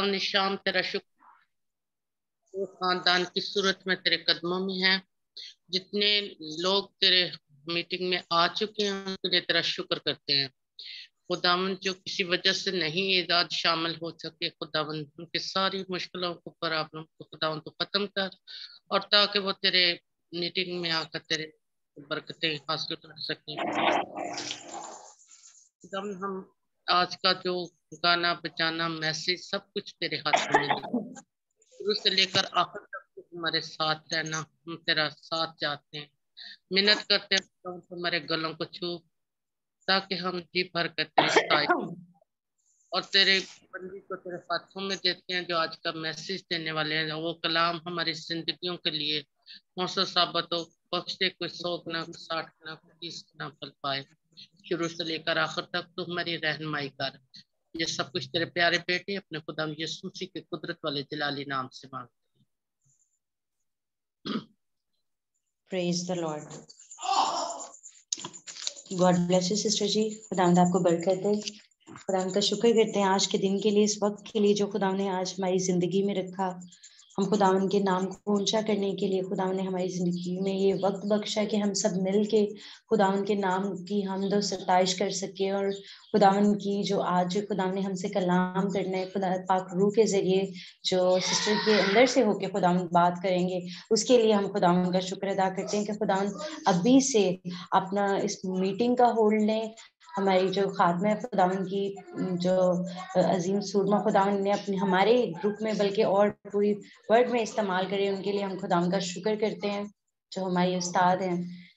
निशान तेरा शुक्र खानदान की सूरत में तेरे कदमों में है। जितने लोग तेरे मीटिंग में आ चुके हैं उनके लिए तेरा शुक्र करते हैं। खुदावन जो किसी वजह से नहीं इजाद शामिल हो सके, खुदावन उनकी सारी मुश्किलों को, प्रॉब्लम को खुदावन तो खत्म कर, और ताकि वो तेरे मीटिंग में आकर तेरे बरकतें हासिल कर सकें। खुदावन हम आज का जो गाना बजाना मैसेज सब कुछ तेरे हाथों में दे, शुरू से लेकर आखिर तक तू हमारे साथ रहना। हम तेरा साथ चाहते हैं, मिन्नत करते हैं तो तुम्हारे गलों को छू, ताकि हम जी भर कर तेरी तारीफ और तेरे बंदी को तेरे हाथों में देते हैं। जो आज का मैसेज देने वाले हैं वो कलाम हमारी जिंदगियों के लिए मौसू साबित हो, बख्श दे, कोई 100 गुना, 60 गुना, 30 गुना फल पाए। शुरू से लेकर आखिर तक तू हमारी रहनुमाई कर। ये सब कुछ तेरे प्यारे बेटे अपने खुदा यीशु मसीह के कुदरत वाले जलाली नाम से मांगते हैं। Praise the Lord. God bless you sister जी। खुदावंद आपको बरकत दे। खुदावंद का शुक्र करते हैं आज के दिन के लिए, इस वक्त के लिए जो खुदावंद ने आज हमारी जिंदगी में रखा। हम खुदावंद के नाम को ऊंचा करने के लिए खुदावंद ने हमारी जिंदगी में ये वक्त बख्शा कि हम सब मिल के खुदावंद के नाम की हमद और सताइश कर सके। और खुदावंद की जो आज खुदावंद ने हमसे कलाम करना है, खुदा पाक रूह के जरिए जो सिस्टर के अंदर से होके खुदावंद बात करेंगे, उसके लिए हम खुदावंद का शुक्र अदा करते हैं कि खुदावंद अभी से अपना इस मीटिंग का होल्ड लें। हमारी जो खात्मा है खुदावंद की, जो अजीम सूरमा खुदावंद ने अपने हमारे ग्रुप में बल्कि और पूरी वर्ड में इस्तेमाल करें, उनके लिए हम खुदावंद का शुक्र करते हैं। जो हमारे उस्ताद हैं,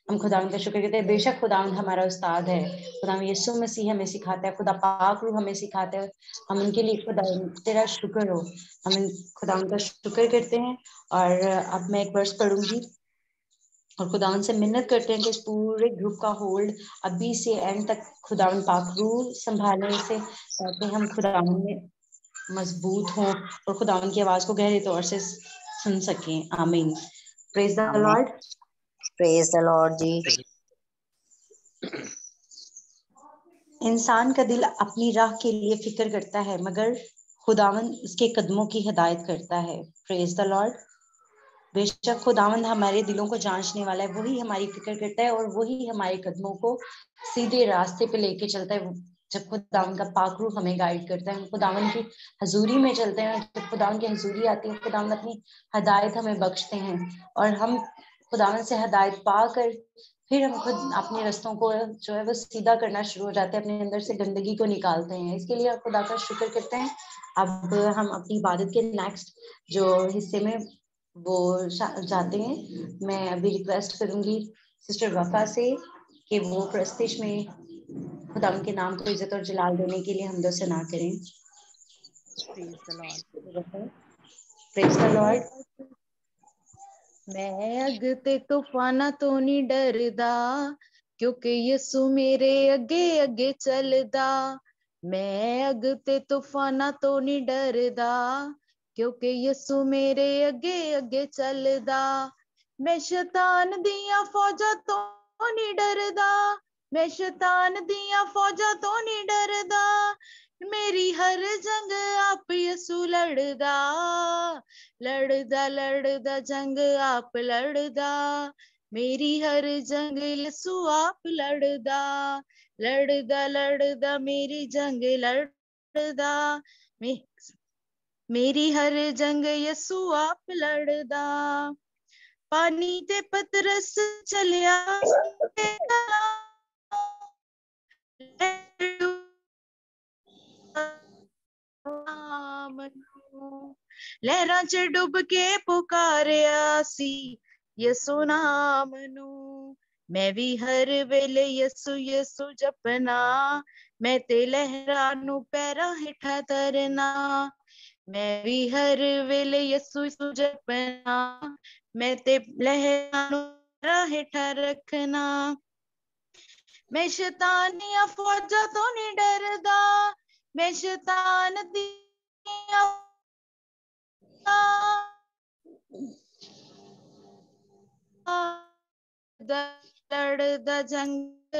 हम खुदावंद का शुक्र करते हैं। बेशक खुदावंद हमारा उस्ताद है, खुदावंद यीशु मसीह हमें सिखाता है, खुदा पाक रूह हमें सिखाता है। हम उनके लिए खुदावंद तेरा शुक्र हो, हम खुदावंद का शुक्र करते हैं। और अब मैं एक वर्स पढ़ूंगी और खुदावंद से मिन्नत करते हैं कि इस पूरे ग्रुप का होल्ड अभी से एंड तक खुदावंद पाक रूह संभालने से, ताकि हम खुदावंद में मजबूत हों और खुदावंद की आवाज को गहरे तौर से सुन सकें। आमीन। Praise the Lord. Praise the Lord ji. इंसान का दिल अपनी राह के लिए फिक्र करता है, मगर खुदावंद उसके कदमों की हिदायत करता है। Praise the Lord. बेशक खुदावंद हमारे दिलों को जांचने वाला है, वही हमारी फिक्र करता है और वही हमारे कदमों को सीधे रास्ते पे लेके चलता है। जब खुदावंद का पाक रूह हमें गाइड करता है, हम खुदावंद की हजूरी में चलते हैं। जब खुदावंद की हजूरी आती है, खुदावंद अपनी हदायत हमें बख्शते हैं और हम खुदावंद से हदायत पाकर फिर हम खुद अपने रास्तों को जो है वो सीधा करना शुरू हो जाते हैं, अपने अंदर से गंदगी को निकालते हैं। इसके लिए खुदा का शुक्र करते हैं। अब हम अपनी इबादत के नेक्स्ट जो हिस्से में वो जाते हैं। मैं अभी रिक्वेस्ट करूंगी सिस्टर वफा से कि वो प्रस्तिश में खुदा के नाम को इज्जत और जलाल देने के लिए हमदो सना करें। Praise the Lord. मैं अगते तूफाना तो नहीं डरदा, क्योंकि यीशु मेरे अगे अगे चलदा। मैं अगते तूफाना तो नहीं डरदा, क्योंकि यीशु मेरे अगे अगे चलदा। मैं शैतान दियां फौजां तो नहीं डरदा, मैं शैतान दियां फौजां तो नहीं डरदा। मेरी हर जंग आप यीशु लड़दा, लड़दा लड़दा जंग आप लड़दा। मेरी हर जंग यीशु आप लड़दा, लड़दा लड़दा मेरी जंग लड़दा। मेरी हर जंग यीशु आप लड़दा। पानी ते पतरस चलिया लहरां च डुब के पुकारिया सी यसु नाम नू। मैं भी हर वेले यसु यसु जपना, मैं ते लहरां नू पैरां हेठा तरना। मैं भी हर वेले यसु यसु जपना, मैं ते लहरां नू पैरां हेठा रखना। मैं शैतान दियां फौजां तो नहीं डरदा, मैं शैतान दियां लड़दा जंग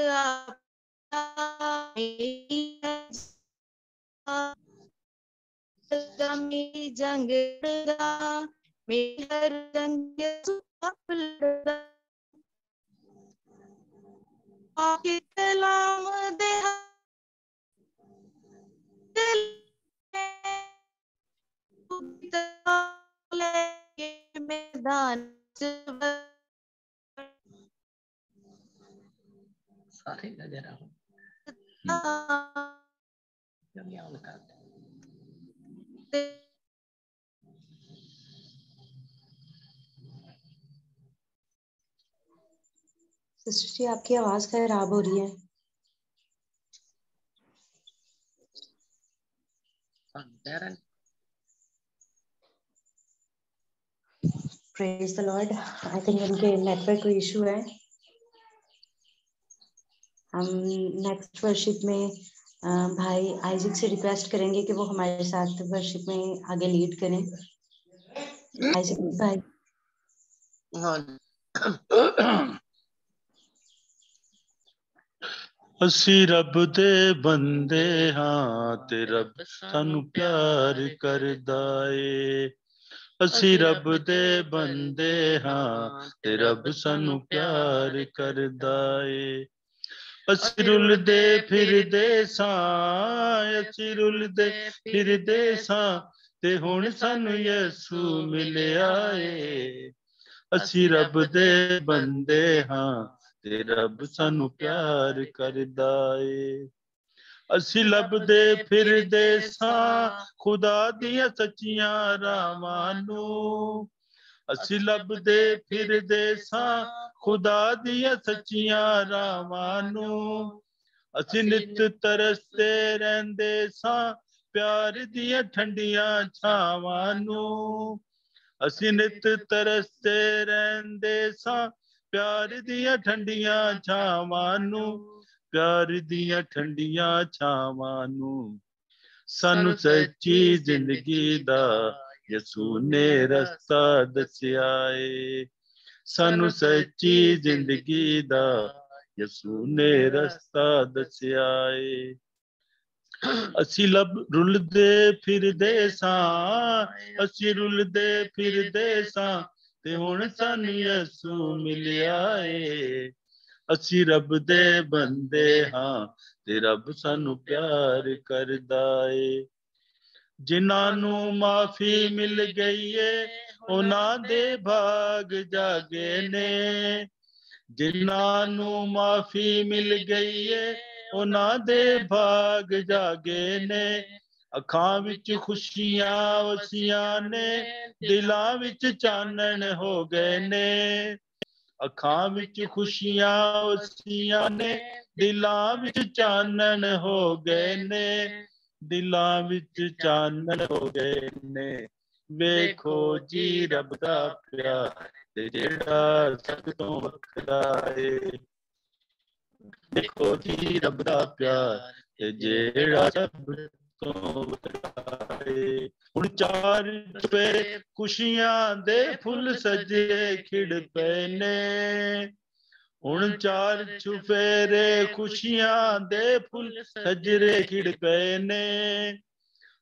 मेरी जंग लड़ा, मेरी हर जंग यसु आप लड़ा। आके कलाम दे मैदान सारे नजर आओ सिस्टर जी आपकी आवाज खराब हो रही है। Praise the Lord. I think उनके नेटवर्क कोई इशू है। हम नेक्स्ट वर्शिप में भाई आइजक से रिक्वेस्ट करेंगे कि वो हमारे साथ वर्शिप में आगे लीड करें। आइजक भाई। ਅਸੀਂ ਰੱਬ ਦੇ ਬੰਦੇ ਹਾਂ ਤੇ ਰੱਬ ਸਾਨੂੰ ਪਿਆਰ ਕਰਦਾ ਏ। ਅਸੀਂ ਰੱਬ ਦੇ ਬੰਦੇ ਹਾਂ ਤੇ ਰੱਬ ਸਾਨੂੰ ਪਿਆਰ ਕਰਦਾ ਏ। ਅਸੀਂ ਰੁਲਦੇ ਫਿਰਦੇ ਸਾਂ, ਅਸੀਂ ਰੁਲਦੇ ਫਿਰਦੇ ਸਾਂ ਤੇ ਹੁਣ ਸਾਨੂੰ ਯਿਸੂ ਮਿਲਿਆ ਏ। ਅਸੀਂ ਰੱਬ ਦੇ ਬੰਦੇ ਹਾਂ ਤੇ ਰੱਬ ਸਾਨੂੰ ਪਿਆਰ ਕਰਦਾ ਏ। ਅਸੀਂ ਲੱਭਦੇ ਫਿਰਦੇ ਸਾਂ ਖੁਦਾ ਦੀਆਂ ਸੱਚੀਆਂ ਰਾਹਾਂ ਨੂੰ। ਅਸੀਂ ਲੱਭਦੇ ਫਿਰਦੇ ਸਾਂ ਖੁਦਾ ਦੀਆਂ ਸੱਚੀਆਂ ਰਾਹਾਂ ਨੂੰ। ਅਸੀਂ ਨਿਤ ਤਰਸਦੇ ਰਹਿੰਦੇ ਸਾਂ ਪਿਆਰ ਦੀਆਂ ਠੰਡੀਆਂ ਛਾਵਾਂ ਨੂੰ। ਅਸੀਂ ਨਿਤ ਤਰਸਦੇ ਰਹਿੰਦੇ ਸਾਂ ਪਿਆਰ ਦੀਆਂ ਠੰਡੀਆਂ ਛਾਵਾਂ ਨੂੰ, ਪਿਆਰ ਦੀਆਂ ਠੰਡੀਆਂ ਛਾਵਾਂ ਨੂੰ। ਸਾਨੂੰ ਸੱਚੀ ਜ਼ਿੰਦਗੀ ਦਾ ਯਿਸੂ ਨੇ ਰਸਤਾ ਦੱਸਿਆ ਏ। ਸਾਨੂੰ ਸੱਚੀ ਜ਼ਿੰਦਗੀ ਦਾ ਯਿਸੂ ਨੇ ਰਸਤਾ ਦੱਸਿਆ ਏ। ਅਸੀਂ ਰੁਲਦੇ ਫਿਰਦੇ ਸਾਂ, ਅਸੀਂ ਰੁਲਦੇ ਫਿਰਦੇ ਸਾਂ ਤੇ ਹੁਣ ਸਾਨੂੰ ਯਿਸੂ ਮਿਲਿਆ ਏ। ਅਸੀਂ ਰੱਬ ਦੇ ਬੰਦੇ ਹਾਂ ਤੇ ਰੱਬ ਸਾਨੂੰ ਪਿਆਰ ਕਰਦਾ ਏ। ਜਿਨ੍ਹਾਂ ਨੂੰ ਮਾਫੀ ਮਿਲ ਗਈ ਏ ਉਹਨਾਂ ਦੇ ਭਾਗ ਜਾਗੇ ਨੇ। ਜਿਨ੍ਹਾਂ ਨੂੰ ਮਾਫੀ ਮਿਲ ਗਈ ਏ ਉਹਨਾਂ ਦੇ ਭਾਗ ਜਾਗੇ ਨੇ। ਅੱਖਾਂ ਵਿੱਚ ਖੁਸ਼ੀਆਂ ਵਸੀਆਂ ਨੇ, ਦਿਲਾਂ ਵਿੱਚ ਚਾਨਣ ਹੋ ਗਏ ਨੇ। ਅੱਖਾਂ ਵਿੱਚ ਖੁਸ਼ੀਆਂ ਵਸੀਆਂ ਨੇ, ਦਿਲਾਂ ਵਿੱਚ ਚਾਨਣ ਹੋ ਗਏ ਨੇ। ਦਿਲਾਂ ਵਿੱਚ ਚਾਨਣ ਹੋ ਗਏ ਨੇ। ਵੇਖੋ ਜੀ ਰੱਬ ਦਾ ਪਿਆਰ ਤੇ ਜਿਹੜਾ ਸਭ ਤੋਂ ਵੱਖਰਾ ਏ। ਦੇਖੋ ਜੀ ਰੱਬ ਦਾ ਪਿਆਰ ਤੇ ਜਿਹੜਾ ਸਭ ਤੋਂ ਵੱਖਰਾ ਏ। ਹੁਣ ਚਾਰ ਚੁਫੇਰੇ ਖੁਸ਼ੀਆਂ ਦੇ ਫੁੱਲ ਸਜੇ ਖਿੜ ਪਏ ਨੇ। ਹੁਣ ਚਾਰ ਚੁਫੇਰੇ ਖੁਸ਼ੀਆਂ ਦੇ ਫੁੱਲ ਸਜਰੇ ਖਿੜ ਪਏ ਨੇ।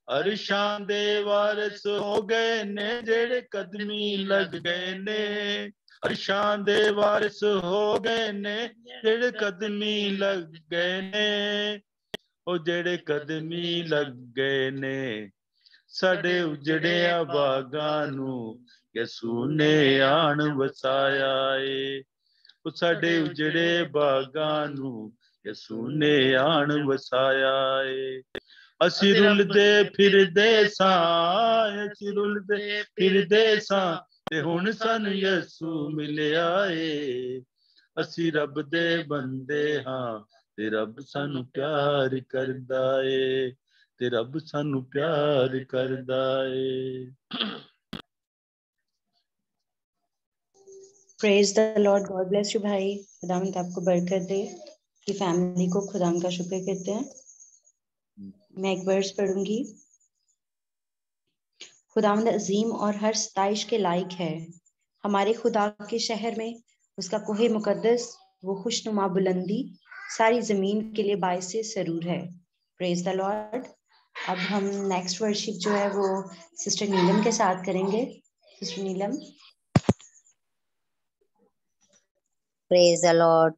ਅਰਸ਼ਾਂ ਦੇ ਵਾਰਿਸ ਹੋ ਗਏ ਨੇ ਜਿਹੜੇ ਕਦਮੀ ਲੱਗ ਗਏ ਨੇ। ਅਰਸ਼ਾਂ ਦੇ ਵਾਰਿਸ ਹੋ ਗਏ ਨੇ ਜਿਹੜੇ ਕਦਮੀ ਲੱਗ ਗਏ ਨੇ। ਉਹ ਜਿਹੜੇ ਕਦਮੀ ਲੱਗ ਗਏ ਨੇ। ਸਾਡੇ ਉਜੜਿਆ ਬਾਗਾਂ ਨੂੰ ਯਿਸੂ ਨੇ ਆਣ ਵਸਾਇਆ ਏ। ਉਹ ਸਾਡੇ ਉਜੜੇ ਬਾਗਾਂ ਨੂੰ ਯਿਸੂ ਨੇ ਆਣ ਵਸਾਇਆ ਏ। ਅਸੀਂ ਰੁਲਦੇ ਫਿਰਦੇ ਸਾਂ, ਅਸੀਂ ਰੁਲਦੇ ਫਿਰਦੇ ਸਾਂ ਤੇ ਹੁਣ ਸਾਨੂੰ ਯਿਸੂ ਮਿਲਿਆ ਏ। ਅਸੀਂ ਰੱਬ ਦੇ ਬੰਦੇ ਹਾਂ ਤੇ ਰੱਬ ਸਾਨੂੰ ਪਿਆਰ ਕਰਦਾ ਏ। ਤੇ ਰੱਬ ਸਾਨੂੰ ਪਿਆਰ ਕਰਦਾ ਏ। Praise the Lord. God bless you भाई। खुदावंद आपको बरकत दे। कि फैमिली को खुदावंद का शुक्र कहते हैं। मैं एक वर्स पढ़ूंगी। खुदावंद अजीम और हर सताइश के लायक है। हमारे खुदा के शहर में उसका कोहे मुकद्दस वो खुशनुमा बुलंदी सारी जमीन के लिए बायसे सरूर है। Praise the Lord. اب ہم نیکسٹ ورشپ جو ہے وہ سسٹر نیلم کے ساتھ کریں گے. Sister Neelam. Praise the Lord.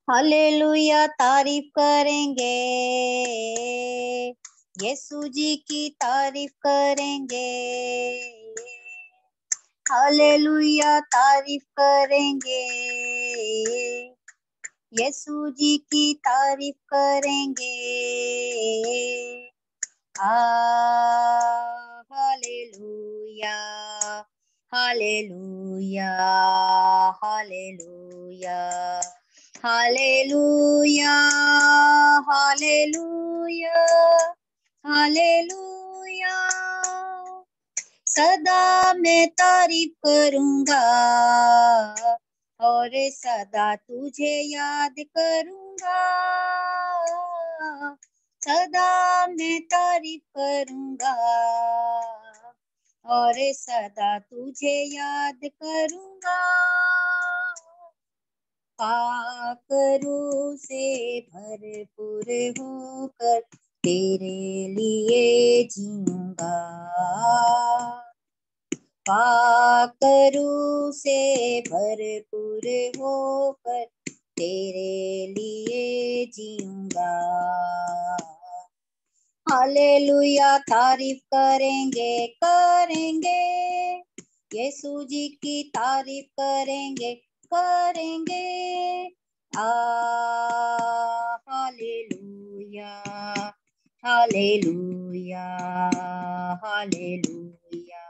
Hallelujah तारीफ करेंगे, यीशु जी की तारीफ करेंगे. हालेलुया तारीफ करेंगे, यीशु जी की तारीफ करेंगे. Hallelujah hallelujah hallelujah hallelujah hallelujah hallelujah. सदा मैं तारीफ करूंगा और सदा तुझे याद करूंगा. सदा मैं तारीफ करूंगा और सदा तुझे याद करूंगा. पाक रूह से भरपूर होकर तेरे लिए जीऊंगा. पाक रूह से भरपूर होकर तेरे लिए जीऊंगा. हालेलुया तारीफ करेंगे करेंगे, यीशु जी की तारीफ करेंगे करेंगे. Hallelujah hallelujah hallelujah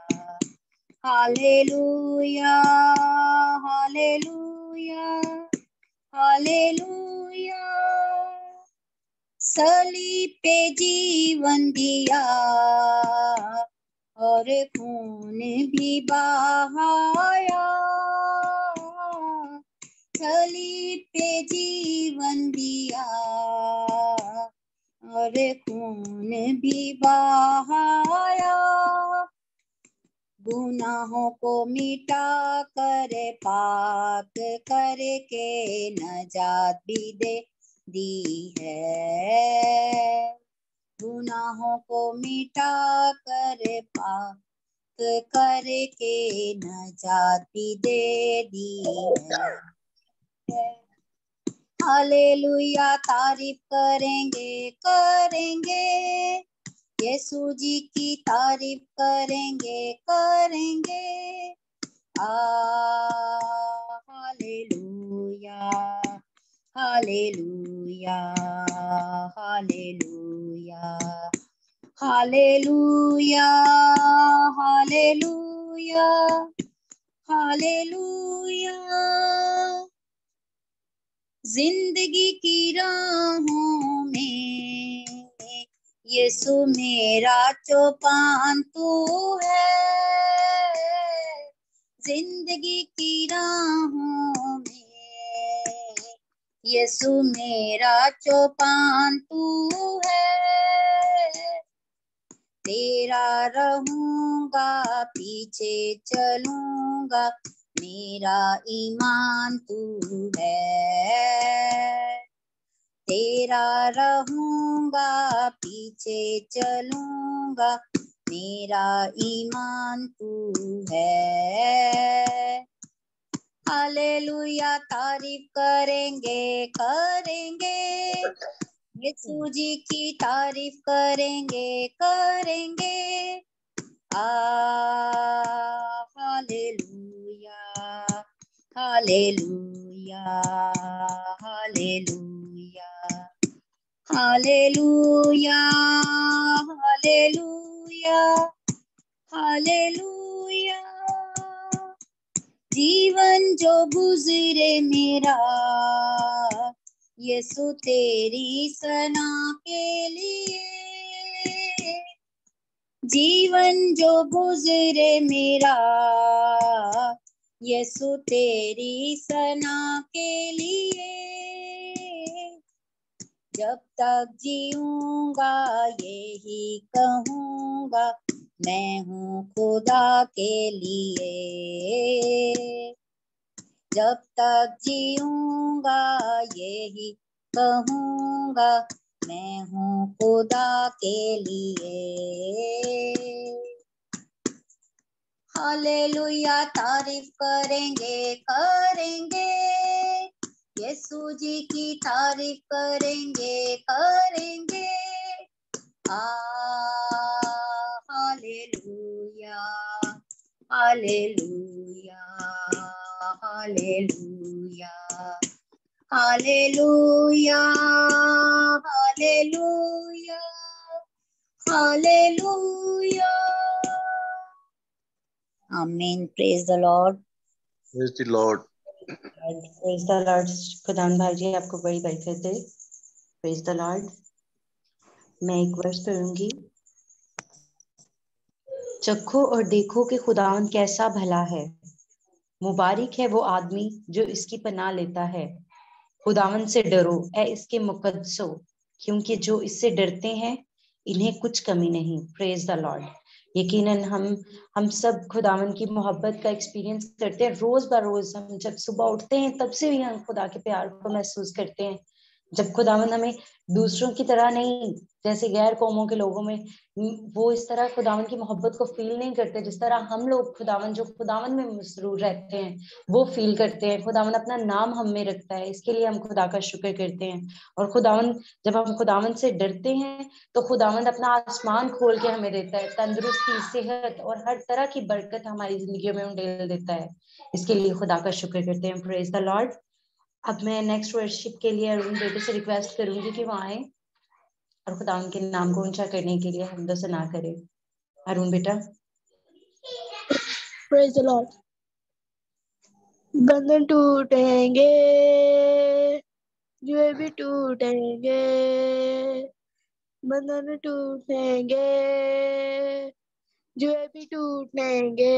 hallelujah hallelujah hallelujah. सलीब पे जीवन दिया और खून भी बहाया. सलीब पे जीवन दिया और खून भी बहाया. गुनाहों को मिटा कर पाक करके नजात भी दे दी है. गुनाहों को मिटा कर पाक करके नजात भी दे दी है. हालेलुया तारीफ करेंगे करेंगे, यीशु जी की तारीफ करेंगे करेंगे. Hallelujah hallelujah hallelujah hallelujah hallelujah hallelujah. जिंदगी की राहों में यीशु मेरा चौपान तू है. जिंदगी की राहों में यीशु मेरा चौपान तू है. तेरा रहूंगा पीछे चलूंगा, मेरा ईमान तू है. तेरा रहूंगा पीछे चलूंगा, मेरा ईमान तू है. हालेलुया तारीफ करेंगे करेंगे, यीशु जी की तारीफ करेंगे करेंगे. Hallelujah hallelujah hallelujah hallelujah hallelujah hallelujah. जीवन जो गुजरे मेरा यीशु तेरी सना के लिए. जीवन जो गुजरे मेरा यीशु तेरी सना के लिए. जब तक जीऊंगा यही कहूंगा, मैं हूँ खुदा के लिए. जब तक जीऊंगा यही कहूंगा, मैं हूँ खुदा के लिए। हालेलुया तारीफ करेंगे करेंगे, यीशु जी की तारीफ करेंगे करेंगे। Hallelujah hallelujah hallelujah hallelujah hallelujah hallelujah. आमीन। Praise the Lord. Praise the Lord. Praise the Lord. खुदावन भाई जी आपको बड़ी बरकत दे। Praise the Lord. मैं एक वर्ष पढ़ूंगी। चखो और देखो कि खुदावन कैसा भला है, मुबारक है वो आदमी जो इसकी पनाह लेता है। खुदावन से डरो ऐ इसके मुकद्दसों, क्योंकि जो इससे डरते हैं इन्हें कुछ कमी नहीं। Praise the Lord. यकीनन हम सब खुदावन की मोहब्बत का एक्सपीरियंस करते हैं रोज बरोज। हम जब सुबह उठते हैं तब से भी हम खुदा के प्यार को महसूस करते हैं। जब खुदावन हमें दूसरों की तरह नहीं, जैसे गैर कौमों के लोगों में वो इस तरह खुदावन की मोहब्बत को फील नहीं करते, जिस तरह हम लोग खुदावन जो खुदावन में मसरूर रहते हैं वो फील करते हैं। खुदावन अपना नाम हम में रखता है, इसके लिए हम खुदा का शुक्र करते हैं। और खुदावन जब हम खुदावन से डरते हैं तो खुदावन अपना आसमान खोल के हमें देता है, तंदुरुस्ती, सेहत और हर तरह की बरकत हमारी जिंदगी में उंडेल देता है। इसके लिए खुदा का शुक्र करते हैं। Praise the Lord. अब मैं नेक्स्ट वर्शिप के लिए अरुण बेटे से रिक्वेस्ट करूंगी कि वो आए और खुदा उनके नाम को ऊंचा करने के लिए हमदो सना करें। अरुण बेटा। Praise the Lord. बंधन टूटेंगे, जुए भी टूटेंगे, बंधन टूटेंगे, जुए भी टूटेंगे,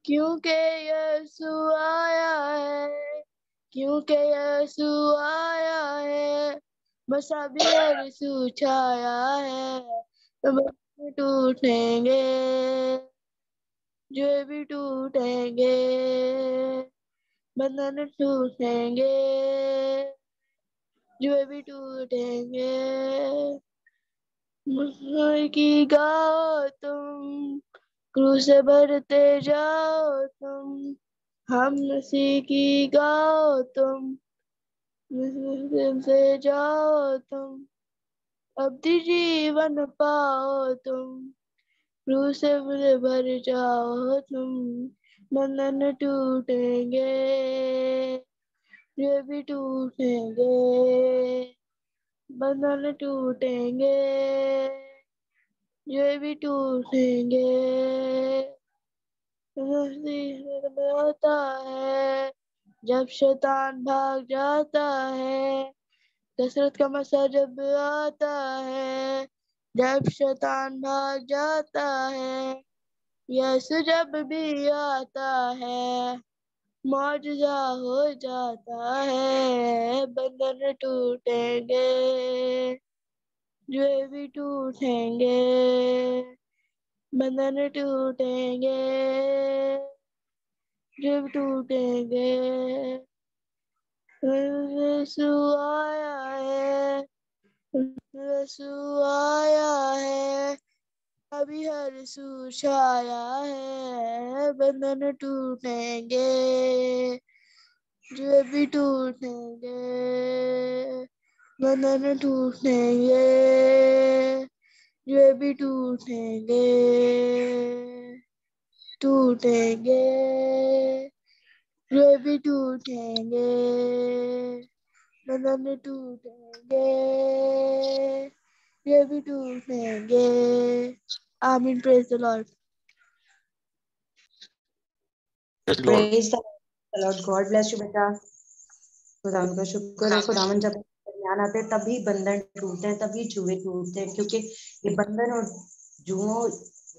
क्योंकि यीशु आया है, क्योंकि यीशु आया है, बसा भी यीशु छाया है। तो बंधन टूटेंगे, जुए भी टूटेंगे, बंधन टूटेंगे, जुए भी टूटेंगे। मुस्कुराए की गाओ तुम, क्रूस भरते जाओ तुम, हम मसीह की गाओ तुम, से जाओ तुम, अब्दी जीवन पाओ तुम, क्रूस से भर जाओ तुम, बंधन टूटेंगे, ये भी टूटेंगे, बंधन टूटेंगे, ये भी टूटेंगे। आता है जब शैतान भाग जाता है, कसरत का मसा जब आता है, जब शैतान भाग जाता है, यीशु जब भी आता है, मौजूदा हो जाता है, बंधन टूटेंगे, जुए भी टूटेंगे, बंधन टूटेंगे, जुए भी टूटेंगे। यीशु आया है, यीशु आया है, अभी हर यीशु छाया है, बंधन टूटेंगे, जुए भी टूटेंगे, बंधन टूटेंगे, जुए भी टूटेंगे, टूटेंगे, जुए भी टूटेंगे, बंधन टूटेंगे, जुए भी टूटेंगे। आमीन। Praise the Lord. Praise the Lord. Praise the Lord. God bless you बेटा। खुदावन का शुक्र है। खुदावन जब दरमियान आते हैं तभी बंधन टूटते हैं, तभी जुए टूटते हैं, क्योंकि ये बंधन और जुओं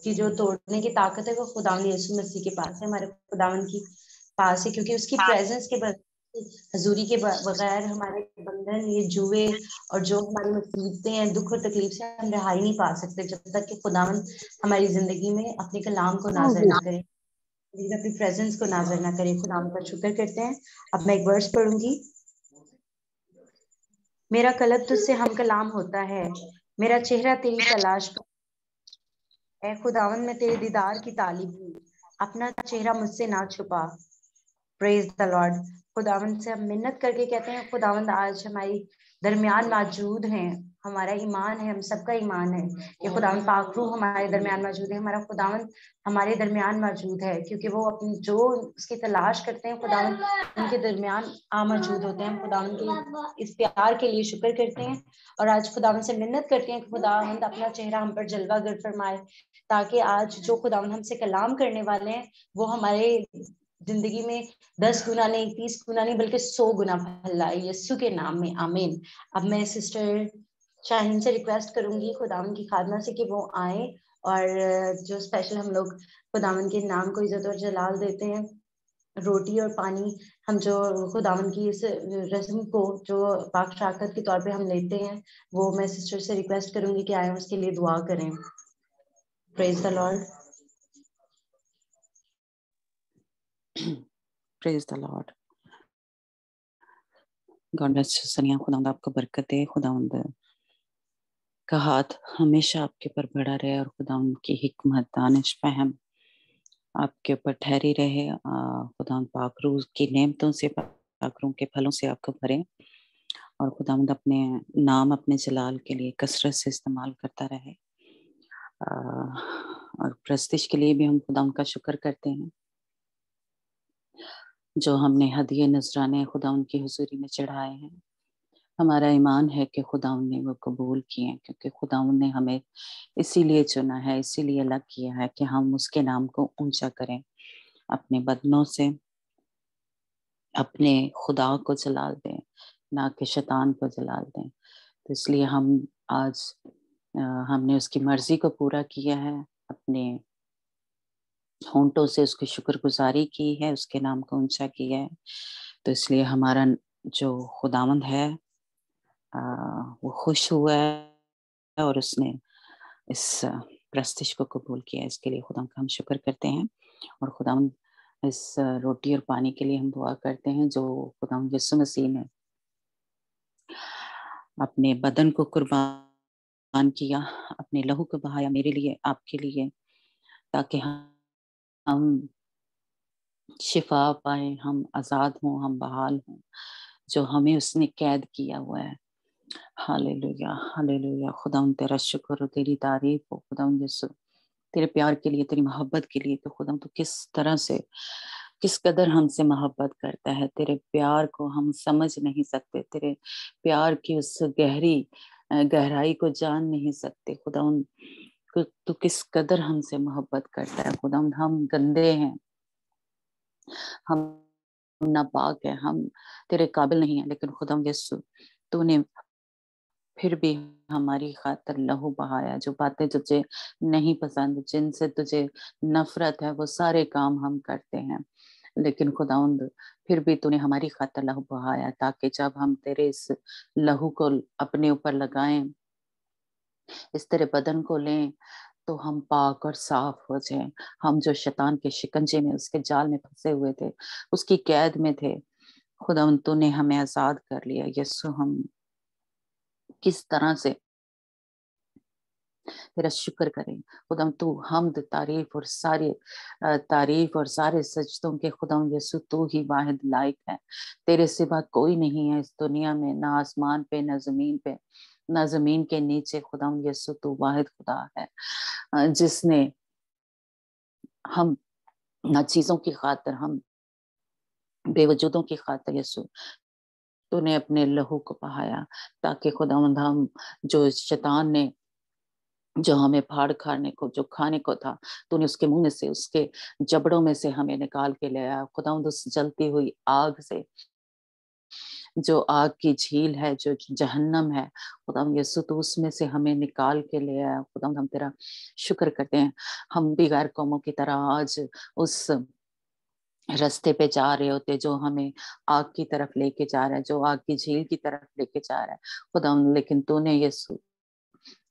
की जो तोड़ने की ताकत है वो खुदावन यीशु मसीह के पास है, हमारे खुदावन की पास है, क्योंकि उसकी प्रेजेंस के हजूरी के बगैर हमारे बंधन, ये जुए और जो हमारी मुसीबतें हैं, दुख और तकलीफ से हम रिहाई नहीं पा सकते जब तक कि खुदावन हमारी जिंदगी में अपने कलाम को नाज़र ना करे, अपनी प्रेजेंस को नाज़र ना करे। खुदावन का शुक्र करते हैं। अब मैं एक वर्स पढ़ूंगी। मेरा कलब तुझसे हम कलाम होता है, मेरा चेहरा तेरी तलाश पर। ऐ खुदावन मैं तेरे दीदार की तालिब हूँ, अपना चेहरा मुझसे ना छुपा। Praise the Lord. खुदावंद से हम मिन्नत करके कहते हैं खुदावंद आज हमारी दरमियान मौजूद हैं, हमारा ईमान है, हम सबका ईमान है कि खुदावंद पाक रूह हमारे दरमियान मौजूद है, हमारा खुदावंद हमारे दरमियान मौजूद है, क्योंकि वो अपनी जो उसकी तलाश करते हैं खुदावंद उनके दरमियान आ मौजूद होते हैं। हम खुदावंद के इस प्यार के लिए शुक्र करते हैं और आज खुदावंद से मिन्नत करते हैं कि खुदावंद अपना चेहरा हम पर जलवा गर फरमाए, ताकि आज जो खुदावंद हमसे कलाम करने वाले हैं वो हमारे जिंदगी में 10 गुना नहीं, 30 गुना नहीं, बल्कि 100 गुना फैलाए यीशु के नाम में, आमीन। अब मैं सिस्टर शाहीन से रिक्वेस्ट करूंगी खुदावन की खादमा से कि वो आए और जो स्पेशल हम लोग खुदावन के नाम को इज्जत और जलाल देते हैं, रोटी और पानी हम जो खुदावन की इस रस्म को जो पाक शाकत के तौर पे हम लेते हैं, वो मैं सिस्टर से रिक्वेस्ट करूंगी कि आए उसके लिए दुआ करें। Praise the Lord. Praise the Lord. God bless you सनिया, खुदावंद आपको बरकत दे, खुदावंद का हाथ हमेशा आपके ऊपर बढ़ा रहे और खुदावंद की हिकमत दानिश फहम आपके ऊपर ठहरी रहे। खुदावंद पाक रूह की नेमतों से, पाक रूह के फलों से आपको भरे और खुदावंद अपने नाम, अपने जलाल के लिए कसरत से इस्तेमाल करता रहे। और प्रस्तिश के लिए भी हम खुदावंद का शुक्र करते हैं जो हमने हदिये नजराने खुदावंद की हुजूरी में चढ़ाए हैं। हमारा ईमान है कि खुदावंद ने वो कबूल किए, क्योंकि खुदावंद ने हमें इसीलिए चुना है, इसीलिए अलग किया है कि हम उसके नाम को ऊंचा करें, अपने बदनों से अपने खुदा को जलाल दें, ना कि शैतान को जलाल दें। तो इसलिए हम आज हमने उसकी मर्जी को पूरा किया है, अपने होंठों से उसकी शुक्रगुजारी की है, उसके नाम को ऊंचा किया है। तो इसलिए हमारा जो खुदावंद है वो खुश हुआ है और उसने इस प्रस्तिश को कबूल किया। इसके लिए खुदा का हम शुक्र करते हैं और खुदावंद इस रोटी और पानी के लिए हम दुआ करते हैं जो खुदावंद यीशु मसीह ने अपने बदन को कुर्बान किया, अपने लहू को बहाया मेरे लिए, आपके लिए, ताकि हम शिफा पाए, हम आजाद हों, हम बहाल हों, जो हमें उसने कैद किया हुआ है। Hallelujah, hallelujah. खुदावंद तेरा शुक्र हो, तेरी तारीफ हो खुदावंद यीशु, तेरे प्यार के लिए, तेरी मोहब्बत के लिए। तो खुदावंद तो किस तरह से, किस कदर हमसे मोहब्बत करता है, तेरे प्यार को हम समझ नहीं सकते, तेरे प्यार की उस गहराई को जान नहीं सकते। खुदावंद तो किस कदर हमसे मोहब्बत करता है। खुदावंद हम गंदे हैं, हम नापाक है, हम तेरे काबिल नहीं है, लेकिन खुदावंद यीशु तूने फिर भी हमारी खातिर लहू बहाया। जो बातें तुझे नहीं पसंद, जिनसे तुझे नफरत है, वो सारे काम हम करते हैं, लेकिन खुदावंद फिर भी तूने हमारी खातिर लहू बहाया, ताकि जब हम तेरे इस लहू को अपने ऊपर लगाएं, इस तेरे बदन को लें, तो हम पाक और साफ हो जाएं। हम जो शैतान के शिकंजे में, उसके जाल में फंसे हुए थे, उसकी कैद में थे, खुदावंद तूने हमें आजाद कर लिया। यीशु हम किस तरह से तेरा शुक्र करें खुदाम। तू हमद, तारीफ और सारे सजदों के खुदाम यीशु तू ही वाहिद लायक है। तेरे सिवा कोई नहीं है इस दुनिया में, ना आसमान पे, ना जमीन पे, ना जमीन के नीचे। खुदाम यीशु तू वाहिद खुदा है जिसने हम ना चीजों की खातिर, हम बेवजूदों की खातिर यीशु तूने अपने लहू को बहाया, ताकि खुदावंद हम जो शैतान ने जो हमें फाड़ खाने को, जो खाने को था, तूने उसके मुंह में से, उसके जबड़ों में से हमें निकाल के ले आया। खुदावंद उस जलती हुई आग से, जो आग की झील है, जो जहन्नम है, खुदावंद यीशु तो उसमें से हमें निकाल के ले आया। खुदावंद हम तेरा शुक्र करते हैं। हम भी गैर कौमों की तरह आज उस रास्ते पे जा रहे होते जो हमें आग की तरफ लेके जा रहा है, जो आग की झील की तरफ लेके जा रहा है खुदावंद, लेकिन तूने यीशु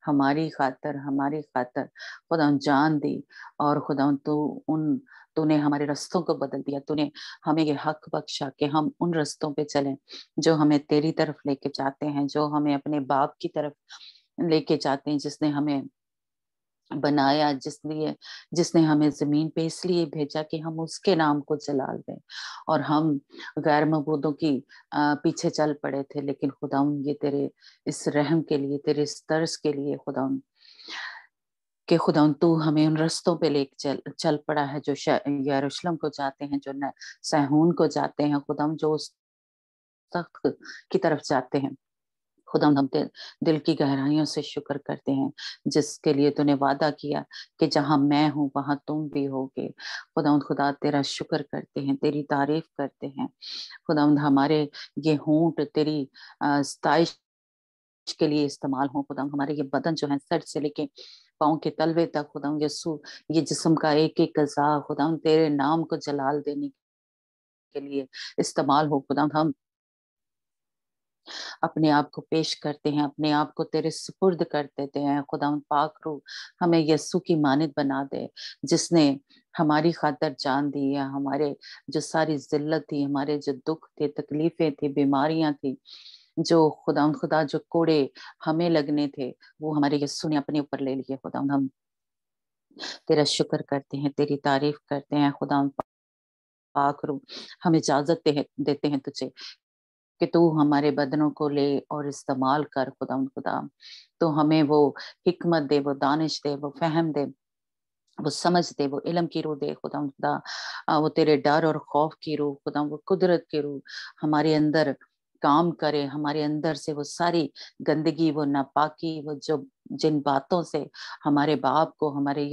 हमारी खातर खुदा जान दी, और खुदा तूने हमारे रास्तों को बदल दिया। तूने हमें ये हक बख्शा कि हम उन रास्तों पे चलें जो हमें तेरी तरफ लेके जाते हैं, जो हमें अपने बाप की तरफ लेके जाते हैं, जिसने हमें बनाया, जिसने हमें जमीन पे इसलिए भेजा कि हम उसके नाम को जलाल दें। और हम गैर मबूदों की पीछे चल पड़े थे, लेकिन खुदाउन ये तेरे इस रहम के लिए, तेरे इस तरस के लिए खुदाउन कि खुदाउन तू हमें उन रस्तों पे ले चल पड़ा है जो यरूशलेम को जाते हैं, जो सहून को जाते हैं खुदाउन, जो उस तख्त की तरफ जाते हैं। खुदा हम दिल की गहराइयों से शुक्र करते हैं, जिसके लिए तूने वादा किया कि जहां मैं हूं वहां तुम भी होगे। खुदा तेरा शुक्र करते हैं, तेरी तारीफ करते हैं। खुदा हमारे ये होंठ तेरी सताइश के लिए इस्तेमाल हो। खुदा हमारे ये बदन जो है सर से लेके पाँव के तलवे तक खुदा यीशु, ये जिस्म का एक एक अज़ा खुदा तेरे नाम को जलाल देने के लिए इस्तेमाल हो। खुदा हम अपने आप को पेश करते हैं, अपने आप को तेरे सुपुर्द कर देते हैं। खुदा पाक रूह हमें यीशु की मानद बना दे, जिसने हमारी खातर जान दी है। हमारे जो सारी जिल्लत थी, हमारे जो दुख थे, तकलीफें थी, बीमारियां थी, जो खुदा जो कोड़े हमें लगने थे, वो हमारे यीशु ने अपने ऊपर ले लिए। खुदा हम तेरा शुक्र करते हैं, तेरी तारीफ करते हैं। खुदा पाक रूह हम इजाजत देते हैं तुझे कि तू हमारे बदनों को ले और इस्तेमाल कर। खुदा तो हमें वो हिकमत दे, वो दानिश दे, वो फहम दे, वो समझ दे, वो इल्म की रूह दे। खुदा वो तेरे डर और खौफ की रूह, खुदा वो कुदरत की रूह हमारे अंदर काम करे। हमारे अंदर से वो सारी गंदगी, वो नापाकी, वो जो जिन बातों से हमारे बाप को, हमारे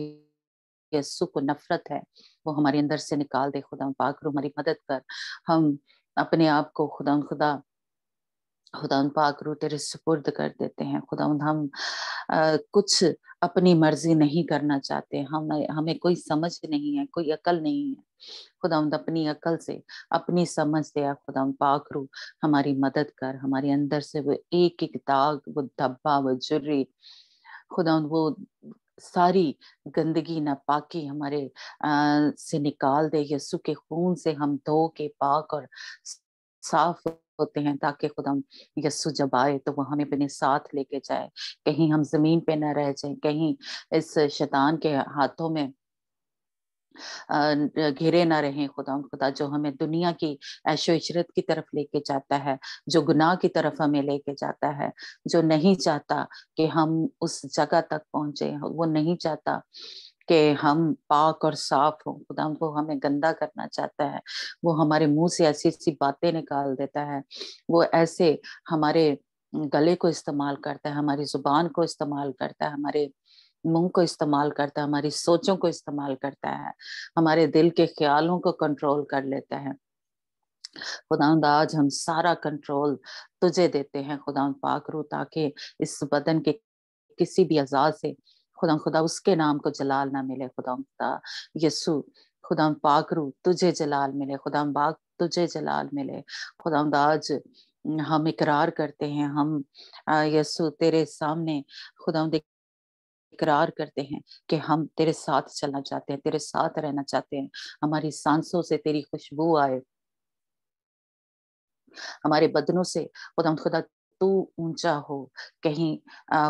यीशु को नफरत है, वो हमारे अंदर से निकाल दे। खुदा पाक रूह हमारी मदद कर। हम अपने आप को खुदा पाक रूह तेरे सुपुर्द कर देते हैं। खुदा हम कुछ अपनी मर्जी नहीं करना चाहते। हमें कोई समझ नहीं है, कोई अकल नहीं है। खुदा अपनी अकल से, अपनी समझ से खुदा पाक रूह हमारी मदद कर। हमारे अंदर से वो एक एक दाग, वो धब्बा, वो जुर्री, खुदा वो सारी गंदगी नापाकी हमारे से निकाल दे। यीशु के खून से हम धो के पाक और साफ होते हैं, ताकि खुदा यीशु जब आए तो वो हमें अपने साथ लेके जाए। कहीं हम जमीन पे न रह जाए, कहीं इस शैतान के हाथों में घिरे ना रहें। खुदा जो हमें दुनिया की ऐशो इशरत की तरफ लेके जाता है, जो गुनाह की तरफ हमें लेके जाता है, जो नहीं चाहता कि हम उस जगह तक पहुंचे, वो नहीं चाहता कि हम पाक और साफ हो। खुदा वो हमें गंदा करना चाहता है। वो हमारे मुंह से ऐसी ऐसी बातें निकाल देता है। वो ऐसे हमारे गले को इस्तेमाल करता है, हमारी जुबान को इस्तेमाल करता है, हमारे मुंह को इस्तेमाल करता है, हमारी सोचों को इस्तेमाल करता है, हमारे दिल के ख्यालों को कंट्रोल कर लेता है। खुदावंद आज हम सारा कंट्रोल तुझे देते हैं खुदावंद पाक रूह, ताकि इस बदन के किसी भी अज़ा से खुदा उसके नाम को जलाल ना मिले। खुदा यीशु, खुदा पाक रूह तुझे जलाल मिले। खुदा पाक तुझे जलाल मिले। खुदा आज हम इकरार करते हैं, हम यीशु तेरे सामने खुदा इकरार करते हैं कि हम तेरे साथ चलना चाहते हैं, तेरे साथ रहना चाहते हैं। हमारी सांसों से तेरी खुशबू आए, हमारे बदनों से खुदा तू ऊंचा हो। कहीं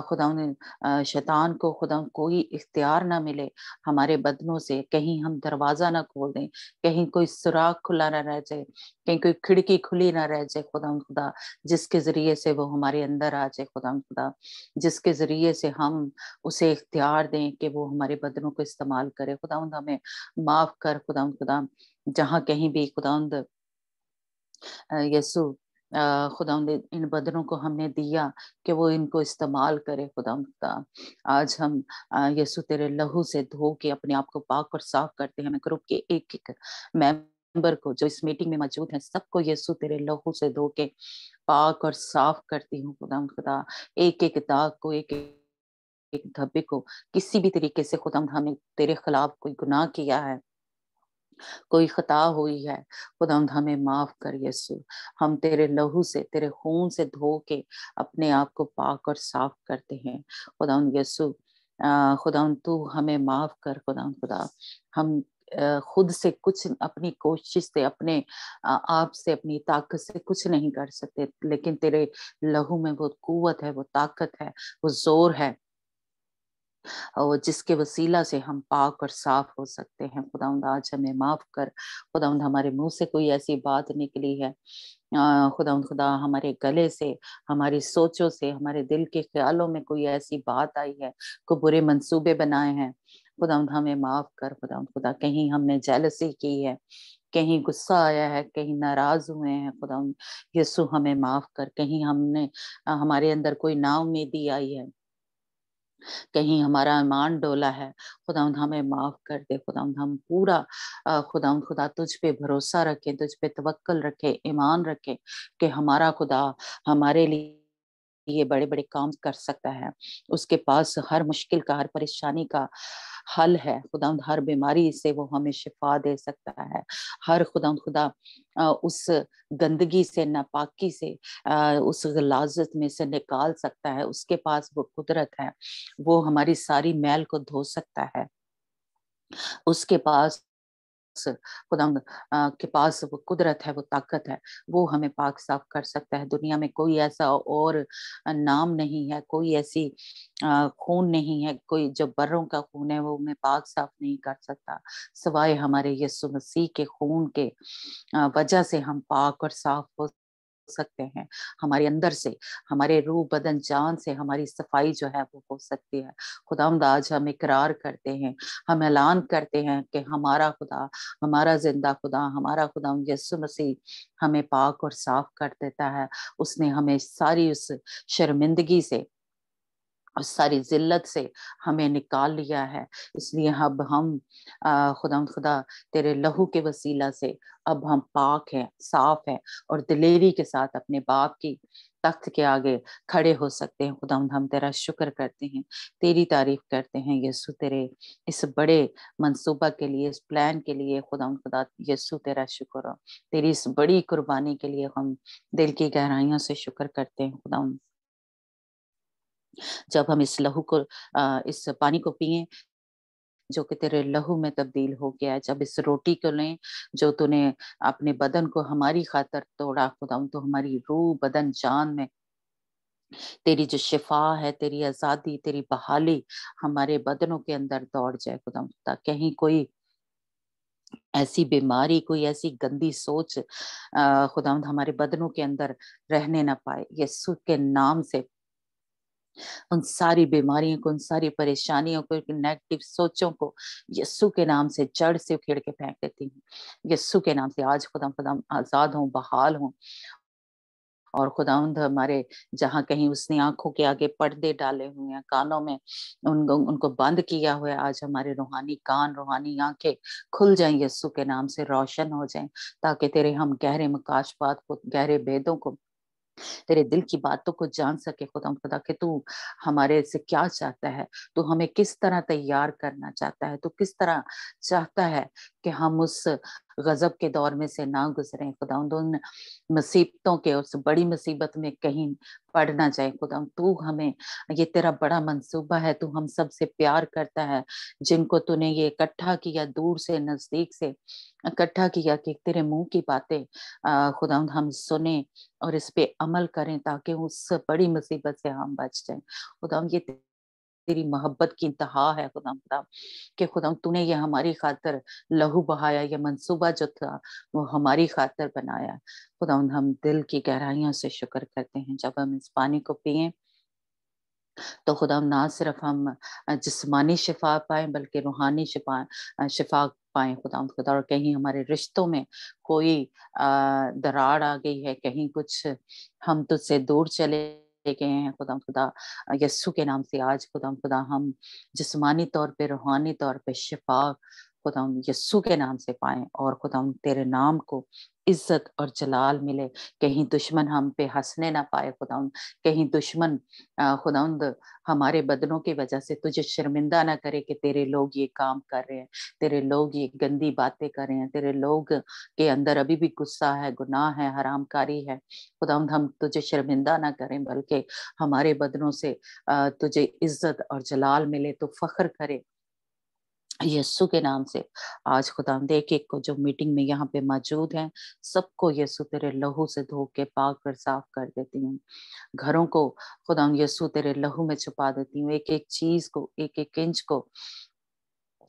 खुदा शैतान को खुदा कोई इख्तियार ना मिले हमारे बदनों से। कहीं हम दरवाजा ना खोल दें, कहीं कोई सुराख खुला ना रह जाए, कहीं कोई खिड़की खुली ना रह जाए। खुदा जिसके जरिए से वो हमारे अंदर आ जाए। खुदा जिसके जरिए से हम उसे इख्तियार दें कि वो हमारे बदनों को इस्तेमाल करे। खुदा हमें माफ कर। खुदा जहाँ कहीं भी खुदा यीशु खुदा इन बदनों को हमने दिया कि वो इनको इस्तेमाल करे। खुदा आज हम यीशु तेरे लहू से धो के अपने आप को पाक और साफ करते हैं। मैं ग्रुप के एक एक मेंबर को जो इस मीटिंग में मौजूद हैं, सबको यीशु तेरे लहू से धो के पाक और साफ करती हूँ। खुदा एक एक दाग को, एक एक धब्बे को, किसी भी तरीके से खुदा हमें तेरे खिलाफ कोई गुनाह किया है कोई खता हुई है खुदावंद हमें माफ कर यीशु। हम तेरे लहू से, तेरे खून से धो के अपने आप को पाक और साफ करते हैं खुदावंद यीशु। खुदावंद तू हमें माफ कर खुदावंद खुदा। हम खुद से कुछ, अपनी कोशिश से, अपने आप से, अपनी ताकत से कुछ नहीं कर सकते, लेकिन तेरे लहू में वो कुव्वत है, वो ताकत है, वो जोर है, और जिसके वसीला से हम पाक और साफ हो सकते हैं। खुदावंद आज हमें माफ कर खुदावंद। हमारे मुंह से कोई ऐसी बात निकली है खुदावंद खुदा, हमारे गले से, हमारी सोचों से, हमारे दिल के ख्यालों में कोई ऐसी बात आई है, कोई बुरे मंसूबे बनाए हैं, खुदावंद हमें माफ कर खुदावंद खुदा। कहीं हमने जेलसी की है, कहीं गुस्सा आया है, कहीं नाराज हुए हैं खुदावंद यीशु हमें माफ कर। कहीं हमने हमारे अंदर कोई नाउम्मीदी आई है, कहीं हमारा ईमान डोला है, खुदावंद हमें माफ कर दे खुदावंद। हम पूरा खुदावंद खुदा तुझ पे भरोसा रखें, तुझ पे तवक्कल रखें, ईमान रखें कि हमारा खुदा हमारे लिए ये बड़े बड़े काम कर सकता है। उसके पास हर मुश्किल का, हर परेशानी का हल है खुदावंद। हर बीमारी से वो हमें शिफा दे सकता है। हर खुदावंद खुदा उस गंदगी से, नापाकी से, उस गलाजत में से निकाल सकता है। उसके पास वो कुदरत है, वो हमारी सारी मैल को धो सकता है। उसके पास खुदावंद के पास वो कुदरत है, वो ताकत है, वो हमें पाक साफ कर सकता है। दुनिया में कोई ऐसा और नाम नहीं है, कोई ऐसी खून नहीं है, कोई जो बर्रों का खून है वो हमें पाक साफ नहीं कर सकता, सिवाय हमारे यीशु मसीह के खून के वजह से हम पाक और साफ हो सकते हैं। हमारे अंदर से, हमारे रूह बदन जान से हमारी सफाई जो है वो हो सकती है। खुदावंद आज हम इकरार करते हैं, हम ऐलान करते हैं कि हमारा खुदा, हमारा जिंदा खुदा, हमारा खुदा यीशु मसीह हमें पाक और साफ कर देता है। उसने हमें सारी उस शर्मिंदगी से, उस सारी जिल्लत से हमें निकाल लिया है। इसलिए अब हम खुदा तेरे लहू के वसीला से अब हम पाक हैं, साफ हैं, और दिलेरी के साथ अपने बाप की तख्त के आगे खड़े हो सकते हैं। खुदा हम तेरा शुक्र करते हैं, तेरी तारीफ करते हैं यीशु, तेरे इस बड़े मंसूबा के लिए, इस प्लान के लिए खुदा यीशु तेरा शुक्र हो। तेरी इस बड़ी कुर्बानी के लिए हम दिल की गहराइयों से शुक्र करते हैं खुदा। जब हम इस लहू को, इस पानी को पिए जो कि तेरे लहू में तब्दील हो गया है, जब इस रोटी को लें जो तूने अपने बदन को हमारी खातर तोड़ा खुदा, तो हमारी रूह बदन जान में तेरी जो शिफा है, तेरी आजादी, तेरी बहाली हमारे बदनों के अंदर दौड़ जाए खुदा। कहीं कोई ऐसी बीमारी, कोई ऐसी गंदी सोच खुदावंद हमारे बदनों के अंदर रहने ना पाए। यीशु के नाम से उन सारी बीमारियों को, उन सारी परेशानियों को, नेगेटिव सोचों को यीशु के नाम से जड़ से उखेड़ के फेंक देती हूँ। यीशु के नाम से आज खुदा आजाद हूँ, बहाल हूँ। और खुदावंद हमारे जहाँ कहीं उसने आंखों के आगे पर्दे डाले हुए हैं, कानों में उनको बंद किया हुआ है, आज हमारे रूहानी कान, रूहानी आंखें खुल जाएं, यीशु के नाम से रोशन हो जाएं, ताकि तेरे हम गहरे मकाशपात को, गहरे भेदों को, तेरे दिल की बातों को जान सके खुदा कि तू हमारे से क्या चाहता है, तू हमें किस तरह तैयार करना चाहता है, तू किस तरह चाहता है कि हम उस गजब के दौर में से ना गुजरें खुदा, उन मुसीबतों के, उस बड़ी मुसीबत में कहीं पड़ ना जाए खुदा। तू हमें, ये तेरा बड़ा मंसूबा है, तू हम सब से प्यार करता है, जिनको तूने ये इकट्ठा किया, दूर से नजदीक से इकट्ठा किया, कि तेरे मुंह की बातें खुदा हम सुने और इस पे अमल करें, ताकि उस बड़ी मुसीबत से हम बच जाएं खुदा। ये तेरी मोहब्बत की इंतहा है खुदा कि खुदा तूने ये हमारी खातर लहू बहाया, ये मंसूबा जो था वो हमारी खातर बनाया खुदा। हम दिल की गहराइयों से शुक्र करते हैं। जब हम इस पानी को पिए तो खुदा ना सिर्फ हम जिस्मानी शिफा पाए, बल्कि रूहानी शिफा पाए खुदा। और कहीं हमारे रिश्तों में कोई दरार आ गई है, कहीं कुछ हम तुझसे दूर चले गए हैं खुदा, यस्सु के नाम से आज खुदा हम जिस्मानी तौर पे, रूहानी तौर पे शिफा खुदावंद यीशु के नाम से पाएं, और खुदावंद तेरे नाम को इज्जत और जलाल मिले। कहीं दुश्मन हम पे हंसने ना पाए खुदावंद, कहीं दुश्मन खुदावंद हमारे बदनों की वजह से तुझे शर्मिंदा ना करे कि तेरे लोग ये काम कर रहे हैं, तेरे लोग ये गंदी बातें कर रहे हैं, तेरे लोग के अंदर अभी भी गुस्सा है, गुनाह है, हरामकारी है। खुदावंद हम तुझे शर्मिंदा ना करें, बल्कि हमारे बदनों से तुझे इज्जत और जलाल मिले, तो फख्र करे यीशु के नाम से। आज खुदावंद एक एक को जो मीटिंग में यहाँ पे मौजूद हैं, सबको यीशु तेरे लहू से धो के पाक कर साफ कर देती हूँ। घरों को खुदावंद यीशु तेरे लहू में छुपा देती हूँ। एक एक चीज को, एक एक इंच को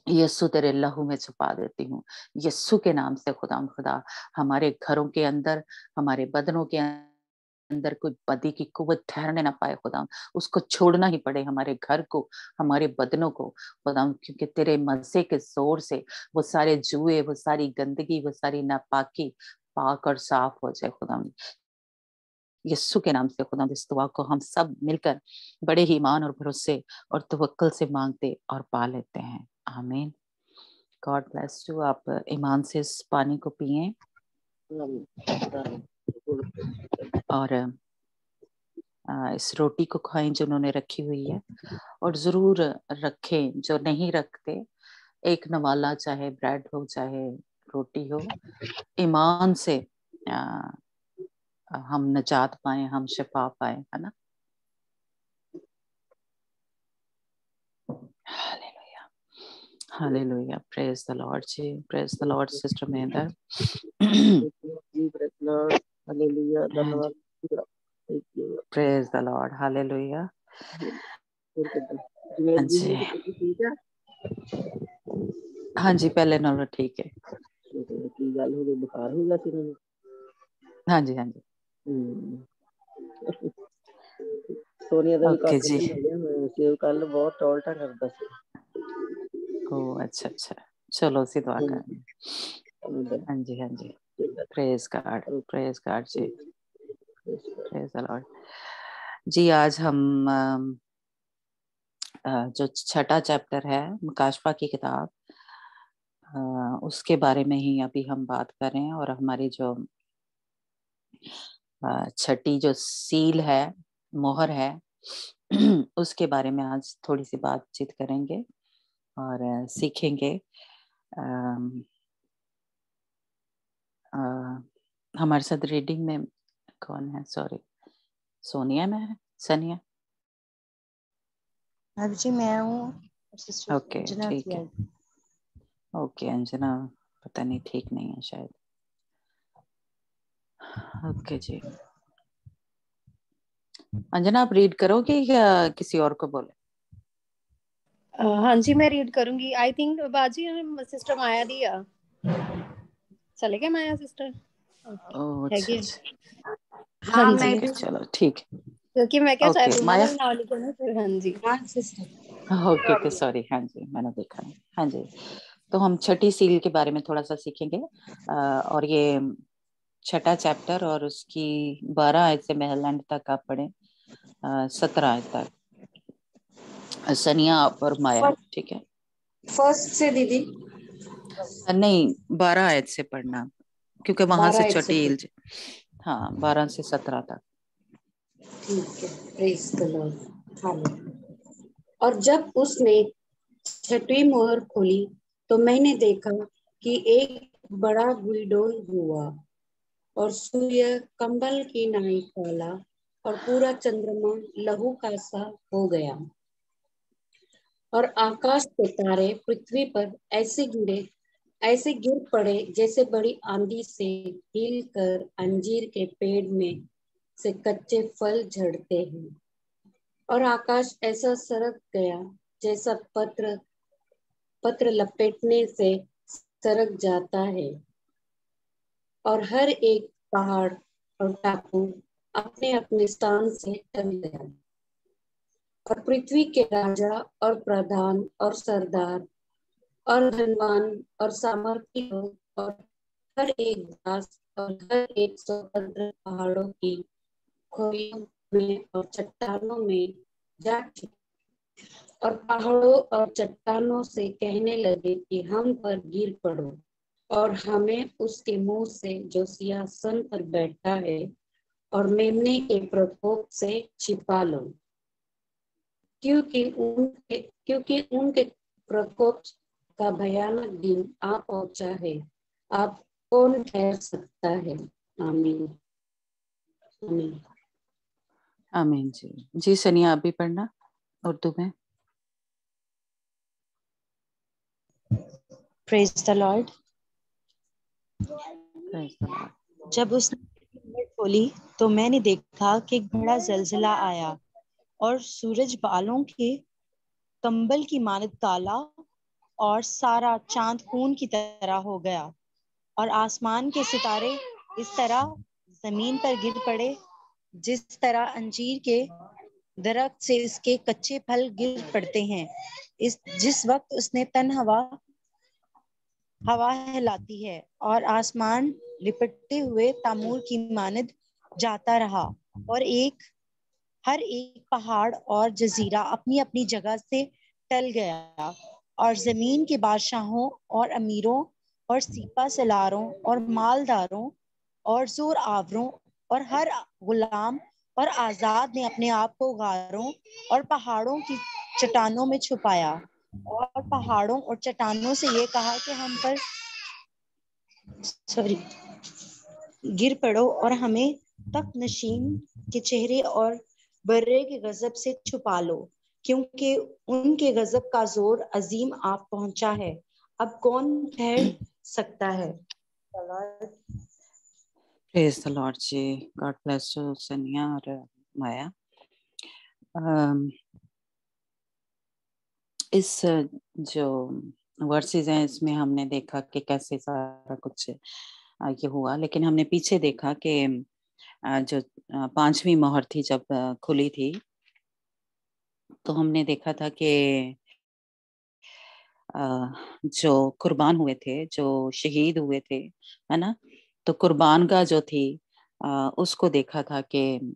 यीशु तेरे लहू में छुपा देती हूँ यीशु के नाम से। खुदा हमारे घरों के अंदर, हमारे बदनों के अंदर कोई बदी की कुव्वत ठहरने ना पाए खुदा, उसको छोड़ना ही पड़े हमारे घर को, हमारे बदनों को खुदा, क्योंकि तेरे मज़े के जोर से वो सारे जुए, वो सारी गंदगी, वो सारी नापाकी पाक और साफ हो जाए खुदा। यीशु के नाम से खुदा इस दुआ को हम सब मिलकर बड़े ही ईमान और भरोसे और तवक्कल से मांगते और पा लेते हैं। आमीन। God bless you. आप ईमान से इस पानी को पिए और इस रोटी को खाएं जो उन्होंने रखी हुई है, और जरूर रखें जो नहीं रखते, एक नवाला चाहे ब्रेड हो चाहे रोटी हो, ईमान से हम नजात पाए, हम शिफा पाए, है ना। Hallelujah, hallelujah, praise the Lord जी, praise the lord sister Mahendra. Hallelujah, धन्यवाद, प्रेज द लॉर्ड, हालेलुया। हाँ जी, हाँ जी, पहले नालों ठीक है। की गल हो गई, बुखार हो गया सी। हाँ जी, हाँ जी। सोनिया दा भी ओके जी। कल बहुत टोलटा करदा सी। ओ अच्छा अच्छा, चलो उसी दुआ करें। हाँ जी, हाँ जी, praise God, praise God ji, praise the Lord ji. आज हम जो छठा चैप्टर है मुकाशफा की किताब, उसके बारे में ही अभी हम बात कर रहे हैं, और हमारी जो छठी जो सील है, मोहर है, उसके बारे में आज थोड़ी सी बातचीत करेंगे और सीखेंगे। हमारे साथ रीडिंग में कौन है? सॉरी, सोनिया में है, सनिया। जी मैं हूँ। ओके ठीक है। ओके अंजना पता नहीं ठीक नहीं है शायद। ओके जी, अंजना आप रीड करोगे या किसी और को बोले? हाँ जी मैं रीड करूंगी। आई थिंक बाजी सिस्टर माया दिया चले गए, माया सिस्टर हाँ मैं भी, चलो ठीक है, क्योंकि मैं क्या चाहे माया। नाम लिखे ना फिर। हाँ जी, हाँ सिस्टर। ओके सॉरी, हाँ जी मैंने देखा नहीं। हाँ जी, तो हम छठी सील के बारे में थोड़ा सा सीखेंगे, और ये छठा चैप्टर और उसकी 12 आयत से महल एंड तक आप पढ़े, 17 आयत तक। सनिया और माया, ठीक है। फर्स्ट से दीदी नहीं 12 आयत से पढ़ना, क्योंकि वहां से 12 आयत छठी से। हाँ 12 से 17 तक। ठीक है, प्रेज द लॉर्ड। हालेलुया। और जब उसने छठी मोहर खोली तो मैंने देखा कि एक बड़ा गुलडोल हुआ, और सूर्य कंबल की नाई काला और पूरा चंद्रमा लहू का सा हो गया, और आकाश के तारे पृथ्वी पर ऐसे गिर पड़े जैसे बड़ी आंधी से हिलकर अंजीर के पेड़ में से कच्चे फल झड़ते हैं। और आकाश ऐसा सरक गया जैसा पत्र लपेटने से सरक जाता है, और हर एक पहाड़ और टापू अपने अपने स्थान से टल गया, और पृथ्वी के राजा और प्रधान और सरदार और धनवान और सामर्थी लोग और हर एक दास और हर एक स्वतंत्र पहाड़ों की खोइयों में और चट्टानों में जा और पहाड़ों और चट्टानों से कहने लगे कि हम पर गिर पड़ो और हमें उसके मुंह से जो सिंहासन पर बैठा है और मेमने के प्रकोप से छिपा लो, क्योंकि उनके प्रकोप का भयानक दिन आ पहुंचा है। आप कौन ठहर सकता है? आमीन आमीन। आमीन जी। जी सनिया, आप भी पढ़ना उर्दू में। Praise the Lord. Praise the Lord. जब उसने नजर खोली तो मैंने देखा कि एक बड़ा जलजला आया और सूरज बालों के कंबल की मानद काला और सारा चांद खून की तरह हो गया और आसमान के सितारे इस तरह जमीन पर गिर पड़े जिस तरह अंजीर के दरख्त से इसके कच्चे फल गिर पड़ते हैं। जिस वक्त उसने तन हवा हिलाती है और आसमान लिपटते हुए तामूर की मानद जाता रहा और हर एक पहाड़ और जजीरा अपनी अपनी जगह से टल गया और जमीन के बादशाहों और अमीरों और सीपा सलारों और मालदारों और जोर आवरों और हर गुलाम और आजाद ने अपने आप को गारों और पहाड़ों की चट्टानों में छुपाया और पहाड़ों और चट्टानों से ये कहा कि हम पर गिर पड़ो और हमें तख्त नशीन के चेहरे और बर्रे के गजब से छुपा लो, क्योंकि उनके गजब का जोर अजीम आप पहुंचा है। अब कौन ठहर सकता है? प्रेज द लॉर्ड जी। गॉड ब्लेस यू सनिया और माया। इस जो वर्सेस हैं इसमें हमने देखा कि कैसे सारा कुछ ये हुआ, लेकिन हमने पीछे देखा कि जो पांचवी मोहर थी जब खुली थी तो हमने देखा था कि जो कुर्बान हुए थे, जो शहीद हुए थे, है ना, तो कुर्बान का जो थी उसको देखा था कि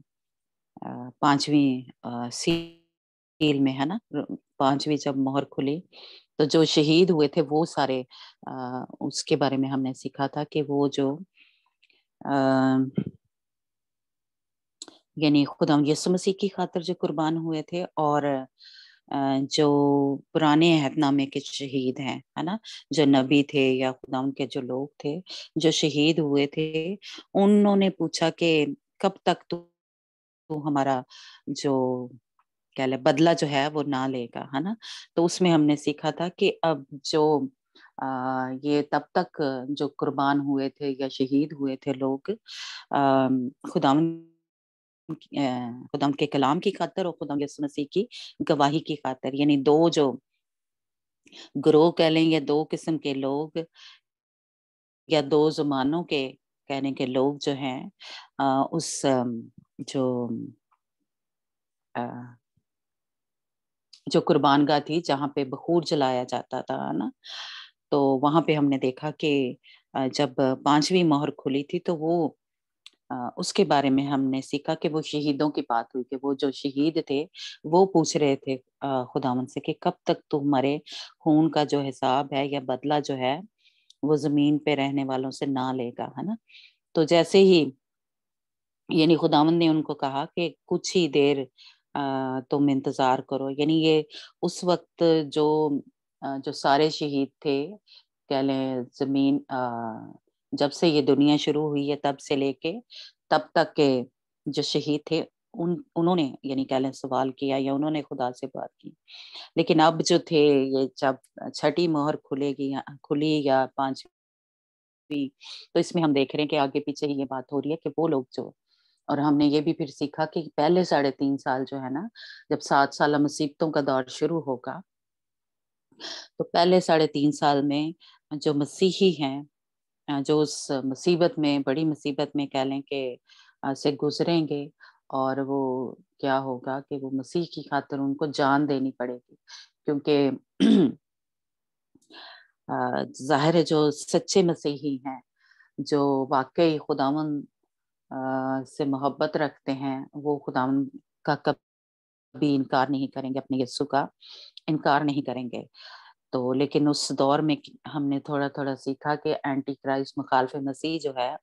पांचवी सील में, है ना, पांचवी जब मोहर खुली तो जो शहीद हुए थे वो सारे उसके बारे में हमने सीखा था कि वो जो यानी खुदा यीशु मसीह की खातिर जो कुर्बान हुए थे और जो पुराने अहदनामे के शहीद हैं, है ना, जो नबी थे या खुदा के जो लोग थे जो शहीद हुए थे, उन्होंने पूछा कि कब तक तू हमारा जो क्या ले बदला जो है वो ना लेगा, है ना। तो उसमें हमने सीखा था कि अब जो ये तब तक जो कुर्बान हुए थे या शहीद हुए थे लोग खुदाम के कलाम की खातर और खुदाम यीशु मसीह की गवाही की खातर, यानी दो जो ग्रोह कह लें या दो किस्म के लोग या दो ज़मानों के कहने के लोग जो हैं उस जो जो कुर्बानगाह थी जहाँ पे बखूर जलाया जाता था, ना, तो वहां पे हमने देखा कि जब पांचवी मोहर खुली थी तो वो उसके बारे में हमने सीखा कि वो शहीदों की बात हुई कि वो जो शहीद थे वो पूछ रहे थे खुदावन से कि कब तक तुम्हारे खून का जो हिसाब है या बदला जो है वो जमीन पे रहने वालों से ना लेगा, है ना। तो जैसे ही यानी खुदावन ने उनको कहा कि कुछ ही देर तुम इंतजार करो, यानी ये उस वक्त जो सारे शहीद थे, कह लें जमीन जब से ये दुनिया शुरू हुई है तब से लेके तब तक के जो शहीद थे उन्होंने यानी कह लें सवाल किया या उन्होंने खुदा से बात की। लेकिन अब जो थे ये जब छठी मोहर खुली या पांचवी, तो इसमें हम देख रहे हैं कि आगे पीछे ही ये बात हो रही है कि वो लोग जो, और हमने ये भी फिर सीखा कि पहले 3.5 साल जो है ना, जब 7 साल मुसीबतों का दौर शुरू होगा तो पहले 3.5 साल में जो मसीही हैं जो उस मुसीबत में, बड़ी मुसीबत में कह लें कि से गुजरेंगे और वो क्या होगा कि वो मसीह की खातिर उनको जान देनी पड़ेगी, क्योंकि जाहिर है जो सच्चे मसीही हैं जो वाकई खुदावन से मोहब्बत रखते हैं वो खुदावन का कभी इनकार नहीं करेंगे, अपने यीशु का इनकार नहीं करेंगे। तो लेकिन उस दौर में हमने थोड़ा थोड़ा सीखा कि एंटी क्राइस्ट मुखालिफ मसीह जो है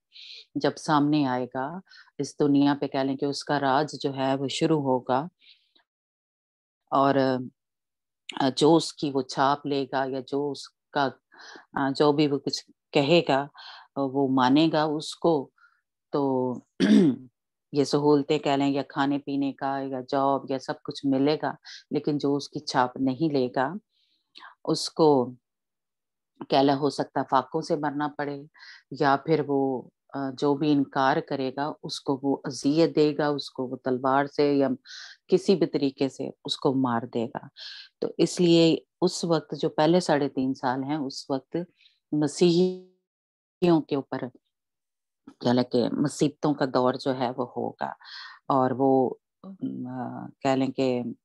जब सामने आएगा इस दुनिया पे, कह लें कि उसका राज जो है वो शुरू होगा, और जो उसकी वो छाप लेगा या जो उसका जो भी वो कुछ कहेगा वो मानेगा उसको, तो ये सहूलतें कह लें या खाने पीने का या जॉब या सब कुछ मिलेगा। लेकिन जो उसकी छाप नहीं लेगा उसको कह लें हो सकता है फाकों से मरना पड़े, या फिर वो जो भी इनकार करेगा उसको वो अजियत देगा, उसको वो तलवार से या किसी भी तरीके से उसको मार देगा। तो इसलिए उस वक्त जो पहले 3.5 साल हैं उस वक्त मसीहियों के ऊपर कह लें कि मुसीबतों का दौर जो है वो होगा, और वो कह लें कि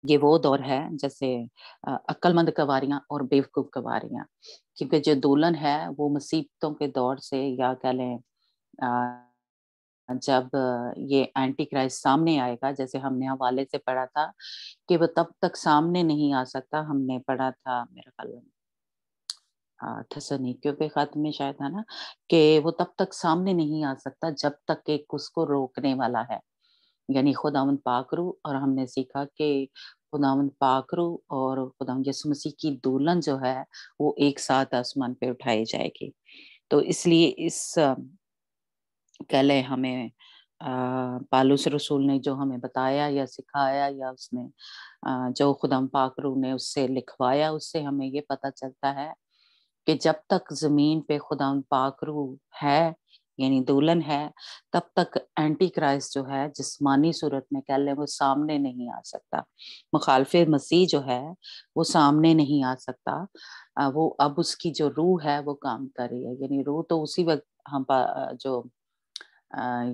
ये वो दौर है जैसे अक्लमंद कवारियां और बेवकूफ कवारियां, क्योंकि जो दुल्हन है वो मुसीबतों के दौर से या कह लें जब ये एंटी क्राइस्ट सामने आएगा, जैसे हमने हवाले से पढ़ा था कि वो तब तक सामने नहीं आ सकता। हमने पढ़ा था मेरे ख्याल में थस्सलुनीकियों के खत में शायद है ना, कि वो तब तक सामने नहीं आ सकता जब तक एक उसको रोकने वाला है, यानी खुदावंद पाकरू। और हमने सीखा कि खुदावंद पाकरू और खुदावंद यीशु मसीह की दुल्हन जो है वो एक साथ आसमान पे उठाई जाएगी। तो इसलिए इस कह लें हमें पालूस रसूल ने जो हमें बताया या सिखाया या उसने जो खुदाम पाकरू ने उससे लिखवाया, उससे हमें ये पता चलता है कि जब तक जमीन पे खुदाम पाकरू है यानी दुल्हन है, तब तक एंटी क्राइस्ट जो है जिस्मानी सूरत में कह लें वो सामने नहीं आ सकता। मुखालफे मसीह जो है वो सामने नहीं आ सकता। वो अब उसकी जो रूह है वो काम कर रही है, यानी रूह तो उसी वक्त हम जो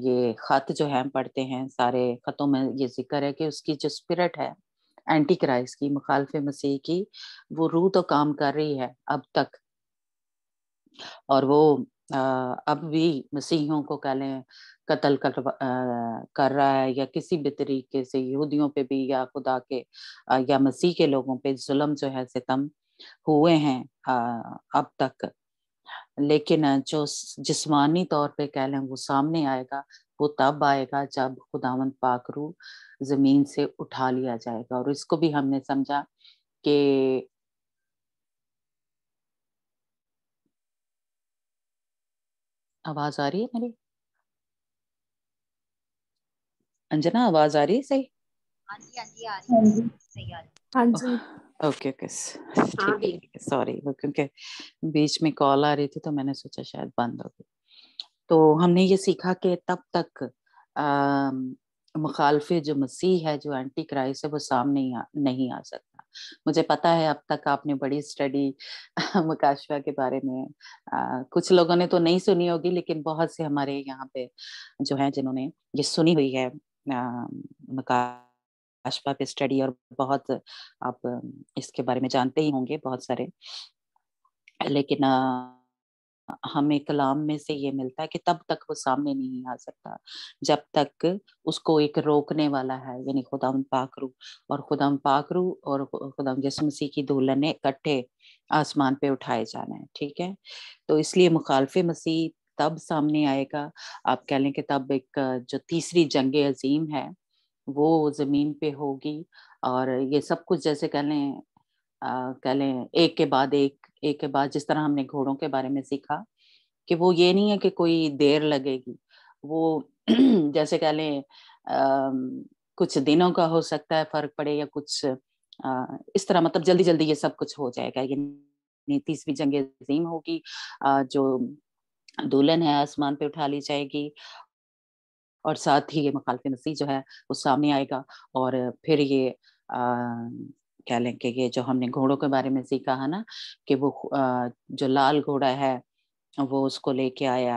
ये खत जो है हम पढ़ते हैं, सारे खतों में ये जिक्र है कि उसकी जो स्पिरिट है एंटी क्राइस्ट की, मुखालफे मसीह की, वो रूह तो काम कर रही है अब तक, और वो अब भी मसीहियों को कह लें कत्ल कर रहा है, या किसी भी तरीके से यहूदियों पे भी या खुदा के या मसीह के लोगों पे जुल्म जो है सितम हुए हैं अब तक। लेकिन जो जिस्मानी तौर पे कह लें वो सामने आएगा, वो तब आएगा जब खुदावंद पाकरू जमीन से उठा लिया जाएगा। और इसको भी हमने समझा कि आवाज आ रही है मेरी? अंजना आवाज आ रही है सही? हाँ जी हाँ जी आ रही है, सही आ रही है। हाँ जी ओके ओके ठीक है, सॉरी, क्योंकि बीच में कॉल आ रही थी तो मैंने सोचा शायद बंद हो गई। तो हमने ये सीखा कि तब तक मुखालफे जो मसीह है, जो एंटी क्राइस्ट है, वो सामने नहीं आ सकता। मुझे पता है अब तक आपने बड़ी स्टडी मुकाशवा के बारे में कुछ लोगों ने तो नहीं सुनी होगी, लेकिन बहुत से हमारे यहाँ पे जो है जिन्होंने ये सुनी हुई है मुकाशवा पे स्टडी, और बहुत आप इसके बारे में जानते ही होंगे बहुत सारे। लेकिन हमें कलाम में से ये मिलता है कि तब तक वो सामने नहीं आ सकता जब तक उसको एक रोकने वाला है, यानी खुदाम पाकरू। और खुदाम पाकरू और खुदाम यीशु मसीह की दुल्हन ने इकट्ठे आसमान पे उठाए जाना है, ठीक है। तो इसलिए मुखालफे मसीह तब सामने आएगा, आप कह लें कि तब एक जो तीसरी जंगे अजीम है वो जमीन पे होगी। और ये सब कुछ जैसे कह लें एक के बाद एक के बाद, जिस तरह हमने घोड़ों के बारे में सीखा कि वो ये नहीं है कि कोई देर लगेगी, वो जैसे कह लें कुछ दिनों का हो सकता है फर्क पड़े, या कुछ इस तरह, मतलब जल्दी जल्दी ये सब कुछ हो जाएगा। ये तीसरी जंग अजीम होगी, जो दुल्हन है आसमान पे उठा ली जाएगी, और साथ ही ये मुखालफे मसीह जो है वो सामने आएगा। और फिर ये कह लें कि ये जो हमने घोड़ों के बारे में सीखा है ना, कि वो जो लाल घोड़ा है वो उसको लेके आया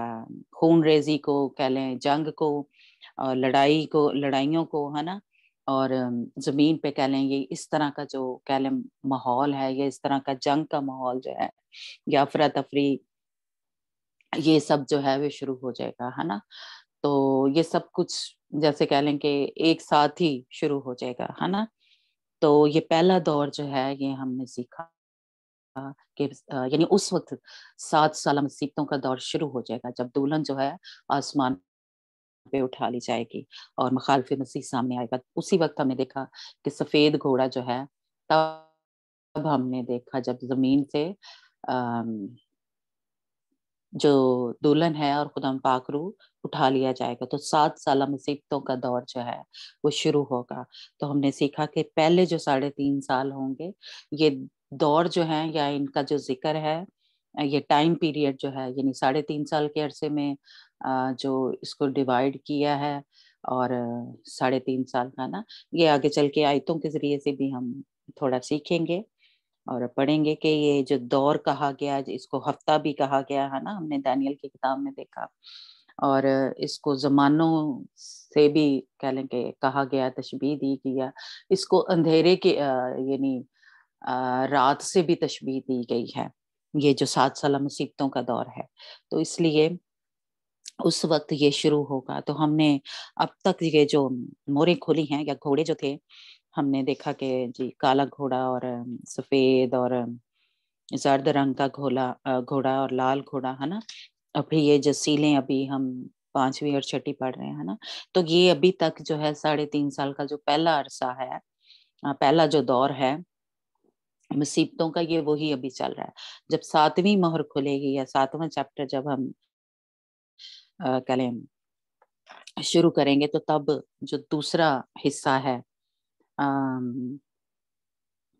खून रेजी को, कह लें जंग को, लड़ाइयों को, है ना। और जमीन पे कह लें ये इस तरह का जो कह लें माहौल है, ये इस तरह का जंग का माहौल जो है, या अफरा तफरी, ये सब जो है वो शुरू हो जाएगा, है ना। तो ये सब कुछ जैसे कह लें कि एक साथ ही शुरू हो जाएगा, है ना। तो ये पहला दौर जो है ये हमने सीखा कि यानी उस वक्त 7 साल मुसीबतों का दौर शुरू हो जाएगा जब दुल्हन जो है आसमान पे उठा ली जाएगी और मुखालिफ मसीह सामने आएगा। उसी वक्त हमने देखा कि सफेद घोड़ा जो है, तब हमने देखा जब जमीन से जो दुल्हन है और खुदा पाक रूह उठा लिया जाएगा, तो 7 साल मुसीबतों का दौर जो है वो शुरू होगा। तो हमने सीखा कि पहले जो 3.5 साल होंगे, ये दौर जो है या इनका जो जिक्र है, ये टाइम पीरियड जो है, यानी 3.5 साल के अरसे में जो इसको डिवाइड किया है और 3.5 साल का ना, ये आगे चल के आयतों के जरिए से भी हम थोड़ा सीखेंगे और पढ़ेंगे कि ये जो दौर कहा गया, इसको हफ्ता भी कहा गया है ना, हमने दानियल की किताब में देखा। और इसको जमानों से भी कह लें कि कहा गया, तशबीह दी गया। इसको अंधेरे के यानी रात से भी तशबीह दी गई है, ये जो 7 साल मुसीबतों का दौर है। तो इसलिए उस वक्त ये शुरू होगा। तो हमने अब तक ये जो मोहरें खोली हैं या घोड़े जो थे, हमने देखा कि जी काला घोड़ा और सफेद और जर्द रंग का घोड़ा और लाल घोड़ा, है ना। अभी ये जो सीलें अभी हम 5वीं और 6ठी पढ़ रहे हैं ना, तो ये अभी तक जो है 3.5 साल का जो पहला अरसा है, पहला जो दौर है मुसीबतों का, ये वही अभी चल रहा है। जब 7वीं मोहर खुलेगी या 7वां चैप्टर जब हम कह लें शुरू करेंगे, तो तब जो दूसरा हिस्सा है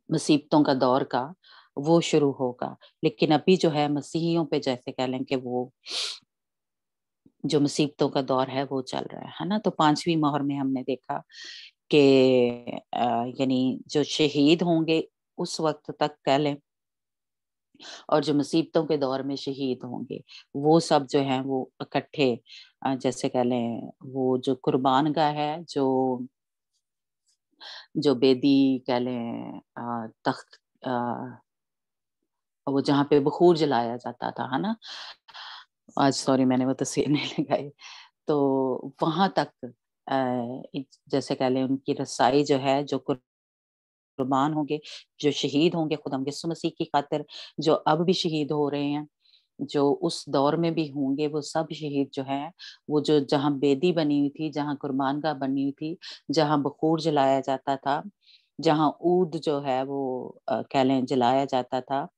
मुसीबतों का दौर का, वो शुरू होगा। लेकिन अभी जो है मसीहियों पे जैसे कह लें कि वो जो मुसीबतों का दौर है वो चल रहा है ना। तो 5वीं मोहर में हमने देखा कि यानी जो शहीद होंगे उस वक्त तक कह लें, और जो मुसीबतों के दौर में शहीद होंगे वो सब जो हैं वो इकट्ठे जैसे कह लें वो जो कुर्बान गाह है, जो बेदी कह लें तख्त वो जहाँ पे बखूर जलाया जाता था, है ना। आज सॉरी मैंने वो तस्वीर नहीं लगाई। तो वहां तक जैसे कह लें उनकी रसाई जो है, जो कुर्बान होंगे, जो शहीद होंगे खुदा यीशु मसीह की खातिर, जो अब भी शहीद हो रहे हैं, जो उस दौर में भी होंगे, वो सब शहीद जो है, वो जो जहाँ बेदी बनी हुई थी, जहाँ कुर्बानगाह बनी हुई थी, जहाँ बखूर जलाया जाता था, जहाँ ऊद जो है वो कह लें जलाया जाता था,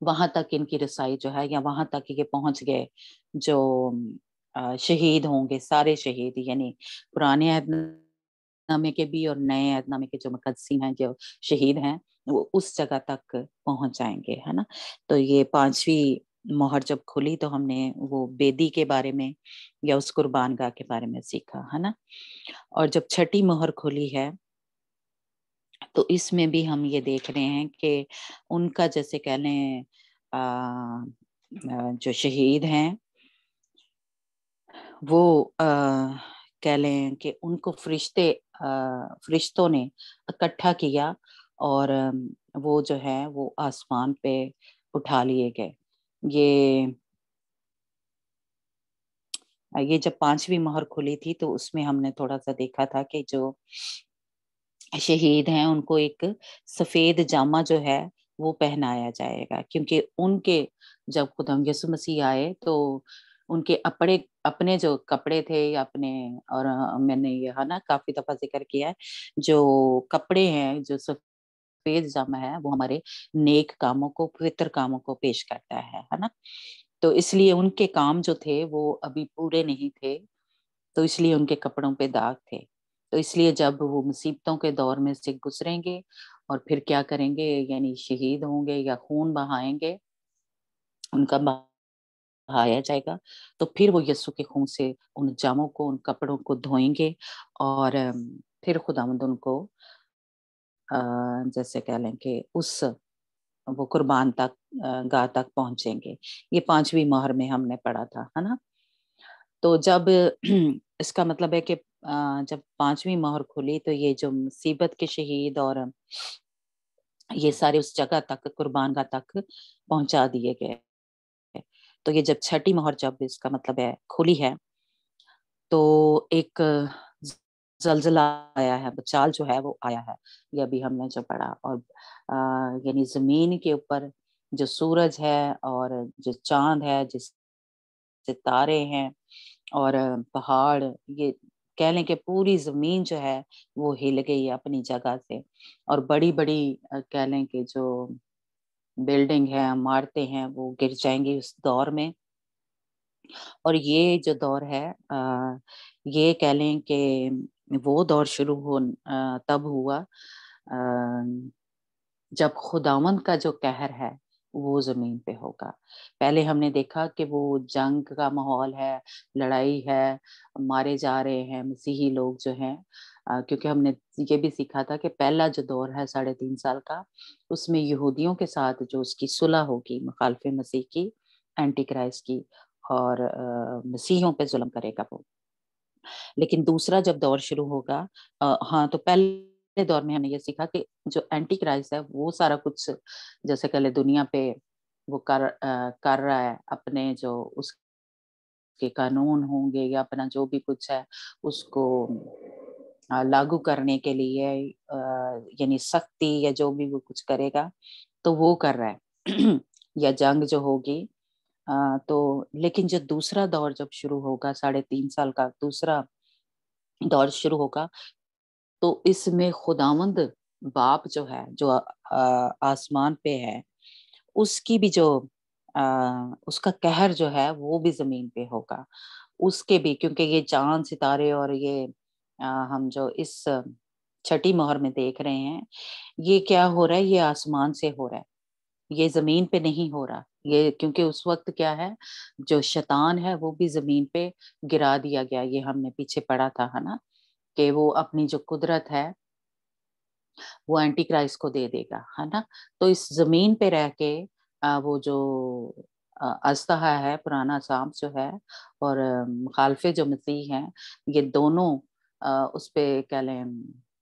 वहां तक इनकी रसाई जो है, या वहां तक ये पहुंच गए जो शहीद होंगे, सारे शहीद, यानी पुराने अहदनामे के भी और नए अहदनामे के जो मुकद्दसीन हैं, जो शहीद हैं, वो उस जगह तक पहुंच जाएंगे, है ना। तो ये 5वीं मोहर जब खुली तो हमने वो बेदी के बारे में या उस कुर्बानगाह के बारे में सीखा, है ना। और जब 6ठी मोहर खुली है तो इसमें भी हम ये देख रहे हैं कि उनका जैसे कह लें जो शहीद हैं वो कह लें कि उनको फरिश्तों ने इकट्ठा किया और वो जो है वो आसमान पे उठा लिए गए। ये जब 5वीं मोहर खुली थी तो उसमें हमने थोड़ा सा देखा था कि जो शहीद हैं उनको एक सफेद जामा जो है वो पहनाया जाएगा, क्योंकि उनके जब खुदा यीशु मसीह आए तो उनके अपने जो कपड़े थे या अपने, और मैंने यह ना काफी दफा जिक्र किया है, जो कपड़े हैं, जो सफेद जामा है, वो हमारे नेक कामों को, पवित्र कामों को पेश करता है ना। तो इसलिए उनके काम जो थे वो अभी पूरे नहीं थे, तो इसलिए उनके कपड़ों पे दाग थे। तो इसलिए जब वो मुसीबतों के दौर में से गुजरेंगे और फिर क्या करेंगे, यानी शहीद होंगे या खून बहाएंगे, उनका बहाया जाएगा, तो फिर वो यीशु के खून से उन जामों को, उन कपड़ों को धोएंगे और फिर खुदावंद उनको जैसे कह लें कि उस वो कुर्बान तक गाह तक पहुंचेंगे। ये 5वीं मोहर में हमने पढ़ा था, है ना। तो जब इसका मतलब है कि जब 5वीं मोहर खुली तो ये जो मुसीबत के शहीद और ये सारे उस जगह तक, कुर्बानगाह तक पहुंचा दिए गए। तो ये जब छठी मोहर जब इसका मतलब है खुली है तो एक जलजला आया है, बचाल जो है वो आया है, ये अभी हमने जो पढ़ा। और यानी जमीन के ऊपर जो सूरज है और जो चांद है, जिस सितारे हैं और पहाड़, ये कह लें कि पूरी जमीन जो है वो हिल गई है अपनी जगह से। और बड़ी बड़ी कह लें कि जो बिल्डिंग है, इमारतें हैं, वो गिर जाएंगी उस दौर में। और ये जो दौर है ये कह लें कि वो दौर शुरू हो तब हुआ जब खुदावंद का जो कहर है वो जमीन पे होगा। पहले हमने देखा कि वो जंग का माहौल है, लड़ाई है, मारे जा रहे हैं मसीही लोग जो हैं, क्योंकि हमने ये भी सीखा था कि पहला जो दौर है 3.5 साल का, उसमें यहूदियों के साथ जो उसकी सुलह होगी मुखालफे मसीह की, एंटी क्राइस्ट की, और मसीहियों पे जुल्म करेगा वो। लेकिन दूसरा जब दौर शुरू होगा, हाँ, तो पहले दौर में हमने ये सीखा कि जो एंटी क्राइस्ट है वो सारा कुछ जैसे कल दुनिया पे वो कर रहा है, अपने जो उसके कानून होंगे या अपना जो भी कुछ है उसको लागू करने के लिए यानी सख्ती या जो भी वो कुछ करेगा तो वो कर रहा है या जंग जो होगी। तो लेकिन जो दूसरा दौर जब शुरू होगा 3.5 साल का दूसरा दौर शुरू होगा, तो इसमें खुदावंद बाप जो है, जो आसमान पे है, उसकी भी जो उसका कहर जो है वो भी जमीन पे होगा, उसके भी, क्योंकि ये चांद सितारे और ये हम जो इस छठी मोहर में देख रहे हैं, ये क्या हो रहा है, ये आसमान से हो रहा है, ये जमीन पे नहीं हो रहा। ये क्योंकि उस वक्त क्या है, जो शैतान है वो भी जमीन पे गिरा दिया गया, ये हमने पीछे पढ़ा था, है ना, कि वो अपनी जो कुदरत है वो एंटी क्राइस्ट को दे देगा, है ना। तो इस जमीन पे रह के वो जो अस्तहा है, पुराना सांप जो है, और मुखालफे जो मसीह हैं, ये दोनों उस पे कह लें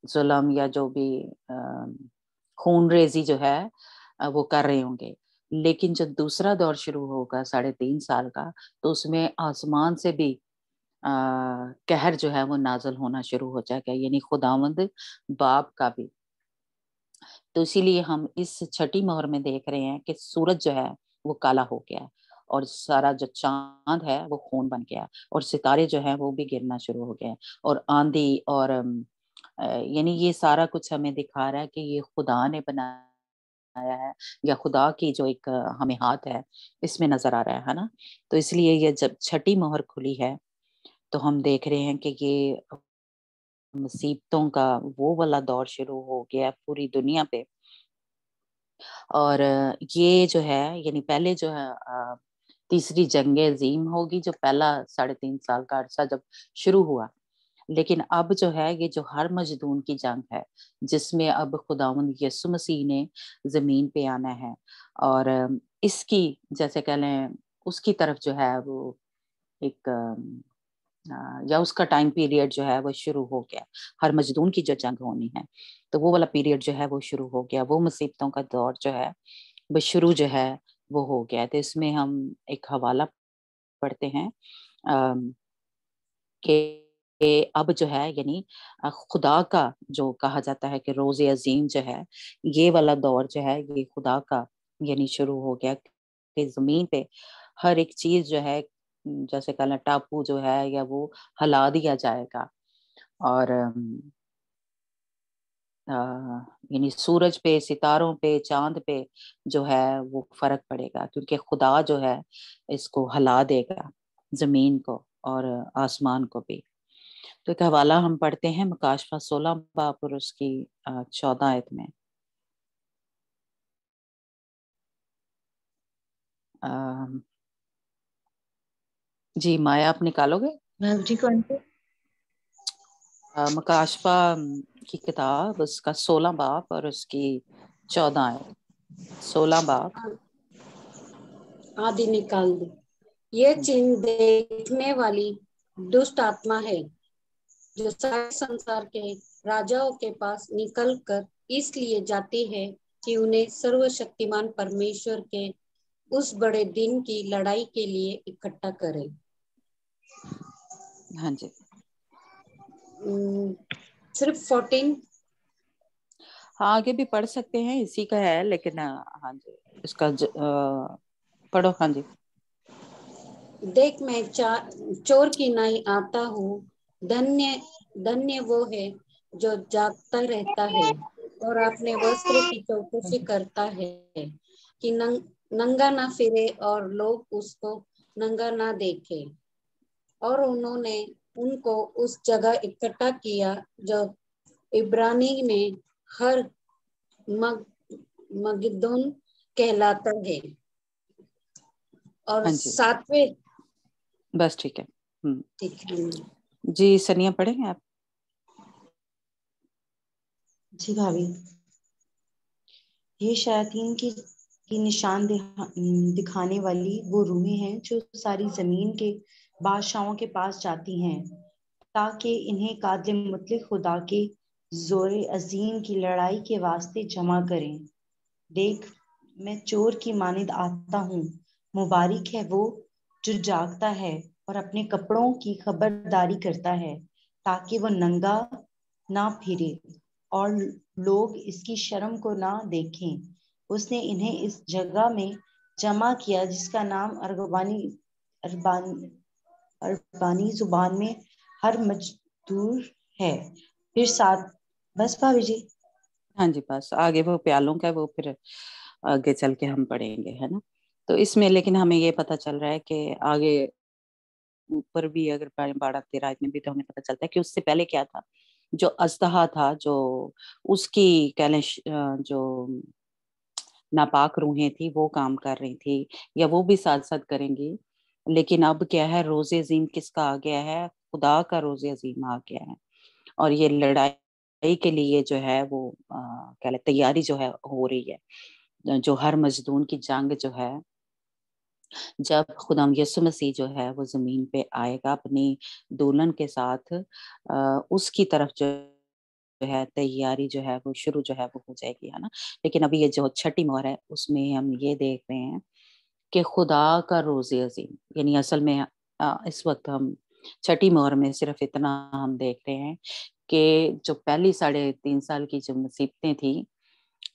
जुल्म या जो भी खून रेजी जो है वो कर रहे होंगे। लेकिन जब दूसरा दौर शुरू होगा 3.5 साल का, तो उसमें आसमान से भी कहर जो है वो नाजल होना शुरू हो जाएगा, यानी खुदावंद बाप का भी। तो इसीलिए हम इस छठी मोहर में देख रहे हैं कि सूरज जो है वो काला हो गया है, और सारा जो चांद है वो खून बन गया, और सितारे जो है वो भी गिरना शुरू हो गए, और आंधी और यानी ये सारा कुछ हमें दिखा रहा है कि ये खुदा ने बनाया है, या खुदा की जो एक हमें हाथ है इसमें नजर आ रहा है ना। तो इसलिए ये जब छठी मोहर खुली है तो हम देख रहे हैं कि ये मुसीबतों का वो वाला दौर शुरू हो गया पूरी दुनिया पे। और ये जो है यानी पहले जो है तीसरी जंगे अजीम होगी, जो पहला 3.5 साल का अरसा जब शुरू हुआ। लेकिन अब जो है ये जो हर मजदून की जंग है, जिसमें अब खुदावंद यीशु मसीह ने जमीन पे आना है, और इसकी जैसे कह लें उसकी तरफ जो है वो एक या उसका टाइम पीरियड जो है वो शुरू हो गया। हर मजदून की जो जंग होनी है तो वो वाला पीरियड जो है वो शुरू हो गया, वो मुसीबतों का दौर जो है वो शुरू जो है वो हो गया। तो इसमें हम एक हवाला पढ़ते हैं कि अब जो है यानी खुदा का जो कहा जाता है कि रोज़े अजीम जो है, ये वाला दौर जो है ये खुदा का यानी शुरू हो गया कि जमीन पे हर एक चीज जो है, जैसे कहना टापू जो है या वो हिला दिया जाएगा, और यानी सूरज पे, सितारों पे, चांद पे जो है वो फर्क पड़ेगा, क्योंकि खुदा जो है इसको हिला देगा, जमीन को और आसमान को भी। तो एक हवाला हम पढ़ते हैं मुकाशफा 16 बाब और उसकी 14 आयत में। जी माया, आप निकालोगे? मैम जी कौन से? मुकाशफा की किताब, उसका 16 बाब और उसकी 14 आयत। 16 बाब। आदि निकाल दे। ये चिन्ह देखने वाली दुष्ट आत्मा है जो सारे संसार के राजाओं के पास निकल कर इसलिए जाती है कि उन्हें सर्वशक्तिमान परमेश्वर के उस बड़े दिन की लड़ाई के लिए इकट्ठा करें। हाँ जी, सिर्फ 14। हाँ आगे भी पढ़ सकते हैं, इसी का है, लेकिन हाँ जी इसका पढ़ो। हाँ जी। देख मैं चोर की नाई आता हूँ, धन्य धन्य वो है जो जागता रहता है और अपने वस्त्र की चौकसी करता है कि नंगा ना फिरे और लोग उसको नंगा ना देखे। और उन्होंने उनको उस जगह इकट्ठा किया जो इब्रानी में हर मगिद्दोन कहलाता है। और हाँ जी 7वें। बस ठीक है। ठीक है जी सनिया पढ़ेंगे आप? जी भाभी। ये शयातीन की निशान दिखाने वाली वो रूहें हैं जो सारी जमीन के बादशाहों के पास जाती हैं ताकि इन्हें कातिल मुतलक खुदा के जोरे अजीम की लड़ाई के वास्ते जमा करें। देख मैं चोर की मानिंद आता हूँ, मुबारक है वो जो जागता है और अपने कपड़ों की खबरदारी करता है ताकि वो नंगा ना फिरे और लोग इसकी शर्म को ना देखें। उसने इन्हें इस जगह में जमा किया जिसका नाम अरबानी जुबान में हर मजदूर है। फिर 7। बस भाभी जी। हाँ जी बस आगे वो प्यालों का वो फिर आगे चल के हम पढ़ेंगे, है ना। तो इसमें लेकिन हमें ये पता चल रहा है कि आगे ऊपर भी अगर 12-13 में भी तो हमें पता चलता है कि उससे पहले क्या था। जो अजदहा था, जो उसकी कह लें जो नापाक रूहें थी वो काम कर रही थी, या वो भी साथ साथ करेंगी। लेकिन अब क्या है, रोजे अजीम किसका आ गया है? खुदा का रोजे अजीम आ गया है। और ये लड़ाई के लिए जो है वो कह ले तैयारी जो है हो रही है। जो हर मजदूर की जंग जो है, जब खुदा यीशु मसीह जो है वो जमीन पे आएगा अपनी दुल्हन के साथ, उसकी तरफ जो है तैयारी जो है वो शुरू जो है वो हो जाएगी, है ना। लेकिन अभी ये जो छठी मोहर है उसमें हम ये देख रहे हैं कि खुदा का रोज़े अजीम, यानी असल में इस वक्त हम छठी मोहर में सिर्फ इतना हम देख रहे हैं कि जो पहली 3.5 साल की जो मुसीबतें थी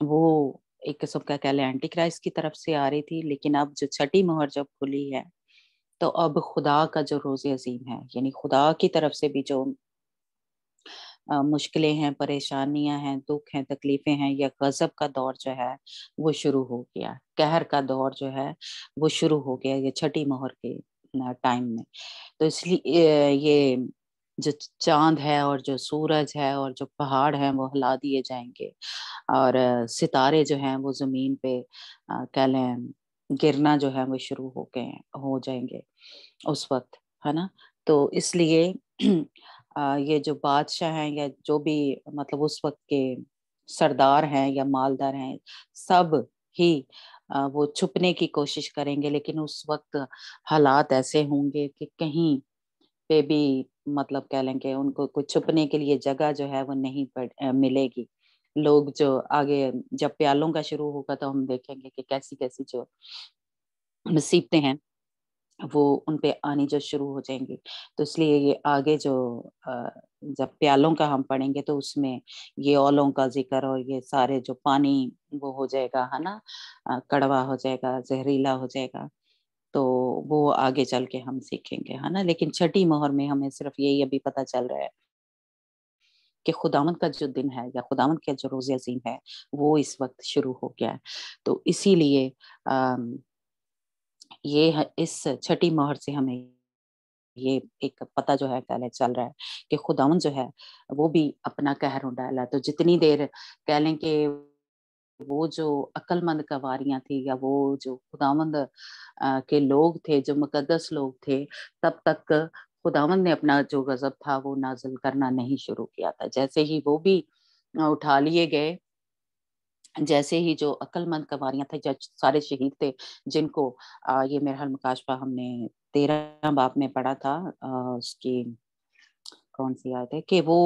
वो एक किस्म का कह लें एंटी क्राइस्ट की तरफ से आ रही थी। लेकिन अब जो छठी मोहर जब खुली है तो अब खुदा का जो रोज़े अजीम है, यानी खुदा की तरफ से भी जो मुश्किलें हैं, परेशानियां हैं, दुख हैं, तकलीफें हैं, या गजब का दौर जो है वो शुरू हो गया, कहर का दौर जो है वो शुरू हो गया ये छठी मोहर के टाइम में। तो इसलिए ये जो चांद है और जो सूरज है और जो पहाड़ हैं वो हिला दिए जाएंगे, और सितारे जो हैं वो जमीन पे कह लें गिरना जो है वो शुरू हो जाएंगे उस वक्त, है ना। तो इसलिए ये जो बादशाह हैं या जो भी मतलब उस वक्त के सरदार हैं या मालदार हैं, सब ही वो छुपने की कोशिश करेंगे। लेकिन उस वक्त हालात ऐसे होंगे कि कहीं पे भी मतलब कह लेंगे उनको कुछ छुपने के लिए जगह जो है वो नहीं मिलेगी। लोग जो आगे जब प्यालों का शुरू होगा तो हम देखेंगे कि कैसी कैसी जो मुसीबतें हैं वो उन पे आनी जो शुरू हो जाएंगी। तो इसलिए ये आगे जो जब प्यालों का हम पढ़ेंगे तो उसमें ये औलों का जिक्र और ये सारे जो पानी वो हो जाएगा, है ना, कड़वा हो जाएगा, जहरीला हो जाएगा। तो वो आगे चल के हम सीखेंगे, है ना। लेकिन छठी मोहर में हमें सिर्फ यही अभी पता चल रहा है कि खुदावंद का जो दिन है या खुदावंद का जो रोज़े अजीम है वो इस वक्त शुरू हो गया है। तो इसीलिए इस छठी मोहर से हमें ये एक पता जो है पहले चल रहा है कि खुदावंद जो है वो भी अपना कहर डाला। तो जितनी देर कह लें कि वो जो अक्लमंद कवारियां थी या वो जो खुदावंद के लोग थे, जो मुकद्दस लोग थे, तब तक खुदावंद ने अपना जो गजब था वो नाजिल करना नहीं शुरू किया था। जैसे ही वो भी उठा लिए गए, जैसे ही जो अक्लमंद कवारियां थे, जो सारे शहीद थे, जिनको ये मेरहल मुकाशफा हमने 13 बाब में पढ़ा था, उसकी कौन सी आयत है कि वो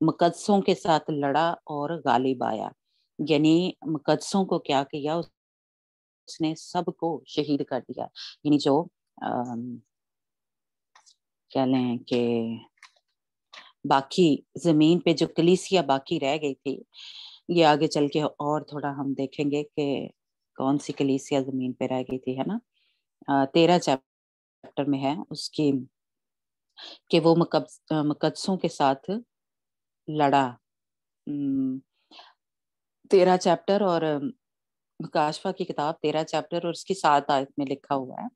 मुकद्दसों के साथ लड़ा और गालिब आया। यानी मुकद्दसों को क्या किया, उसने सबको शहीद कर दिया, यानी जो कह लें कि बाकी जमीन पे जो कलीसिया बाकी रह गई थी, ये आगे चल के और थोड़ा हम देखेंगे कि कौन सी कलीसिया जमीन पे रह गई थी, है ना। 13 चैप्टर में है उसकी कि वो मुकद्दसों के साथ लड़ा। 13 चैप्टर और मुकाशफा की किताब 13 चैप्टर और उसकी 7 आयत में लिखा हुआ है,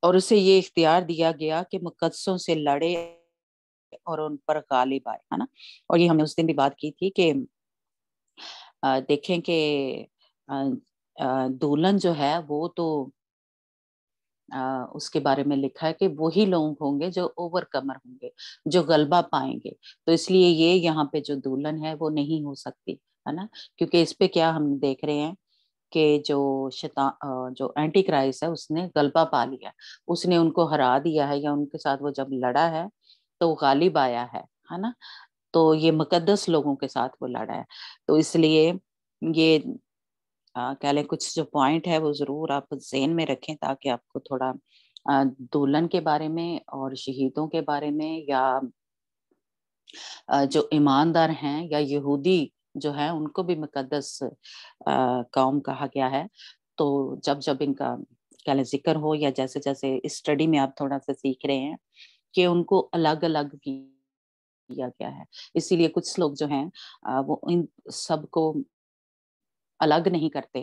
और उसे ये इख्तियार दिया गया कि मुकद्दसों से लड़े और उन पर गालिब आए, है ना। और ये हमने उस दिन भी बात की थी कि देखें कि दुल्हन जो है वो तो उसके बारे में लिखा है कि वही लोग होंगे जो ओवरकमर होंगे, जो गलबा पाएंगे। तो इसलिए ये यहाँ पे जो दुल्हन है वो नहीं हो सकती, है ना, क्योंकि इस पे क्या हम देख रहे हैं कि जो एंटी क्राइस्ट है उसने गलबा पा लिया, उसने उनको हरा दिया है, या उनके साथ वो जब लड़ा है तो गालिब आया है ना। तो ये मुकद्दस लोगों के साथ वो लड़ा है। तो इसलिए ये कह लें कुछ जो पॉइंट है वो जरूर आप ज़हन में रखें, ताकि आपको थोड़ा दुल्हन के बारे में और शहीदों के बारे में, या जो ईमानदार हैं या यहूदी जो है उनको भी मुकद्दस कौम कहा गया है। तो जब जब इनका कह लें जिक्र हो, या जैसे जैसे इस स्टडी में आप थोड़ा सा सीख रहे हैं कि उनको अलग अलग किया गया है, इसीलिए कुछ लोग जो हैं वो इन सबको अलग नहीं करते।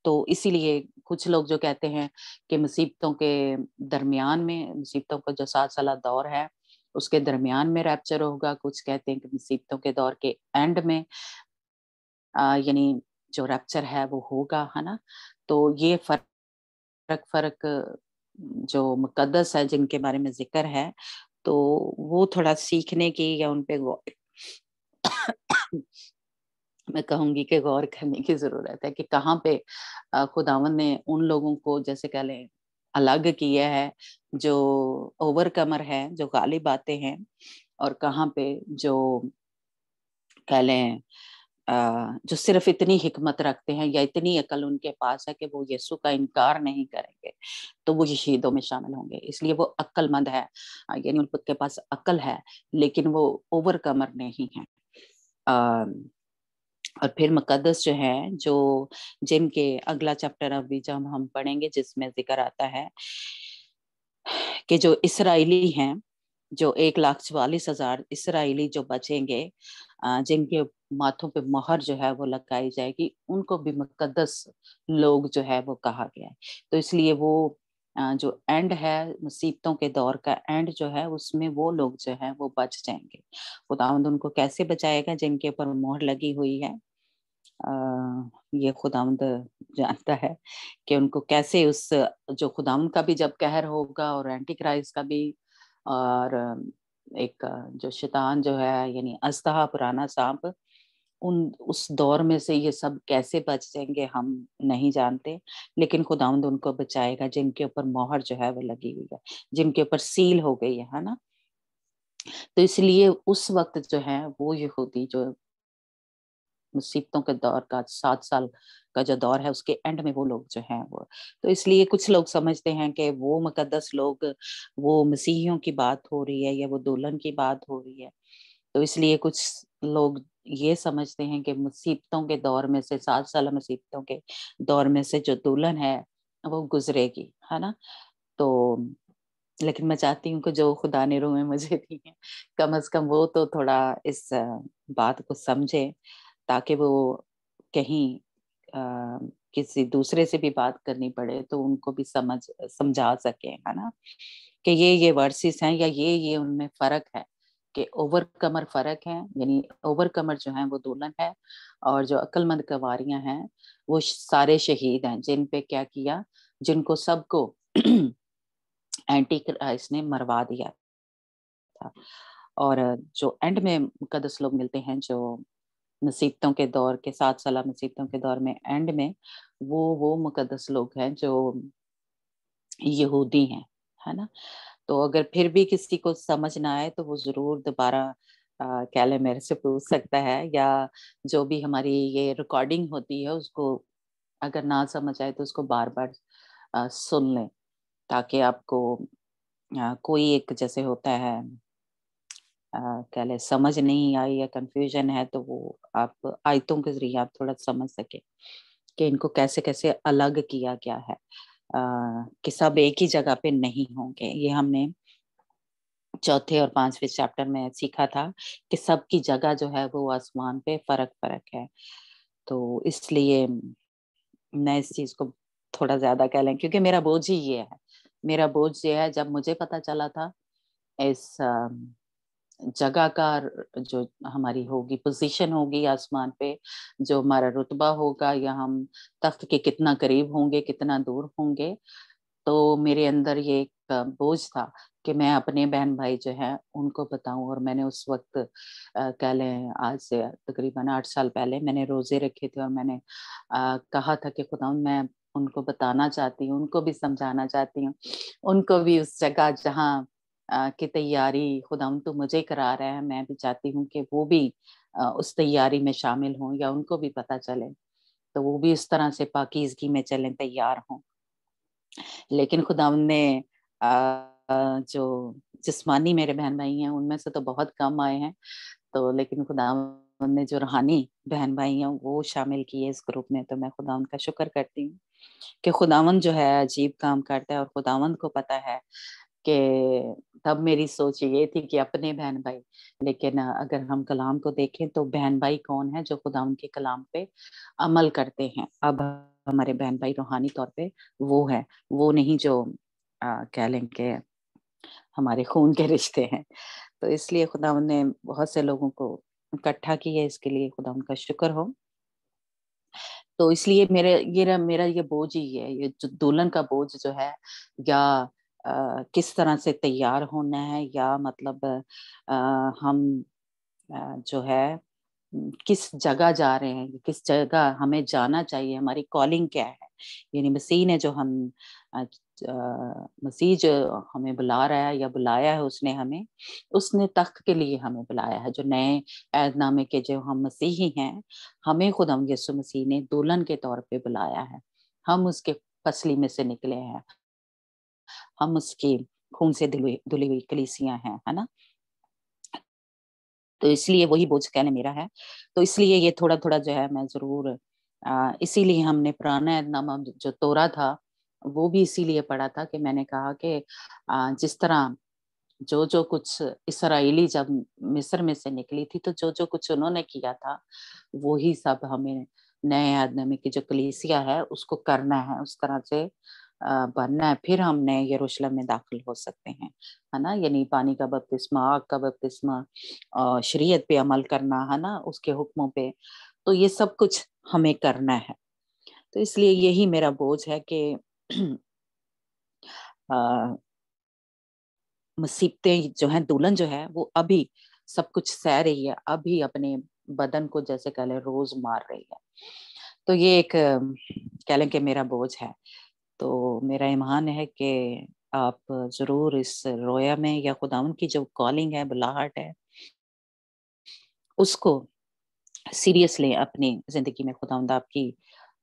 तो इसीलिए कुछ लोग जो कहते हैं कि मुसीबतों के दरमियान में, मुसीबतों का जो 7 साल दौर है उसके दरमियान में रैप्चर होगा, कुछ कहते हैं कि मुसीबतों के दौर के एंड में यानी जो रैप्चर है वो होगा, है ना। तो ये फर्क जो मुकद्दस है जिनके बारे में जिक्र है, तो वो थोड़ा सीखने की या उन पे मैं कहूंगी कि गौर करने की जरूरत है कि कहाँ पे खुदावन ने उन लोगों को जैसे कह लें अलग किया है, जो ओवरकमर है, जो गालिब आते हैं, और कहाँ पे जो कह लें जो सिर्फ इतनी हिकमत रखते हैं या इतनी अकल उनके पास है कि वो यीशु का इनकार नहीं करेंगे, तो वो शहीदों में शामिल होंगे। इसलिए वो अक्लमंद है, यानी उनके पास अकल है, लेकिन वो ओवरकमर नहीं है। और फिर मुकद्दस जो है, जो जिनके अगला चैप्टर अभी जब हम पढ़ेंगे जिसमें जिक्र आता है कि जो इसराइली हैं, जो 1,44,000 इसराइली जो बचेंगे, जिनके माथों पे मोहर जो है वो लगाई जाएगी, उनको भी मुकद्दस लोग जो है वो कहा गया है। तो इसलिए वो जो एंड है, मुसीबतों के दौर का एंड जो है, उसमें वो लोग जो है वो बच जाएंगे। खुदावंद उनको कैसे बचाएगा? जिनके ऊपर मोहर लगी हुई है, ये खुदावंद जानता है कि उनको कैसे उस जो खुदावंद का भी जब कहर होगा और एंटी क्राइस्ट का भी, और एक जो शैतान जो है यानी अस्तहा पुराना सांप, उस दौर में से ये सब कैसे बच जाएंगे हम नहीं जानते, लेकिन खुदावंद उनको बचाएगा जिनके ऊपर मोहर जो है वो लगी हुई है, जिनके ऊपर सील हो गई है ना। तो इसलिए उस वक्त जो है वो यहूदी जो मुसीबतों के दौर का 7 साल का जो दौर है उसके एंड में वो लोग जो हैं वो, तो इसलिए कुछ लोग समझते हैं कि वो मुकद्दस लोग, वो मसीहियों की बात हो रही है या वो दुल्हन की बात हो रही है। तो इसलिए कुछ लोग ये समझते हैं कि मुसीबतों के दौर में से, 7 साल मुसीबतों के दौर में से जो दुल्हन है वो गुजरेगी, है ना। तो लेकिन मैं चाहती हूँ कि जो खुदा ने रूह में मुझे दी है, कम से कम वो तो थोड़ा इस बात को समझे, ताकि वो कहीं किसी दूसरे से भी बात करनी पड़े तो उनको भी समझा सके, है ना, कि ये वर्सेस हैं या ये उनमें फर्क है, कि ओवरकमर फर्क है, यानी ओवरकमर जो है वो दुल्हन है, और जो अक्लमंद कवारियां हैं वो सारे शहीद हैं, जिन पे क्या किया, जिनको सबको एंटी क्राइस्ट ने मरवा दिया था। और जो एंड में मुकद्दस लोग मिलते हैं, जो मुसीबतों के दौर के 7 साल मुसीबतों के दौर में एंड में, वो मुकद्दस लोग हैं जो यहूदी हैं, है ना। तो अगर फिर भी किसी को समझ ना आए तो वो जरूर दोबारा कह ले मेरे से पूछ सकता है, या जो भी हमारी ये रिकॉर्डिंग होती है उसको अगर ना समझ आए तो उसको बार बार सुन लें, ताकि आपको कोई एक जैसे होता है कह ले समझ नहीं आई या कंफ्यूजन है, तो वो आप आयतों के जरिए आप थोड़ा समझ सके कि इनको कैसे कैसे अलग किया गया है, कि सब एक ही जगह पे नहीं होंगे। ये हमने चौथे और पांचवें चैप्टर में सीखा था कि सबकी जगह जो है वो आसमान पे फर्क फर्क है। तो इसलिए मैं इस चीज को थोड़ा ज्यादा कह लें, क्योंकि मेरा बोझ ही ये है। मेरा बोझ ये है, जब मुझे पता चला था इस जगह का, जो हमारी होगी पोजीशन होगी आसमान पे, जो हमारा रुतबा होगा, या हम तख्त के कितना करीब होंगे कितना दूर होंगे, तो मेरे अंदर ये एक बोझ था कि मैं अपने बहन भाई जो है उनको बताऊं। और मैंने उस वक्त कह लें आज से तकरीबन 8 साल पहले मैंने रोजे रखे थे, और मैंने कहा था कि खुदा मैं उनको बताना चाहती हूँ, उनको भी समझाना चाहती हूँ, उनको भी उस जगह जहाँ की तैयारी खुदा तो मुझे करा रहा है, मैं भी चाहती हूँ कि वो भी उस तैयारी में शामिल हों, या उनको भी पता चले, तो वो भी उस तरह से पाकीज़गी में चलें, तैयार हों। लेकिन खुदावंद ने जो जिस्मानी मेरे बहन भाई हैं उनमें से तो बहुत कम आए हैं, तो लेकिन खुदावंद ने जो रूहानी बहन भाई हैं वो शामिल किए इस ग्रुप में। तो मैं खुदावंद का शुक्र करती हूँ कि खुदावंद जो है अजीब काम करता है, और खुदावंद को पता है कि तब मेरी सोच ये थी कि अपने बहन भाई, लेकिन अगर हम कलाम को देखें तो बहन भाई कौन है जो खुदावंद के कलाम पे अमल करते हैं। अब हमारे बहन भाई रूहानी तौर पे वो है, वो नहीं जो कह लें कि हमारे खून के रिश्ते हैं। तो इसलिए खुदावंद ने बहुत से लोगों को इकट्ठा किया, इसके लिए खुदावंद का शुक्र हो। तो इसलिए मेरा ये बोझ ही है, ये जो दुल्हन का बोझ जो है, या किस तरह से तैयार होना है, या मतलब हम जो है किस जगह जा रहे हैं, किस जगह हमें जाना चाहिए, हमारी कॉलिंग क्या है। यानी मसीह ने जो मसीह जो हमें बुला रहा है या बुलाया है, उसने तख्त के लिए हमें बुलाया है। जो नए ऐदनामे के जो हम मसीही हैं, हमें खुदाम यीशु मसीह ने दुल्हन के तौर पे बुलाया है। हम उसके फसली में से निकले हैं, हम उसकी खून से धुली हुई कलीसियां हैं, है ना। तो इसलिए वही बोझ कहने मेरा है। तो इसलिए ये थोड़ा थोड़ा जो है मैं जरूर इसीलिए हमने पुराना ऐदनामा जो तोरा था वो भी इसीलिए पढ़ा था कि मैंने कहा कि जिस तरह जो जो कुछ इसराइली जब मिस्र में से निकली थी, तो जो जो कुछ उन्होंने किया था वही सब हमें नए ऐदनामे की जो कलीसिया है उसको करना है, उस तरह से बनना है, फिर हम नए यरूशलेम में दाखिल हो सकते हैं, है ना। यानी पानी का बपतिस्मा, आग का बपतिस्मा, शरीयत पे अमल करना, है ना, उसके हुक्मों पे, तो ये सब कुछ हमें करना है। तो इसलिए यही मेरा बोझ है कि मुसीबतें जो हैं, दुल्हन जो है वो अभी सब कुछ सह रही है, अभी अपने बदन को जैसे कह लें रोज मार रही है। तो ये एक कह लें कि मेरा बोझ है। तो मेरा ईमान है कि आप जरूर इस रोया में या खुदावन की जो कॉलिंग है, बुलाहट है, उसको सीरियस लें अपनी जिंदगी में। खुदावंद आपकी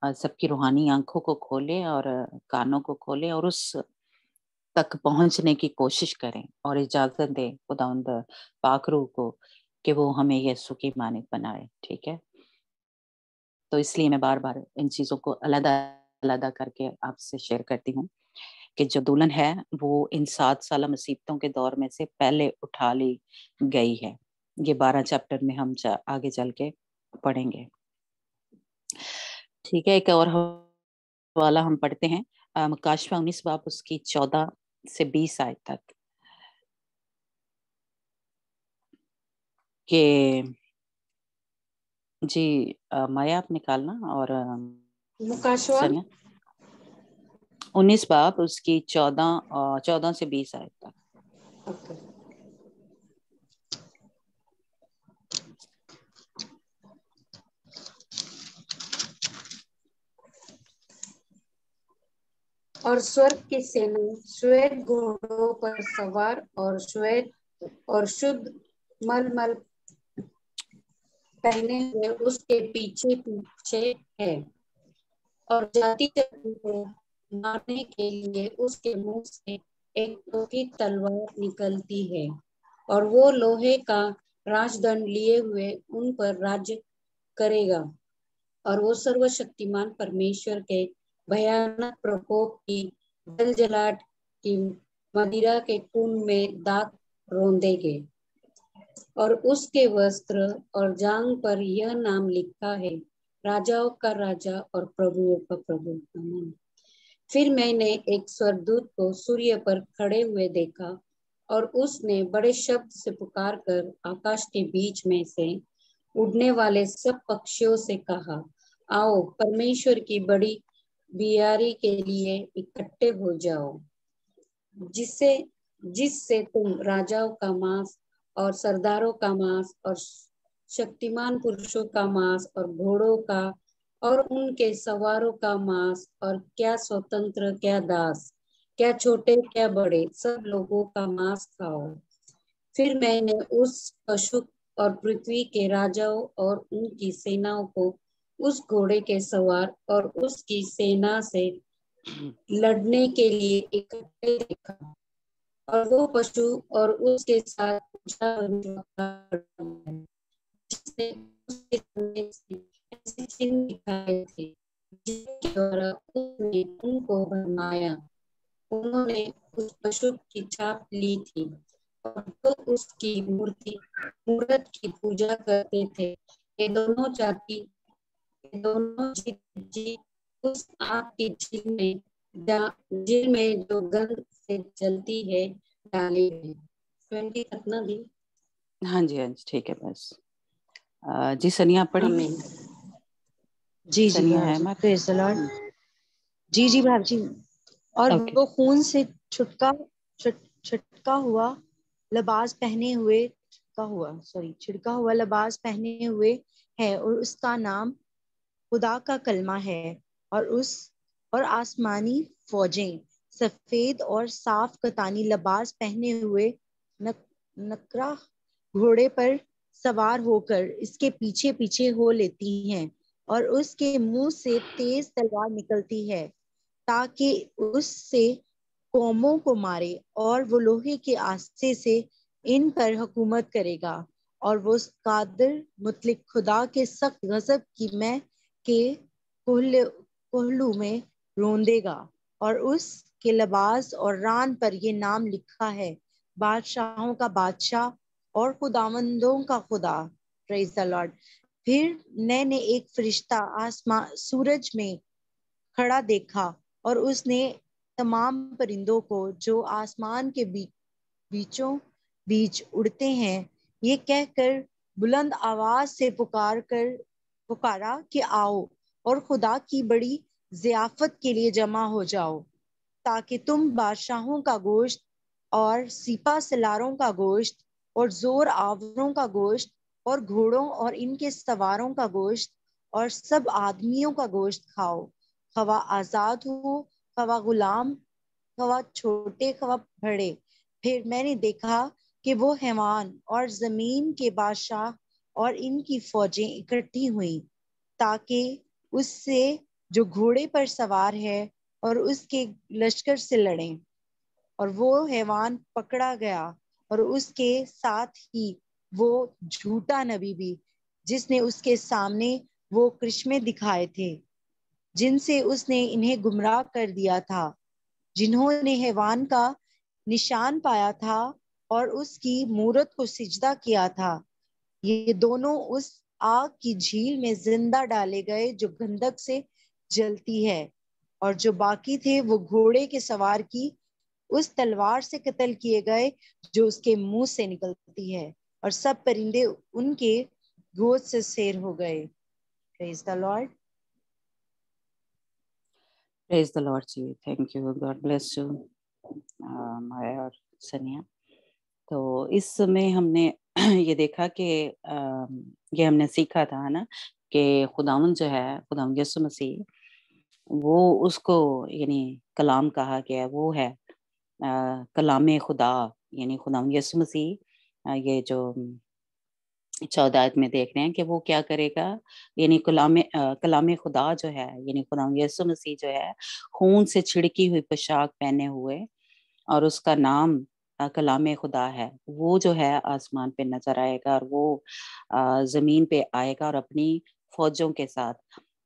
सबकी रूहानी आंखों को खोले और कानों को खोले, और उस तक पहुंचने की कोशिश करें, और इजाजत दें खुदावंद पाक रूह को कि वो हमें यीशु की मानित बनाए। ठीक है। तो इसलिए मैं बार बार इन चीजों को अलग करके आपसे शेयर करती हूँ कि जो दुल्हन है वो इन 7 साल मुसीबतों के दौर में से पहले उठा ली गई है। ये 12 चैप्टर में हम आगे चल के पढ़ेंगे। ठीक है। एक और वाला हम पढ़ते हैं, मुकाशवा 19 बाब उसकी 14 से 20 आयत तक के जी माया आप निकालना, और मुकाशवा 19 बाब उसकी 14 से 20 आयत तक। ओके। और स्वर्ग की सेना श्वेत घोड़ों पर सवार और श्वेत और शुद्ध मलमल पहने हुए उसके पीछे पीछे है। اور جاتی جاتی کو مارنے کے لیے اس کے منہ سے ایک ٹوکی تلوار نکلتی ہے، اور وہ لوہے کا راج دنڈ لیے ہوئے ان پر راج کرے گا، اور وہ سرو شکتیمان پرمیشور کے بھیانک پرکوپ کی جلجلاہٹ کی مدیرا کے خون میں دانت روندے گے، اور اس کے وستر اور جانگ پر یہ نام لکھا ہے، راجاؤں کا راجا اور پربھوؤں کا پربھو۔ پھر میں نے ایک سوردوت کو سوریہ پر کھڑے ہوئے دیکھا، اور اس نے بڑے شبد سے پکار کر آکاش کے بیچ میں سے اڑنے والے سب پکشیوں سے کہا، آؤ پرمیشور کی بڑی بیاری کے لیے اکٹھے ہو جاؤ، جس سے تم راجاؤں کا ماس اور سرداروں کا ماس اور شکتیمان پروشوں کا ماس اور گھوڑوں کا اور ان کے سواروں کا ماس، اور کیا سوتنتر کیا داس، کیا چھوٹے کیا بڑے، سب لوگوں کا ماس کھاؤ۔ پھر میں نے اس پشو اور پرتھوی کے راجاؤں اور ان کی سیناؤں کو اس گھوڑے کے سوار اور اس کی سینا سے لڑنے کے لیے اکٹھے دیکھا، اور وہ پشو اور اس کے ساتھ جس نے اس کے سامنے سے ایسے چہن دکھائے تھے جن کے دوارا اس نے ان کو بھرمایا، انہوں نے اس پشو کی چھاپ لی تھی، اور جو اس کی مورت کی پوجا کرتے تھے، یہ دونوں جی اس آگ کی جھیل میں جو گند سے جلتی ہے ڈالے گئے۔ 20 ختم دی۔ ہاں جی ٹھیک ہے بس۔ جی سنیا آپ پڑھی؟ آمین۔ جی سنیا ہے بھائی جی، ہمارے؟ پریز دی لارڈ۔ جی بھائی جی۔ اور اوکے وہ خون سے چھٹکا ہوا لباس پہنے ہوئے ہے، اور اس کا نام خدا کا کلمہ ہے، اور آسمانی فوجیں سفید اور صاف کتانی لباس پہنے ہوئے نکرہ گھوڑے پر سوار ہو کر اس کے پیچھے پیچھے ہو لیتی ہیں، اور اس کے منہ سے تیز تلوار نکلتی ہے تاکہ اس سے قوموں کو مارے، اور وہ لوہے کے آسے سے ان پر حکومت کرے گا، اور وہ قادر مطلق خدا کے سخت غضب کی میں کے کوہلو میں روندے گا، اور اس کے لباس اور ران پر یہ نام لکھا ہے، بادشاہوں کا بادشاہ اور خداوندوں کا خدا۔ پریز دی لارڈ۔ پھر میں نے ایک فرشتہ سورج میں کھڑا دیکھا، اور اس نے تمام پرندوں کو جو آسمان کے بیچوں بیچ اڑتے ہیں یہ کہہ کر بلند آواز سے پکارا کہ آؤ اور خدا کی بڑی ضیافت کے لیے جمع ہو جاؤ، تاکہ تم بادشاہوں کا گوشت اور سپہ سالاروں کا گوشت اور زور آوروں کا گوشت اور گھوڑوں اور ان کے سواروں کا گوشت اور سب آدمیوں کا گوشت کھاؤ، خواہ آزاد ہو خواہ غلام، خواہ چھوٹے خواہ بڑے۔ پھر میں نے دیکھا کہ وہ حیوان اور زمین کے بادشاہ اور ان کی فوجیں اکٹھی ہوئیں تاکہ اس سے جو گھوڑے پر سوار ہے اور اس کے لشکر سے لڑیں، اور وہ حیوان پکڑا گیا، اور اس کے ساتھ ہی وہ جھوٹا نبی بھی، جس نے اس کے سامنے وہ کرشمے دکھائے تھے جن سے اس نے انہیں گمراہ کر دیا تھا، جنہوں نے حیوان کا نشان پایا تھا اور اس کی مورت کو سجدہ کیا تھا، یہ دونوں اس آگ کی جھیل میں زندہ ڈالے گئے جو گندھک سے جلتی ہے، اور جو باقی تھے وہ گھوڑے کے سوار کی اس تلوار سے قتل کیے گئے جو اس کے منہ سے نکلتی ہے، اور سب پرندے ان کے گود سے سیر ہو گئے۔ Praise the Lord. Praise the Lord ji, thank you, God bless you Maya اور سنیا۔ تو اس میں ہم نے یہ دیکھا کہ یہ ہم نے سیکھا تھا نا کہ خداوند جو ہے، خداوند یسوع مسیح، وہ اس کو یعنی کلام کہا گیا، وہ ہے کلام خدا، یعنی خداوند یسوع مسیح، یہ جو 14 आयत में देख रहे हैं कि वो क्या करेगा, यानी कलाम खुदा जो है, यानी खुदा यीशु मसीह जो है, खून से छिड़की हुई पोशाक पहने हुए, और उसका नाम कलाम खुदा है, वो जो है आसमान पे नजर आएगा, और वो जमीन पे आएगा और अपनी फौजों के साथ,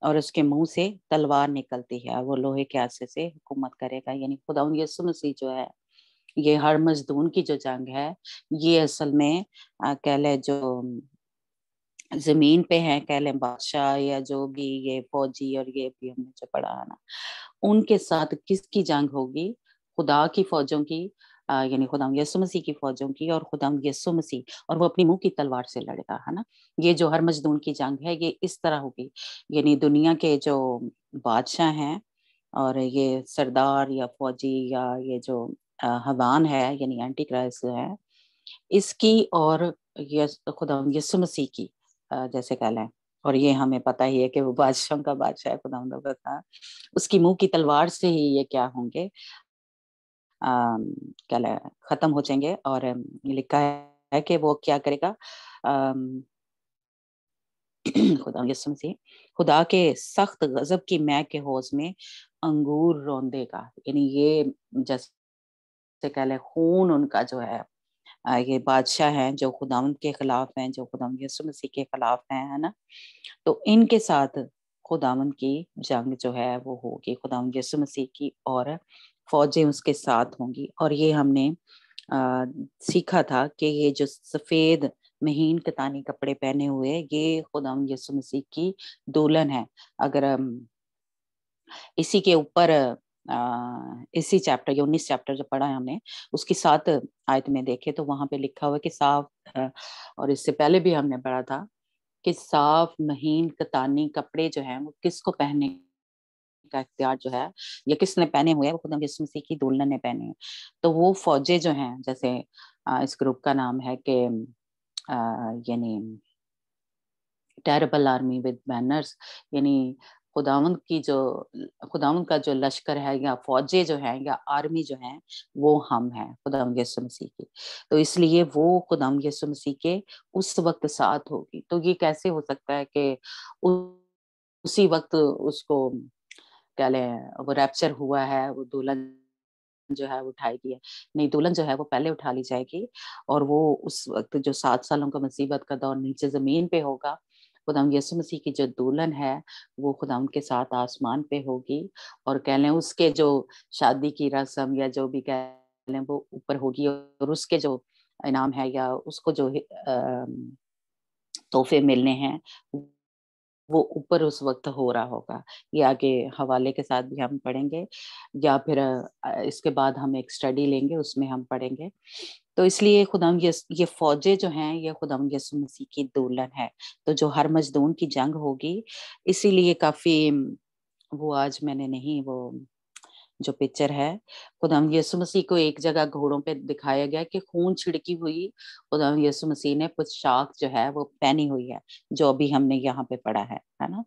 और उसके मुंह से तलवार निकलती है, और वो लोहे के आसे से हुकूमत करेगा। यानी खुदा यीशु मसीह जो है, ये हर मजदून की जो जंग है, ये असल में कह ले जो जमीन पे है, कह लें बादशाह या जो भी ये फौजी, और ये भी हमने जो पढ़ा है ना, उनके साथ किसकी जंग होगी? खुदा की फौजों की, यानी खुदा यीशु मसीह की फौजों की, और खुदा यीशु मसीह, और वो अपनी मुंह की तलवार से लड़ेगा, है ना। ये जो हर मजदून की जंग है, ये इस तरह होगी, यानी दुनिया के जो बादशाह हैं, और ये सरदार या फौजी या ये जो हवान है, यानी एंटी क्राइस्ट है, इसकी, और ये खुदा यीशु मसीह की, जैसे कह लें, और ये हमें पता ही है कि वो बादशाह का बादशाह है, खुदा का, उसकी मुंह की तलवार से ही ये क्या होंगे, क्या खत्म हो जाएंगे। और लिखा है कि वो क्या करेगा, खुदा यीशु मसीह खुदा के सख्त गजब की मैं के हौज में अंगूर रौंदेगा, यानी ये जैसे कह ले खून उनका जो है, ये बादशाह हैं जो खुदावंद के खिलाफ हैं, जो खुदावंद यीशु मसीह के खिलाफ हैं, है ना, तो इनके साथ खुदावंद की जंग जो है वो होगी, खुदावंद यीशु मसीह की, और फौजें उसके साथ होंगी। और ये हमने सीखा था कि ये जो सफेद महीन कतानी कपड़े पहने हुए, ये खुदावंद यीशु मसीह की दुल्हन है। अगर इसी के ऊपर इसी चैप्टर 19 चैप्टर जो पढ़ा है हमने, उसकी 7 आयत में देखे तो वहां पे लिखा हुआ है कि साफ, और इससे पहले भी हमने पढ़ा था कि साफ महीन कतानी कपड़े जो हैं वो किसको पहनने का इख्तियार जो है, या किसने पहने हुए हैं, वो खुदा यीशु मसीह की दुल्हन ने पहने हैं। तो वो फौजे जो हैं, जैसे इस ग्रुप का नाम है कि यानी टेरेबल आर्मी विद बैनर्स, यानी खुदावंद का जो लश्कर है, या फौजे जो है, या आर्मी जो है, वो हम हैं खुदावंद यीशु मसीह की। तो इसलिए वो खुदावंद यीशु मसीह के उस वक्त साथ होगी। तो ये कैसे हो सकता है कि उसी वक्त उसको क्या लें, वो रैप्चर हुआ है, वो दुल्हन जो है वो उठाएगी है? नहीं, दुल्हन जो है वो पहले उठा ली जाएगी, और वो उस वक्त जो 7 सालों का मुसीबत का दौर नीचे जमीन पे होगा, खुदाम यीशु मसीह की जो दुल्हन है वो खुदाम के साथ आसमान पे होगी, और कह लें उसके जो शादी की रस्म या जो भी कह लें वो ऊपर होगी, और उसके जो इनाम है या उसको जो तोहफे मिलने हैं वो ऊपर उस वक्त हो रहा होगा। ये आगे हवाले के साथ भी हम पढ़ेंगे, या फिर इसके बाद हम एक स्टडी लेंगे, उसमें हम पढ़ेंगे। तो इसलिए खुदाम ये फौजें जो हैं, ये खुदाम यीशु मसीह की दुल्हन है। तो जो हर मजदून की जंग होगी, इसीलिए काफी वो आज मैंने नहीं, वो जो पिक्चर है, खुदाम यीशु मसीह को एक जगह घोड़ों पे दिखाया गया कि खून छिड़की हुई खुदाम यीशु मसीह ने पोशाक जो है वो पहनी हुई है, जो अभी हमने यहाँ पे पढ़ा है ना।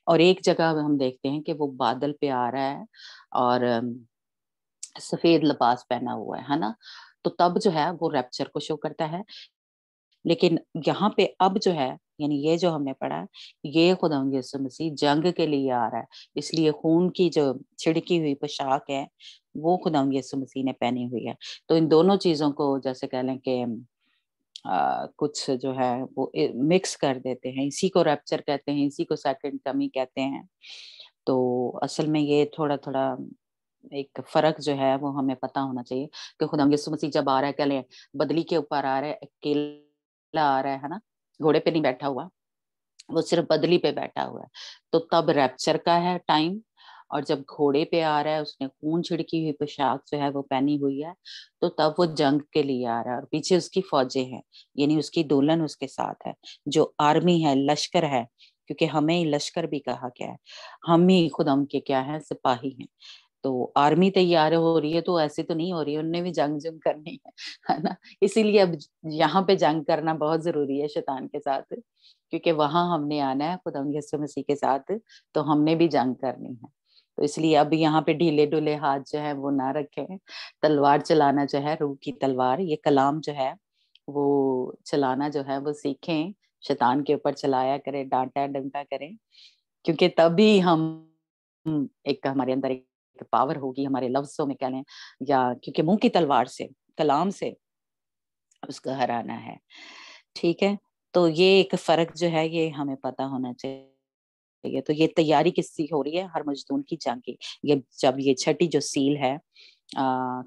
और एक जगह हम देखते हैं कि वो बादल पे आ रहा है, और सफेद लिबास पहना हुआ है ना। तो तब जो है वो रैप्चर को शो करता है। लेकिन यहाँ पे अब जो है, यानी ये जो हमने पढ़ा है, ये खुदा यीशु मसीह जंग के लिए आ रहा है, इसलिए खून की जो छिड़की हुई पोशाक है वो खुदा यीशु मसीह ने पहनी हुई है। तो इन दोनों चीजों को जैसे कह लें कि कुछ जो है वो मिक्स कर देते हैं, इसी को रैप्चर कहते हैं, इसी को सेकंड कमी कहते हैं। तो असल में ये थोड़ा थोड़ा एक फर्क जो है वो हमें पता होना चाहिए कि खुदा यीशु मसीह जब आ रहा है, कह लें बदली के ऊपर आ रहा है, अकेला आ रहा है ना, घोड़े पे नहीं बैठा हुआ, वो सिर्फ बदली पे बैठा हुआ है। तो तब रैप्चर का है टाइम, और जब घोड़े पे आ रहा है, उसने खून छिड़की हुई पोशाक जो है वो पहनी हुई है, तो तब वो जंग के लिए आ रहा है, और पीछे उसकी फौजें हैं, यानी उसकी दुल्हन उसके साथ है, जो आर्मी है, लश्कर है, क्योंकि हमें लश्कर भी कहा गया है, हम ही खुद उनके क्या है, सिपाही हैं। तो आर्मी तैयार हो रही है तो ऐसे तो नहीं हो रही है, उनने भी जंग करनी है ना। इसीलिए अब यहाँ पे जंग करना बहुत जरूरी है शैतान के साथ, क्योंकि वहां हमने आना है खुदा यीशु मसीह के साथ, तो हमने भी जंग करनी है। तो इसलिए अब यहाँ पे ढीले ढुले हाथ जो है वो ना रखें, तलवार चलाना जो है, रूह की तलवार, ये कलाम जो है वो चलाना जो है वो सीखें, शैतान के ऊपर चलाया करें, डांटा डंटा करें, क्योंकि तभी हम एक हमारे अंदर एक पावर होगी, हमारे लफ्जों में कह लें, या क्योंकि मुंह की तलवार से, कलाम से उसको हराना है। ठीक है, तो ये एक फर्क जो है ये हमें पता होना चाहिए। तो ये तैयारी किसकी हो रही है? हर मजदूर की जंग की। ये जब ये छठी जो सील है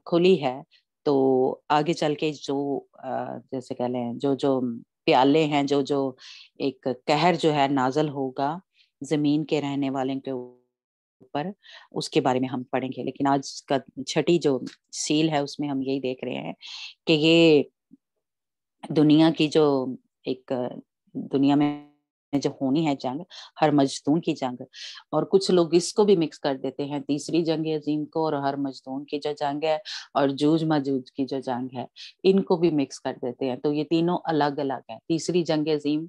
खुली है, तो आगे चल के जो जैसे कह लें जो जो प्याले हैं, जो जो एक कहर जो है नाजल होगा जमीन के रहने वाले के ऊपर, उसके बारे में हम पढ़ेंगे। लेकिन आज का छठी जो सील है उसमें हम यही देख रहे हैं कि ये दुनिया की जो एक दुनिया में जो होनी है जंग, हर मजदूर की जंग, और कुछ लोग इसको भी मिक्स कर देते हैं, तीसरी जंग अजीम को और हर मजदूर की जो जंग है और जूझ मजूज की जो जंग है, इनको भी मिक्स कर देते हैं। तो ये तीनों अलग अलग है। तीसरी जंग अजीम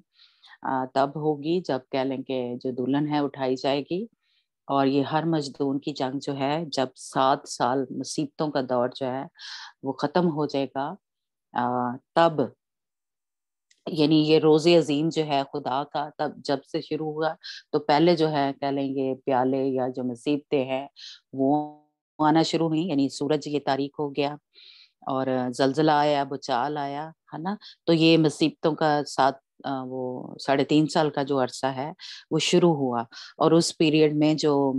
तब होगी जब कह लें कि जो दुल्हन है उठाई जाएगी, और ये हर मजदूर की जंग जो है जब 7 साल मुसीबतों का दौर जो है वो खत्म हो जाएगा, तब यानी ये रोजे अजीम जो है खुदा का तब जब से शुरू हुआ। तो पहले जो है कह लेंगे प्याले या जो मुसीबतें हैं वो आना शुरू हुई, यानी सूरज ये तारीख हो गया और जलजला आया, भूचाल आया, है ना। तो ये मुसीबतों का वो 3.5 साल का जो अरसा है वो शुरू हुआ। और उस पीरियड में जो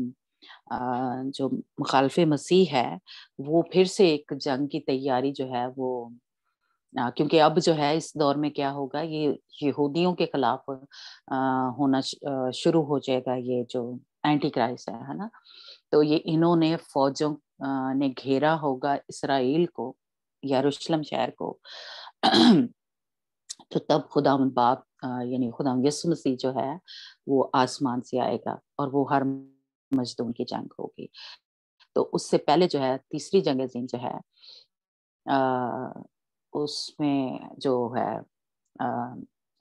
मुखालफे मसीह है वो फिर से एक जंग की तैयारी जो है वो क्योंकि अब जो है इस दौर में क्या होगा, ये यहूदियों के खिलाफ होना शुरू हो जाएगा, ये जो एंटी क्राइस्ट है ना। तो ये इन्होंने फौजों ने घेरा होगा इसराइल को, यरूशलेम शहर को। तो तब खुदा बाप यानी खुदा यीशु मसीह जो है वो आसमान से आएगा और वो हर मजदूर की जंग होगी। तो उससे पहले जो है तीसरी जंग अज़ीम जो है उसमें जो है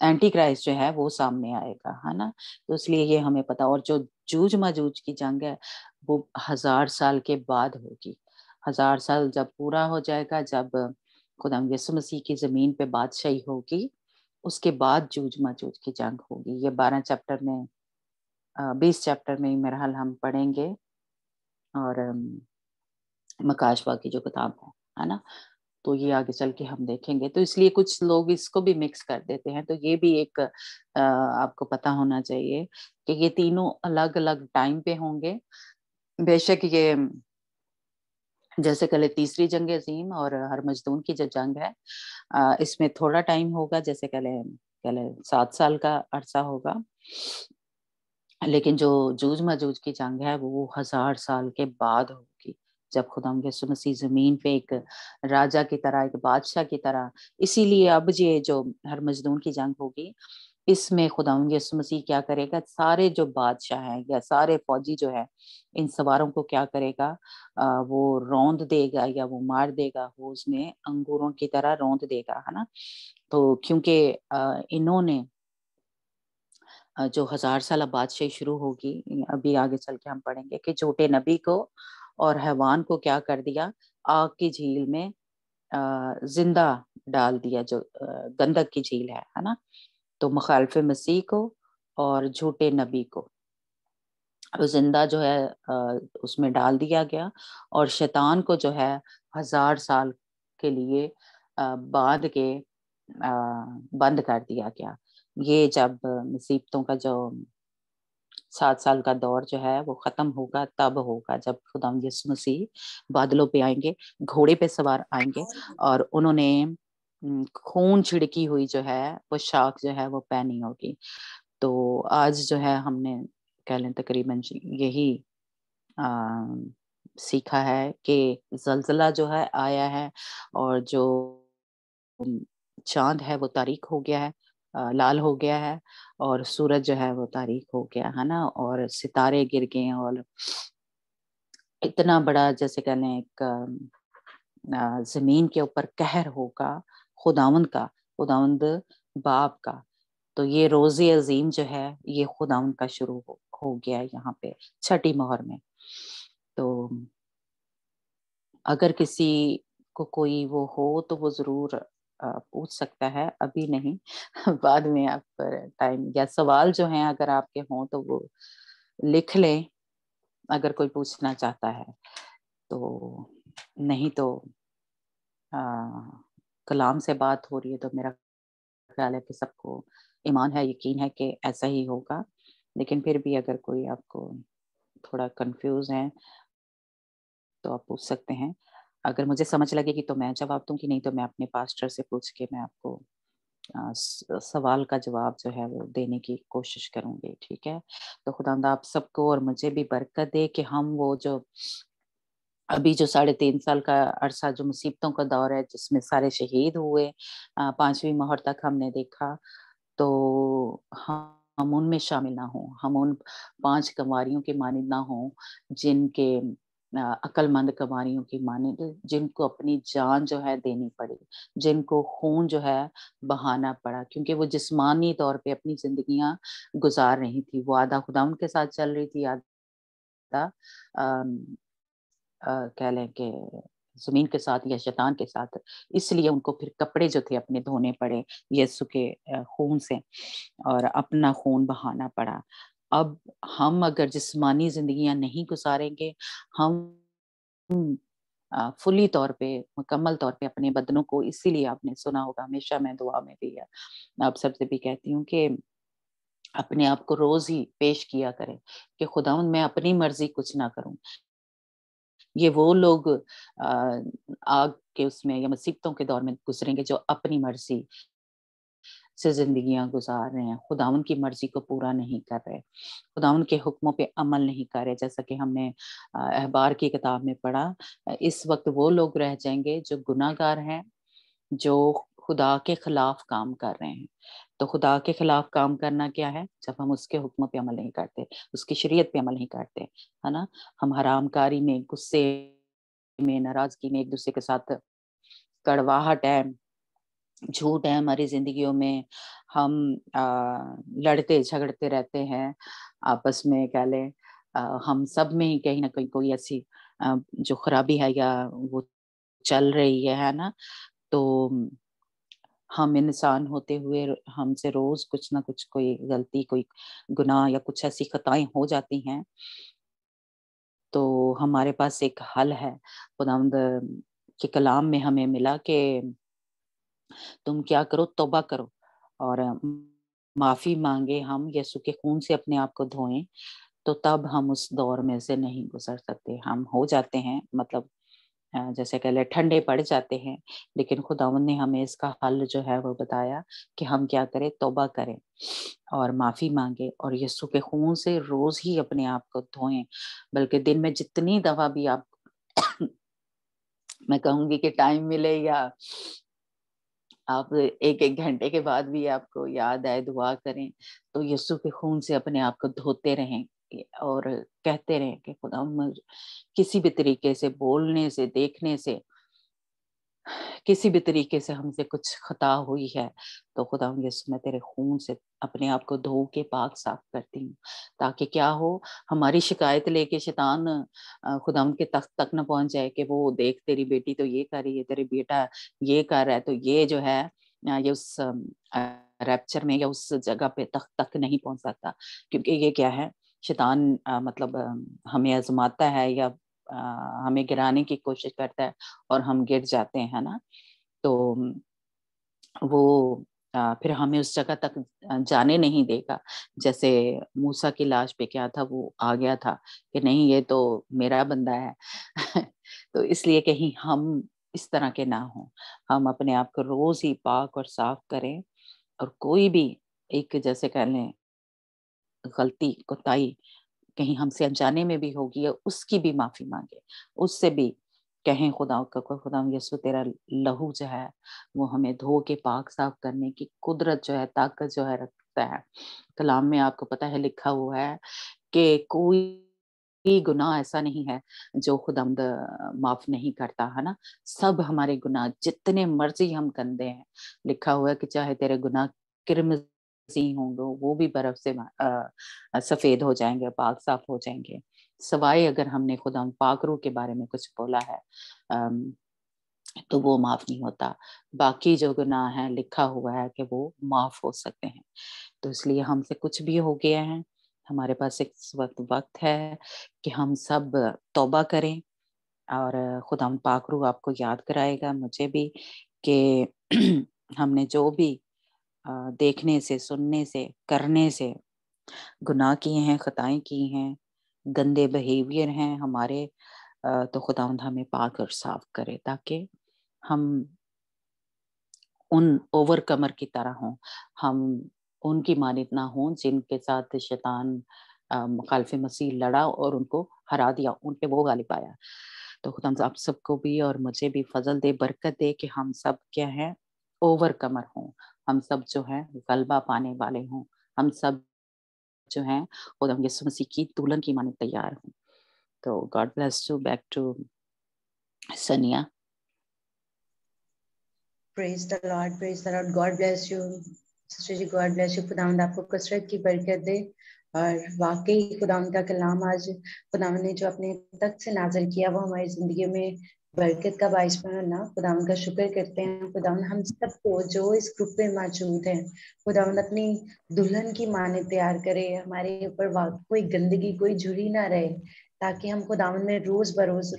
एंटी क्राइस्ट जो है वो सामने आएगा, है ना। तो इसलिए ये हमें पता। और जो जूझ मजूज की जंग है वो 1000 साल के बाद होगी। 1000 साल जब पूरा हो जाएगा, जब खुदा यीशु मसीह की जमीन पे बादशाही होगी, उसके बाद जूझ मजूज की जंग होगी। ये 12 चैप्टर में 20 चैप्टर में मेरा हाल हम पढ़ेंगे, और मकाशवा की जो किताब है ना, तो ये आगे चल के हम देखेंगे। तो इसलिए कुछ लोग इसको भी मिक्स कर देते हैं। तो ये भी एक आपको पता होना चाहिए कि ये तीनों अलग अलग टाइम पे होंगे। बेशक ये जैसे कल तीसरी जंग अजीम और हर मजदूर की जो जंग है इसमें थोड़ा टाइम होगा, जैसे कल 7 साल का अरसा होगा। लेकिन जो जूझ मजूज की जंग है वो 1000 साल के बाद होगी, जब खुदा यीशु मसीह जमीन पे एक राजा की तरह, एक बादशाह की तरह। इसीलिए अब ये जो हर मजदूर की जंग होगी, इसमें खुदा यीशु मसीह क्या करेगा, सारे जो बादशाह हैं या सारे फौजी जो है, इन सवारों को क्या करेगा, वो रौंद देगा या वो मार देगा, वो उसमें अंगूरों की तरह रौंद देगा, है ना। तो क्योंकि इन्होंने जो 1000 साल बादशाही शुरू होगी, अभी आगे चल के हम पढ़ेंगे कि झूठे नबी को और हैवान को क्या कर दिया, आग की झील में जिंदा डाल दिया, जो गंधक की झील है ना। तो मुखालफे मसीह को और झूठे नबी को जिंदा जो है उसमें डाल दिया गया, और शैतान को जो है 1000 साल के लिए बांध के बंद कर दिया गया। ये जब मुसीबतों का जो 7 साल का दौर जो है वो खत्म होगा, तब होगा जब खुदा यीशु मसीह बादलों पे आएंगे, घोड़े पे सवार आएंगे, और उन्होंने खून छिड़की हुई जो है वो शाख जो है वो पहनी होगी। तो आज जो है हमने कह लें तकरीबन यही सीखा है कि जलजला जो है आया है, और जो चांद है वो तारीक हो गया है, लाल हो गया है, और सूरज जो है वो तारीक हो गया है ना, और सितारे गिर गए, और इतना बड़ा जैसे कह लें एक जमीन के ऊपर कहर होगा खुदावंद का, खुदावंद बाप का। तो ये रोजे अजीम जो है ये खुदावंद का शुरू हो गया है यहाँ पे छठी मोहर में। तो अगर किसी को कोई वो हो तो वो जरूर पूछ सकता है, अभी नहीं बाद में आप टाइम या सवाल जो हैं अगर आपके हों तो वो लिख लें अगर कोई पूछना चाहता है तो, नहीं तो कलाम से बात हो रही है तो मेरा ख्याल है कि सबको ईमान है, यकीन है कि ऐसा ही होगा। लेकिन फिर भी अगर कोई आपको थोड़ा कंफ्यूज है तो आप पूछ सकते हैं। अगर मुझे समझ लगेगी तो मैं जवाब दूंगी, नहीं तो मैं अपने पास्टर से पूछ के मैं आपको सवाल का जवाब जो है वो देने की कोशिश करूंगी। ठीक है, तो खुदावंद आप सबको और मुझे भी बरकत दे कि हम वो जो अभी जो 3.5 साल का अरसा जो मुसीबतों का दौर है जिसमें सारे शहीद हुए, 5वीं मोहर तक हमने देखा, तो हम उनमें शामिल ना हों, हम उन 5 कंवारियों के मानिंद ना हों जिनके अक्लमंद कंवारियों की मानिंद, जिनको अपनी जान जो है देनी पड़ी, जिनको खून जो है बहाना पड़ा, क्योंकि वो जिस्मानी तौर पे अपनी जिंदगियां गुजार रही थी। वो आधा खुदावंद के साथ चल रही थी, आधा कह लें कि जमीन के साथ या शैतान के साथ। इसलिए उनको फिर कपड़े जो थे अपने धोने पड़े यीशु के खून से, और अपना खून बहाना पड़ा। अब हम अगर जिस्मानी जिंदगियां नहीं गुजारेंगे, हम फुली तौर पे, मुकम्मल तौर पे अपने बदनों को, इसीलिए आपने सुना होगा हमेशा मैं दुआ में भी आप सबसे भी कहती हूँ कि अपने आप को रोज ही पेश किया करें कि खुदावंद मैं अपनी मर्जी कुछ ना करूं। ये वो लोग आग के उसमें या मुसीबतों के दौर में गुजरेंगे जो अपनी मर्जी से जिंदगियां गुजार रहे हैं, खुदावन की मर्जी को पूरा नहीं कर रहे, खुदावन के हुक्मों पे अमल नहीं कर रहे। जैसा कि हमने अहबार की किताब में पढ़ा, इस वक्त वो लोग रह जाएंगे जो गुनाहगार हैं, जो खुदा के खिलाफ काम कर रहे हैं। तो खुदा के खिलाफ काम करना क्या है? जब हम उसके हुक्मों पे अमल नहीं करते, उसकी शरीयत पे अमल नहीं करते, है ना। हम हरामकारी में, गुस्से में, नाराजगी में, एक दूसरे के साथ कड़वाहट है, झूठ है हमारी जिंदगियों में, हम लड़ते झगड़ते रहते हैं आपस में, कह लें हम सब में ही कहीं ना कहीं कोई ऐसी जो खराबी है या वो चल रही है ना। तो हम इंसान होते हुए हमसे रोज कुछ ना कुछ कोई गलती, कोई गुनाह या कुछ ऐसी खताएं हो जाती हैं। तो हमारे पास एक हल है, खुदावंद के कलाम में हमें मिला कि तुम क्या करो, तौबा करो और माफी मांगे, हम यीशु के खून से अपने आप को धोएं, तो तब हम उस दौर में से नहीं गुजर सकते। हम हो जाते हैं, मतलब जैसे कह ले ठंडे पड़ जाते हैं, लेकिन खुदावंद ने हमें इसका हल जो है वो बताया कि हम क्या करें, तौबा करें और माफी मांगे और यीशु के खून से रोज ही अपने आप को धोएं। बल्कि दिन में जितनी दफा भी आप मैं कहूंगी कि टाइम मिले या आप एक एक घंटे के बाद भी आपको याद आए, दुआ करें, तो यीशु के खून से अपने आप को धोते रहें और कहते रहें कि खुदा किसी भी तरीके से, बोलने से, देखने से, किसी भी तरीके से हमसे कुछ खता हुई है, तो खुदा यीशु मैं तेरे खून से अपने आप को धो के पाक साफ करती हूँ, ताकि क्या हो, हमारी शिकायत लेके शैतान खुदा के तख्त तक न पहुंच जाए कि वो देख तेरी बेटी तो ये कर रही है, तेरे बेटा ये कर रहा है, तो ये जो है ये उस रैप्चर में या उस जगह पे तख्त तक नहीं पहुंच सकता। क्योंकि ये क्या है, शैतान मतलब हमें आजमाता है या हमें गिराने की कोशिश करता है और हम गिर जाते हैं, है ना। तो वो फिर हमें उस जगह तक जाने नहीं देगा। जैसे मूसा की लाश पे क्या था, वो आ गया था कि नहीं ये तो मेरा बंदा है तो इसलिए कहीं हम इस तरह के ना हो, हम अपने आप को रोज ही पाक और साफ करें, और कोई भी एक जैसे कह लें गलती, कोताही कहीं हमसे अनजाने में भी होगी है, उसकी भी माफी मांगे, उससे भी कहें खुदा का, खुदा यीशु तेरा लहू जो है वो हमें धो के पाक साफ करने की कुदरत जो है, ताकत जो है रखता है। कलाम में आपको पता है लिखा हुआ है कि कोई गुनाह ऐसा नहीं है जो खुदावंद माफ नहीं करता, है ना। सब हमारे गुनाह जितने मर्जी हम गंदे हैं, लिखा हुआ है कि चाहे तेरे गुनाह किरमजी होंगे वो भी बर्फ से सफेद हो जाएंगे, पाक साफ हो जाएंगे, सवाए अगर हमने खुदा पाक रूह के बारे में कुछ बोला है, तो वो माफ नहीं होता। बाकी जो गुनाह है लिखा हुआ है कि वो माफ हो सकते हैं। तो इसलिए हमसे कुछ भी हो गया है, हमारे पास इस वक्त है कि हम सब तौबा करें। और खुदावंद पाक रूह आपको याद कराएगा, मुझे भी, कि हमने जो भी देखने से, सुनने से, करने से गुनाह किए हैं, खताएं की हैं, गंदे बिहेवियर हैं हमारे, तो खुदावंद हमें पाक और साफ करे, ताकि हम उन ओवरकमर की तरह हों, हम उनकी मानित ना हों जिनके साथ शैतान मुखालिफ मसीह लड़ा और उनको हरा दिया, उन पे वो गालिब आया। तो खुदा आप सबको भी और मुझे भी फजल दे, बरकत दे कि हम सब क्या है, ओवरकमर हों, हम सब जो है गलबा पाने वाले हों, हम सब जो हैं खुदा यीशु मसीह की दुल्हन की माने तैयार हों। तो God bless you. Back to Sania. Praise the Lord, praise the Lord. God bless you sister जी, गॉड ब्लेस यू। खुदावंद आपको कसरत की बरकत दे। और वाकई खुदावंद का कलाम आज खुदावंद ने जो अपने तख्त से नाज़िल किया वो हमारी जिंदगी में बरकत का बाइस बनना। खुदावंद का शुक्र करते हैं। खुदावंद हम सबको जो इस ग्रुप में मौजूद हैं, खुदावंद अपनी दुल्हन की माने तैयार करे, हमारे ऊपर कोई गंदगी, कोई झुरी ना रहे, ताकि हम खुदावंद में रोज बरोज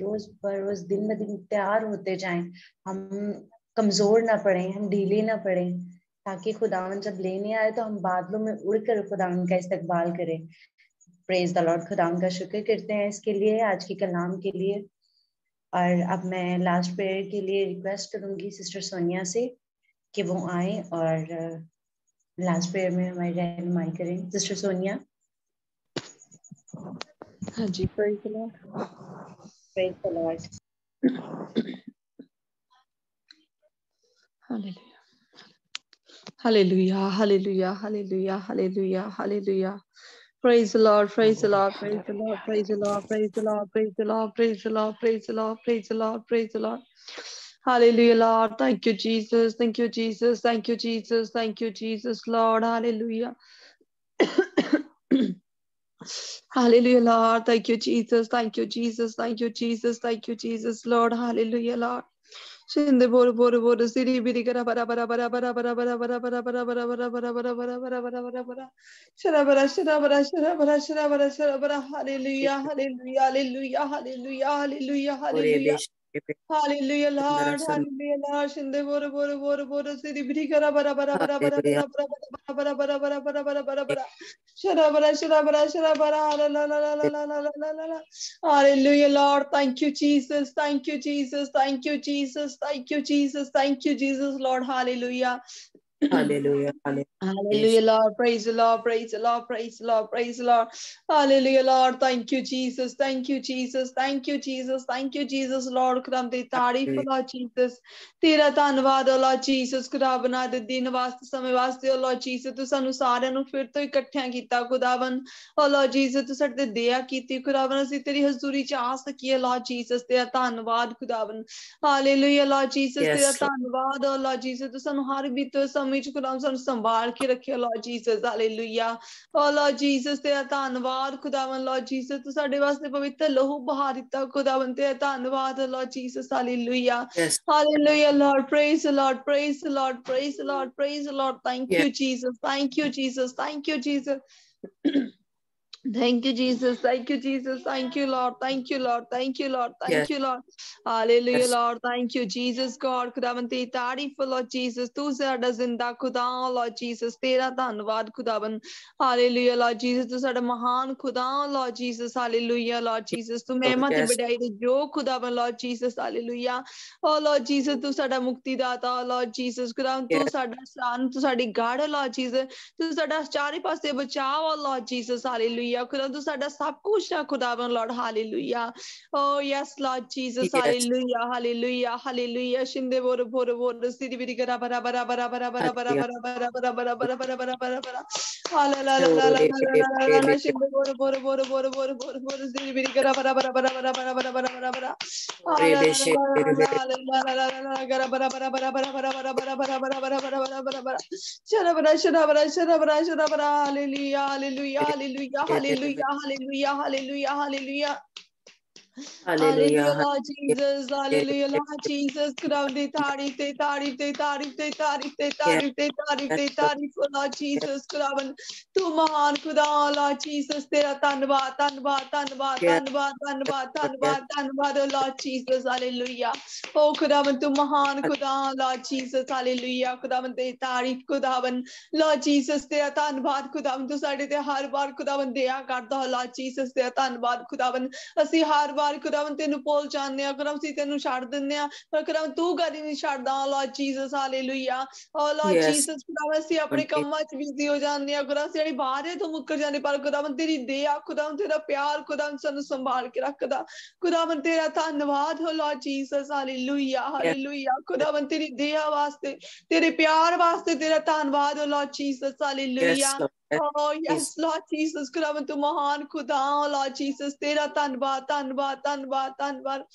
दिन ब दिन तैयार होते जाएं, हम कमजोर ना पड़े, हम ढीले ना पड़े, ताकि खुदावंद जब लेने आए तो हम बादलों में उड़कर खुदावंद का इस्तकबाल करें। Praise the Lord. खुदावंद का शुक्र करते हैं इसके लिए, आज के कलाम के लिए। और अब मैं लास्ट प्रेयर के लिए रिक्वेस्ट करूंगी सिस्टर सोनिया से कि वो आए और लास्ट प्रेयर में हमारी रहनुमाई करें। सिस्टर सोनिया। हाँ जी, praise the Lord. Praise the Lord. Hallelujah, hallelujah, hallelujah, hallelujah, hallelujah. Praise the Lord, praise the Lord, praise the Lord, praise the Lord, praise the Lord, praise the Lord, praise the Lord, praise the Lord, praise the Lord, praise the Lord. Hallelujah, Lord. Thank you, Jesus. Thank you, Jesus. Thank you, Jesus. Thank you, Jesus, Lord. Hallelujah. Hallelujah, Lord. Thank you, Jesus. Thank you, Jesus. Thank you, Jesus. Thank you, Jesus, Lord. Hallelujah, Lord. Shinde bor bor bor siri biri kara bara bara bara bara bara bara bara bara bara bara bara bara bara bara bara bara bara bara shara bara shara bara shara bara shara bara shara bara. Hallelujah, hallelujah, hallelujah, hallelujah, hallelujah, hallelujah. Hallelujah, Lord. Hallelujah, Lord. Shinde bor bor bor bor siri biri kara bara bara bara bara bara bara bara bara bara bara bara bara bara shara bara shara bara shara bara la la la la la la la la la la. Hallelujah, Lord. Thank you, Jesus. Thank you, Jesus. Thank you, Jesus. Thank you, Jesus. Thank you, Jesus, Lord. Hallelujah. Hallelujah, Hallelujah, Lord. Praise the Lord. Praise the Lord. Praise the Lord. Praise the Lord. Hallelujah, Lord. Thank you, Jesus. Thank you, Jesus. Thank you, Jesus. Thank you, Jesus, Lord. खुदा तेरी तारीफ हो Lord Jesus. तेरा धन्नवाद हो Lord Jesus. खुदा बना दे दिन वास्ते समय वास्ते हो Lord Jesus. तू सानू साਰਿਆਂ ਨੂੰ ਫਿਰ ਤੋਂ ਇਕੱਠਿਆਂ ਕੀਤਾ खुदावन। Oh Lord Jesus, तू ਸਾਡੇ ਤੇ ਦਇਆ ਕੀਤੀ खुदावन। ਅਸੀਂ ਤੇਰੀ ਹਜ਼ੂਰੀ ਚ ਆ ਸਕੀਏ Lord Jesus। ਤੇਰਾ ਧੰਨਵਾਦ खुदावन। Hallelujah, Lord Jesus. ਤੇਰਾ ਧੰਨਵਾਦ ਹੋ Lord Jesus। ਤੂੰ ਸਾਨੂੰ ਹਰ ਬੀਤੇ ਸਮੇਂ ਚ खुदावन ਸਾਨੂੰ ਸੰਭਾਲ ਕੇ ਰੱਖਿਆ Lord Jesus। Hallelujah. Oh Lord Jesus, ਤੇਰਾ ਧੰਨਵਾਦ खुदावन Lord Jesus। ਤੂੰ ਸਾਡੇ ਵਾਸਤੇ ਪਵਿੱਤਰ ਲਹੂ ਬਹਾ ਦਿੱਤਾ खुदावन। ਤੇਰਾ ਧੰਨਵਾਦ Lord Jesus। Hallelujah. Hallelujah, Lord. Praise the Lord. Praise the Lord. Praise the Lord. Praise the Lord. Thank you, Jesus. Thank you, Jesus. Thank you, Jesus. Thank you, Jesus. Thank you, Jesus. Thank you, Lord. Thank you, Lord. Thank you, Lord. Thank you, Lord. Hallelujah, Lord. Thank you, Jesus, God. खुदावन तेरी तारीफ हो Lord Jesus. तू साडा जिंदा खुदा हो Lord Jesus. तेरा धन्नवाद खुदावन। Hallelujah, Lord Jesus. तू साडा महान खुदा हो Lord Jesus. Hallelujah, Lord Jesus. तू महिमा ते बढ़ाई दे जो खुदावन Lord Jesus. Hallelujah. Oh Lord Jesus, तू साडा मुक्तिदाता हो Lord Jesus. खुदावन तू साडा शान, तू साडी गाड़ हो Lord Jesus. तू साडा चारे पासे बचाव हो Lord Jesus. Hallelujah. खुदा तू साडा सब कुछ है खुदावन Lord. Hallelujah. Oh yes, Lord Jesus. Hallelujah. Hallelujah. Hallelujah. Shinde bor bor bor siri biri kara bara bara bara bara bara bara bara bara bara bara bara bara bara bara bara. La la la la la la la la. Shinde bor bor bor bor bor bor bor siri biri kara bara bara bara bara bara bara bara bara bara. La la la la la la kara bara bara bara bara bara bara bara bara bara bara bara bara bara bara. Shara bara shara bara shara bara shara bara. Hallelujah. Hallelujah. Hallelujah. Hallelujah, hallelujah, hallelujah, hallelujah. Hallelujah, Lord Jesus. Hallelujah, Lord Jesus. खुदावंद तेरी तारीफ तेरी तारीफ तेरी तारीफ तेरी तारीफ तेरी तारीफ तेरी तारीफ तेरी तारीफ हो Lord Jesus. खुदावंद तू महान खुदा Lord Jesus. तेरा धन्यवाद धन्यवाद धन्यवाद धन्यवाद धन्यवाद धन्यवाद धन्यवाद हो Lord Jesus. Hallelujah. ओ खुदावंद तू महान खुदा Lord Jesus. Hallelujah. खुदावंद तेरी तारीफ खुदावंद Lord Jesus. तेरा धन्यवाद खुदावंद तू साडे ते हर बार खुदावंद दया करदा हो Lord Jesus. तेरा धन्यवाद खुदावंद ਅਸੀਂ ਹਰ ਵਾਰ ਖੁਦਾਵੰਦ ਤੈਨੂੰ ਭੁੱਲ ਜਾਂਦੇ ਆ ਖੁਦਾਵੰਦ ਅਸੀਂ ਤੈਨੂੰ ਛੱਡ ਦਿੰਦੇ ਆ ਪਰ ਖੁਦਾਵੰਦ ਤੂੰ ਕਦੀ ਨਹੀਂ ਛੱਡਦਾ Lord Jesus ਹਾਲੇਲੂਇਆ ਓ Lord Jesus ਖੁਦਾਵੰਦ ਅਸੀਂ ਆਪਣੇ ਕੰਮਾਂ 'ਚ ਬਿਜ਼ੀ ਹੋ ਜਾਂਦੇ ਆ ਖੁਦਾਵੰਦ ਜਿਹੜੀ ਬਾਹਰ ਤੋਂ ਮੁੱਕਰ ਜਾਂਦੇ ਪਰ ਖੁਦਾਵੰਦ ਤੇਰੀ ਦਇਆ ਖੁਦਾਵੰਦ ਤੇਰਾ ਪਿਆਰ ਖੁਦਾਵੰਦ ਸਾਨੂੰ ਸੰਭਾਲ ਕੇ ਰੱਖਦਾ ਖੁਦਾਵੰਦ ਤੇਰਾ ਧੰਨਵਾਦ ਹੋ Lord Jesus ਹਾਲੇਲੂਇਆ ਹਾਲੇਲੂਇਆ ਖੁਦਾਵੰਦ ਤੇਰੀ ਦਇਆ ਵਾਸਤੇ ਤੇਰੇ ਪਿਆਰ ਵਾਸਤੇ ਤੇਰਾ ਧੰਨਵਾਦ ਹੋ Lord Jesus hallelujah Oh yes, Lord Jesus, खुदावंद तू महान खुदा Lord Jesus, तेरा धन्यवाद धन्यवाद धन्यवाद धन्यवाद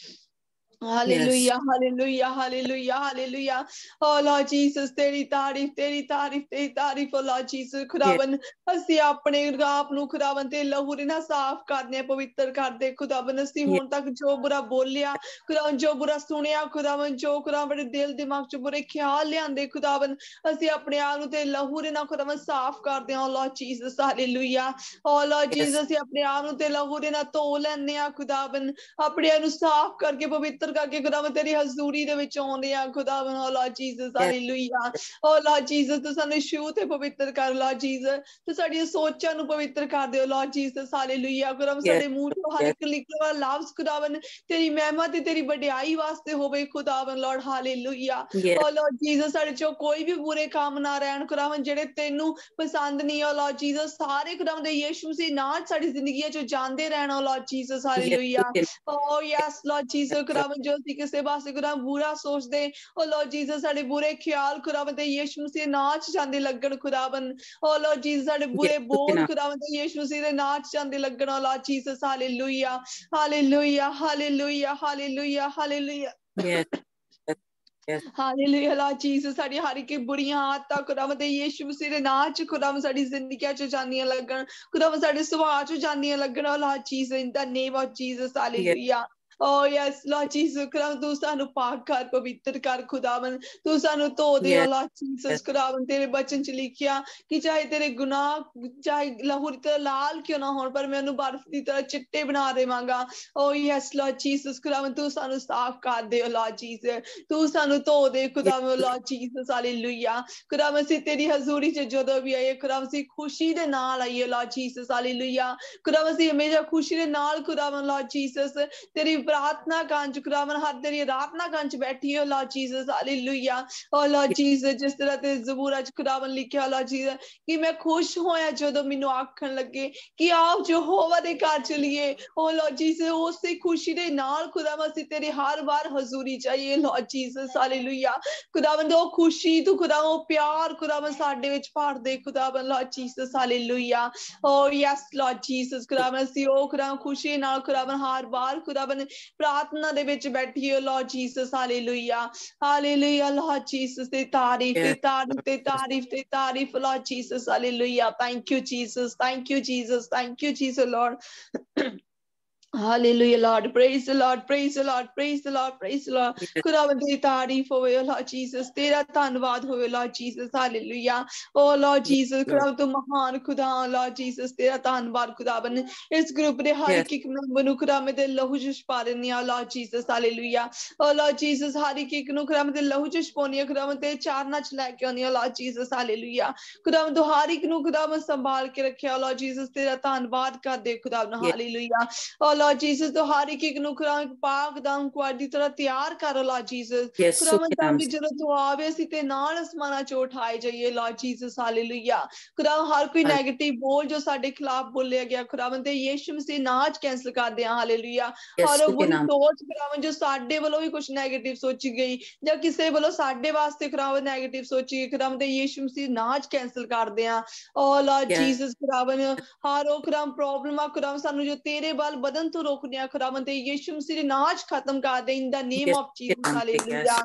Hallelujah, hallelujah, hallelujah, hallelujah. Oh Lord Jesus, तेरी तारीफ तेरी तारीफ तेरी तारीफ oh Lord Jesus. खुदावन ਅਸੀਂ ਆਪਣੇ ਆਪ ਨੂੰ ਖੁਦਾਵੰਦ ਤੇ ਲਹੂ ਦੇ ਨਾਲ ਸਾਫ਼ ਕਰਦੇ ਪਵਿੱਤਰ ਕਰਦੇ ਖੁਦਾਵੰਦ ਅਸੀਂ ਹੁਣ ਤੱਕ ਜੋ ਬੁਰਾ ਬੋਲਿਆ ਖੁਦਾਵੰਦ ਜੋ ਬੁਰਾ ਸੁਣਿਆ ਖੁਦਾਵੰਦ ਜੋ ਖੁਦਾਵੰਦ ਦਿਲ ਦਿਮਾਗ 'ਚ ਬੁਰੇ ਖਿਆਲ ਲਿਆਂਦੇ ਖੁਦਾਵੰਦ ਅਸੀਂ ਆਪਣੇ ਆਪ ਨੂੰ ਤੇ ਲਹੂ ਦੇ ਨਾਲ ਖੁਦਾਵੰਦ ਸਾਫ਼ ਕਰਦੇ ਹਾਂ Lord Jesus. Hallelujah oh Lord Jesus, ਅਸੀਂ ਆਪਣੇ ਆਪ ਨੂੰ ਤੇ ਲਹੂ ਦੇ ਨਾਲ ਧੋ ਲੈਂਦੇ ਹਾਂ ਖੁਦਾਵੰਦ ਆਪਣੇ ਆਪ ਨੂੰ ਸਾਫ਼ ਕਰਕੇ ਪਵਿੱਤਰ ਕਰਕੇ ਖੁਦਾਵੰਦ ਤੇਰੀ ਹਜ਼ੂਰੀ ਦੇ ਵਿੱਚ ਆਉਂਦੇ ਆ ਖੁਦਾਵੰਦ oh Lord Jesus. Hallelujah oh Lord Jesus, ਤੂੰ ਸਾਨੂੰ ਸ਼ੁਰੂ ਤੇ ਪਵਿੱਤਰ ਕਰ Lord Jesus. ਤੂੰ ਸਾਡੀਆਂ ਸੋਚਾਂ ਨੂੰ ਪਵਿੱਤਰ ਕਰ ਦਿਓ Lord Jesus. ਹਾਲੇਲੂਇਆ ਖੁਦਾਵੰਦ ਸਾਡੇ ਮੂੰਹ ਤੋਂ ਹਰ ਇੱਕ ਨਿਕਲਣ ਵਾਲਾ ਲਫ਼ਜ਼ ਖੁਦਾਵੰਦ ਤੇਰੀ ਮਹਿਮਾ ਤੇ ਤੇਰੀ ਵਡਿਆਈ ਵਾਸਤੇ ਹੋਵੇ ਖੁਦਾਵੰਦ Lord. Hallelujah oh Lord Jesus, ਸਾਡੇ ਚੋਂ ਕੋਈ ਵੀ ਬੁਰੇ ਕੰਮ ਨਾ ਰਹਿਣ ਖੁਦਾਵੰਦ ਜਿਹੜੇ ਤੈਨੂੰ ਪਸੰਦ ਨਹੀਂ oh Lord Jesus. ਸਾਰੇ ਖੁਦਾਵੰਦ ਯਿਸੂ ਮਸੀਹ ਨਾਲ ਸਾਡੀ ਜ਼ਿੰਦਗੀਆਂ 'ਚੋਂ ਜਾਂਦੇ ਰਹਿਣ oh Lord Jesus. Hallelujah oh yes Lord Jesus. ਖੁਦਾਵੰਦ ਜੋ ਅਸੀਂ ਕਿਸੇ ਪਾਸੇ ਖੁਦਾਵੰਦ ਬੁਰਾ ਸੋਚਦੇ oh Lord Jesus, ਸਾਡੇ ਬੁਰੇ ਖਿਆਲ ਖੁਦਾਵੰਦ ਯਿਸੂ ਮਸੀਹ ਨਾਲ ਜਾਂਦੇ ਲੱਗਣ ਖੁਦਾਵੰਦ oh Lord Jesus. ਸਾਡੇ ਬੁਰੇ ਬੋਲ ਖੁਦਾਵੰਦ ਯਿਸੂ ਮਸੀਹ ਦੇ ਨਾਲ ਜਾਂਦੇ ਲੱਗਣ oh Lord Jesus. Hallelujah hallelujah hallelujah hallelujah hallelujah hallelujah Lord Jesus. ਸਾਡੀ ਹਰ ਇੱਕ ਬੁਰੀਆਂ ਆਦਤਾਂ ਖੁਦਾਵੰਦ ਯਿਸੂ ਮਸੀਹ ਦੇ ਨਾਂ 'ਚ ਖੁਦਾਵੰਦ ਸਾਡੀ ਜ਼ਿੰਦਗੀਆਂ 'ਚ ਜਾਂਦੀਆਂ ਲੱਗਣ ਖੁਦਾਵੰਦ ਸਾਡੇ ਸੁਭਾਅ 'ਚ ਜਾਂਦੀਆਂ ਲੱਗਣ oh Lord Jesus, in the name of Jesus. Hallelujah oh yes Lord Jesus. ਖੁਦਾਵੰਦ ਤੂੰ ਸਾਨੂੰ ਪਾਕ ਕਰ ਪਵਿੱਤਰ ਕਰ ਖੁਦਾਵੰਦ ਤੂੰ ਸਾਨੂੰ ਧੋ ਦੇ oh Lord Jesus. ਖੁਦਾਵੰਦ ਤੇਰੇ ਬਚਨ 'ਚ ਲਿਖਿਆ ਕਿ ਚਾਹੇ ਤੇਰੇ ਗੁਨਾਹ ਚਾਹੇ ਲਹੂ ਦੀ ਤਰ੍ਹਾਂ ਲਾਲ ਕਿਉਂ ਨਾ ਹੋਣ ਪਰ ਮੈਂ ਉਹਨੂੰ ਬਰਫ਼ ਦੀ ਤਰ੍ਹਾਂ ਚਿੱਟੇ ਬਣਾ ਦੇਵਾਂਗਾ oh yes Lord Jesus. ਖੁਦਾਵੰਦ ਤੂੰ ਸਾਨੂੰ ਸਾਫ਼ ਕਰ ਦੇ oh Lord Jesus. ਤੂੰ ਸਾਨੂੰ ਧੋ ਦੇ ਖੁਦਾਵੰਦ oh Lord Jesus. ਹਾਲੇਲੂਇਆ ਖੁਦਾਵੰਦ ਅਸੀਂ ਤੇਰੀ ਹਜ਼ੂਰੀ 'ਚ ਜਦੋਂ ਵੀ ਆਈਏ ਖੁਦਾਵੰਦ ਅਸੀਂ ਖੁਸ਼ੀ ਦੇ ਨਾਲ ਆਈਏ Lord Jesus. ਹਾਲੇਲੂਇਆ ਖੁਦਾਵੰਦ ਅਸੀਂ ਹਮੇਸ਼ਾ ਖੁਸ਼ੀ ਦੇ ਨਾਲ ਖੁਦਾਵੰਦ Lord Jesus ਤੇਰੀ ਪ੍ਰਾਰਥਨਾ ਕੰਜ ਖੁਦਾਵੰਦ ਹਰ ਤੇਰੀ ਆਰਾਧਨਾ ਕੰਜ ਬੈਠੀ ਹੋ Lord Jesus. Hallelujah oh Lord Jesus. ਜਿਸ ਤਰ੍ਹਾਂ ਤੇ ਜ਼ਬੂਰਾਂ 'ਚ ਖੁਦਾਵੰਦ ਲਿਖਿਆ Lord Jesus ਕਿ ਮੈਂ ਖੁਸ਼ ਹੋਇਆ ਜਦੋਂ ਮੈਨੂੰ ਆਖਣ ਲੱਗੇ ਕਿ ਆਓ ਯਹੋਵਾ ਦੇ ਘਰ ਚਲੀਏ oh Lord Jesus. ਉਸੇ ਖੁਸ਼ੀ ਦੇ ਨਾਲ ਖੁਦਾਵੰਦ ਅਸੀਂ ਤੇਰੀ ਹਰ ਵਾਰ ਹਜ਼ੂਰੀ ਚਾਹੀਏ Lord Jesus. ਹਾਲੇਲੂਇਆ ਖੁਦਾਵੰਦ ਉਹ ਖੁਸ਼ੀ ਤੂੰ ਖੁਦਾਵੰਦ ਉਹ ਪਿਆਰ ਖੁਦਾਵੰਦ ਸਾਡੇ ਵਿੱਚ ਭਰ ਦੇ ਖੁਦਾਵੰਦ Lord Jesus. Hallelujah oh yes Lord Jesus. ਖੁਦਾਵੰਦ ਅਸੀਂ ਉਹ ਖੁਦਾਵੰਦ ਖੁਸ਼ੀ ਨਾਲ ਖੁਦਾਵੰਦ ਹਰ ਵਾਰ ਖੁਦਾਵੰਦ ਪ੍ਰਾਰਥਨਾ ਦੇ ਵਿੱਚ ਬੈਠੀਏ Lord Jesus. Hallelujah hallelujah Lord Jesus. ਤੇ ਤਾਰੀਫ ਤੇ ਤਾਰੀਫ ਤੇ ਤਾਰੀਫ ਤੇ ਤਾਰੀਫ Lord Jesus. Hallelujah thank you Jesus. thank you Jesus. thank you Jesus Lord. Hallelujah Lord. Praise the Lord. Praise the Lord. Praise the Lord. Praise the Lord. ਖੁਦਾਵੰਦ ਦੀ ਤਾਰੀਫ ਹੋਵੇ Lord Jesus. ਤੇਰਾ ਧੰਨਵਾਦ ਹੋਵੇ Lord Jesus. Hallelujah oh Lord Jesus. ਖੁਦਾਵੰਦ ਤੂੰ ਮਹਾਨ ਖੁਦਾ Lord Jesus. ਤੇਰਾ ਧੰਨਵਾਦ ਖੁਦਾਵੰਦ ਇਸ ਗਰੁੱਪ ਦੇ ਹਰ ਇੱਕ ਮੈਂਬਰ ਨੂੰ ਖੁਦਾਵੰਦ ਦੇ ਲਹੂ 'ਚ ਛੁਪਾ ਦਿੰਦੀ ਹਾਂ Lord Jesus. Hallelujah oh Lord Jesus. ਹਰ ਇੱਕ ਨੂੰ ਖੁਦਾਵੰਦ ਦੇ ਲਹੂ 'ਚ ਛੁਪਾਉਂਦੀ ਹਾਂ ਖੁਦਾਵੰਦ ਤੇ ਚਾਰਨਾਂ 'ਚ ਲੈ ਕੇ ਆਉਂਦੀ ਹਾਂ Lord Jesus. Hallelujah ਖੁਦਾਵੰਦ ਤੂੰ ਹਰ ਇੱਕ ਨੂੰ ਖੁਦਾਵੰਦ ਸੰਭਾਲ ਕੇ ਰੱਖਿਆ Lord Jesus. ਤੇਰਾ ਧੰਨਵਾਦ ਕਰਦੇ ਖੁਦਾਵੰਦ Hallelujah oh Lord Jesus. तो हर एक ਨੂੰ ਖੁਦਾਵੰਦ ਪਾਕ ਦਾਮ ਕੁਆਰ ਦੀ ਤਰ੍ਹਾਂ ਤਿਆਰ ਕਰ Lord Jesus. ਖੁਦਾਵੰਦ ਤਾਂ ਕਿ ਜਦੋਂ ਤੂੰ ਆਵੇ ਅਸੀਂ ਤੇ ਨਾਲ ਅਸਮਾਨਾਂ 'ਚ ਉਠਾਏ ਜਾਈਏ Lord Jesus. ਹਾਲੇਲੂਇਆ ਖੁਦਾਵੰਦ ਹਰ ਕੋਈ ਨੈਗੇਟਿਵ ਬੋਲ ਜੋ ਸਾਡੇ ਖਿਲਾਫ ਬੋਲਿਆ ਗਿਆ ਖੁਦਾਵੰਦ ਤੇ ਯਿਸੂ ਮਸੀਹ ਨਾਂ 'ਚ ਕੈਂਸਲ ਕਰਦੇ ਹਾਂ ਹਾਲੇਲੂਇਆ ਹਰ ਉਹ ਬੁਰੀ ਸੋਚ ਖੁਦਾਵੰਦ ਜੋ ਸਾਡੇ ਵੱਲੋਂ ਵੀ ਕੁਛ ਨੈਗੇਟਿਵ ਸੋਚੀ ਗਈ ਜਾਂ ਕਿਸੇ ਵੱਲੋਂ ਸਾਡੇ ਵਾਸਤੇ ਖੁਦਾਵੰਦ ਨੈਗੇਟਿਵ ਸੋਚੀ ਗਈ ਖੁਦਾਵੰਦ ਤੇ ਯਿਸੂ ਮਸੀਹ ਨਾਂ 'ਚ ਕੈਂਸਲ ਕਰਦੇ ਹਾਂ oh Lord Jesus. ਖੁਦਾਵੰਦ ਹਰ ਉਹ ਖੁਦਾਵੰਦ ਪ੍ਰੋਬਲਮ ਆ ਖੁਦਾਵੰਦ ਸਾਨੂੰ ਜੋ ਤੇਰੇ ਵੱਲ ਵਧਣ बदन तो रोकने खुदावन ते यीशु मसीह दे नाम च खत्म कर दे in the name of Jesus hallelujah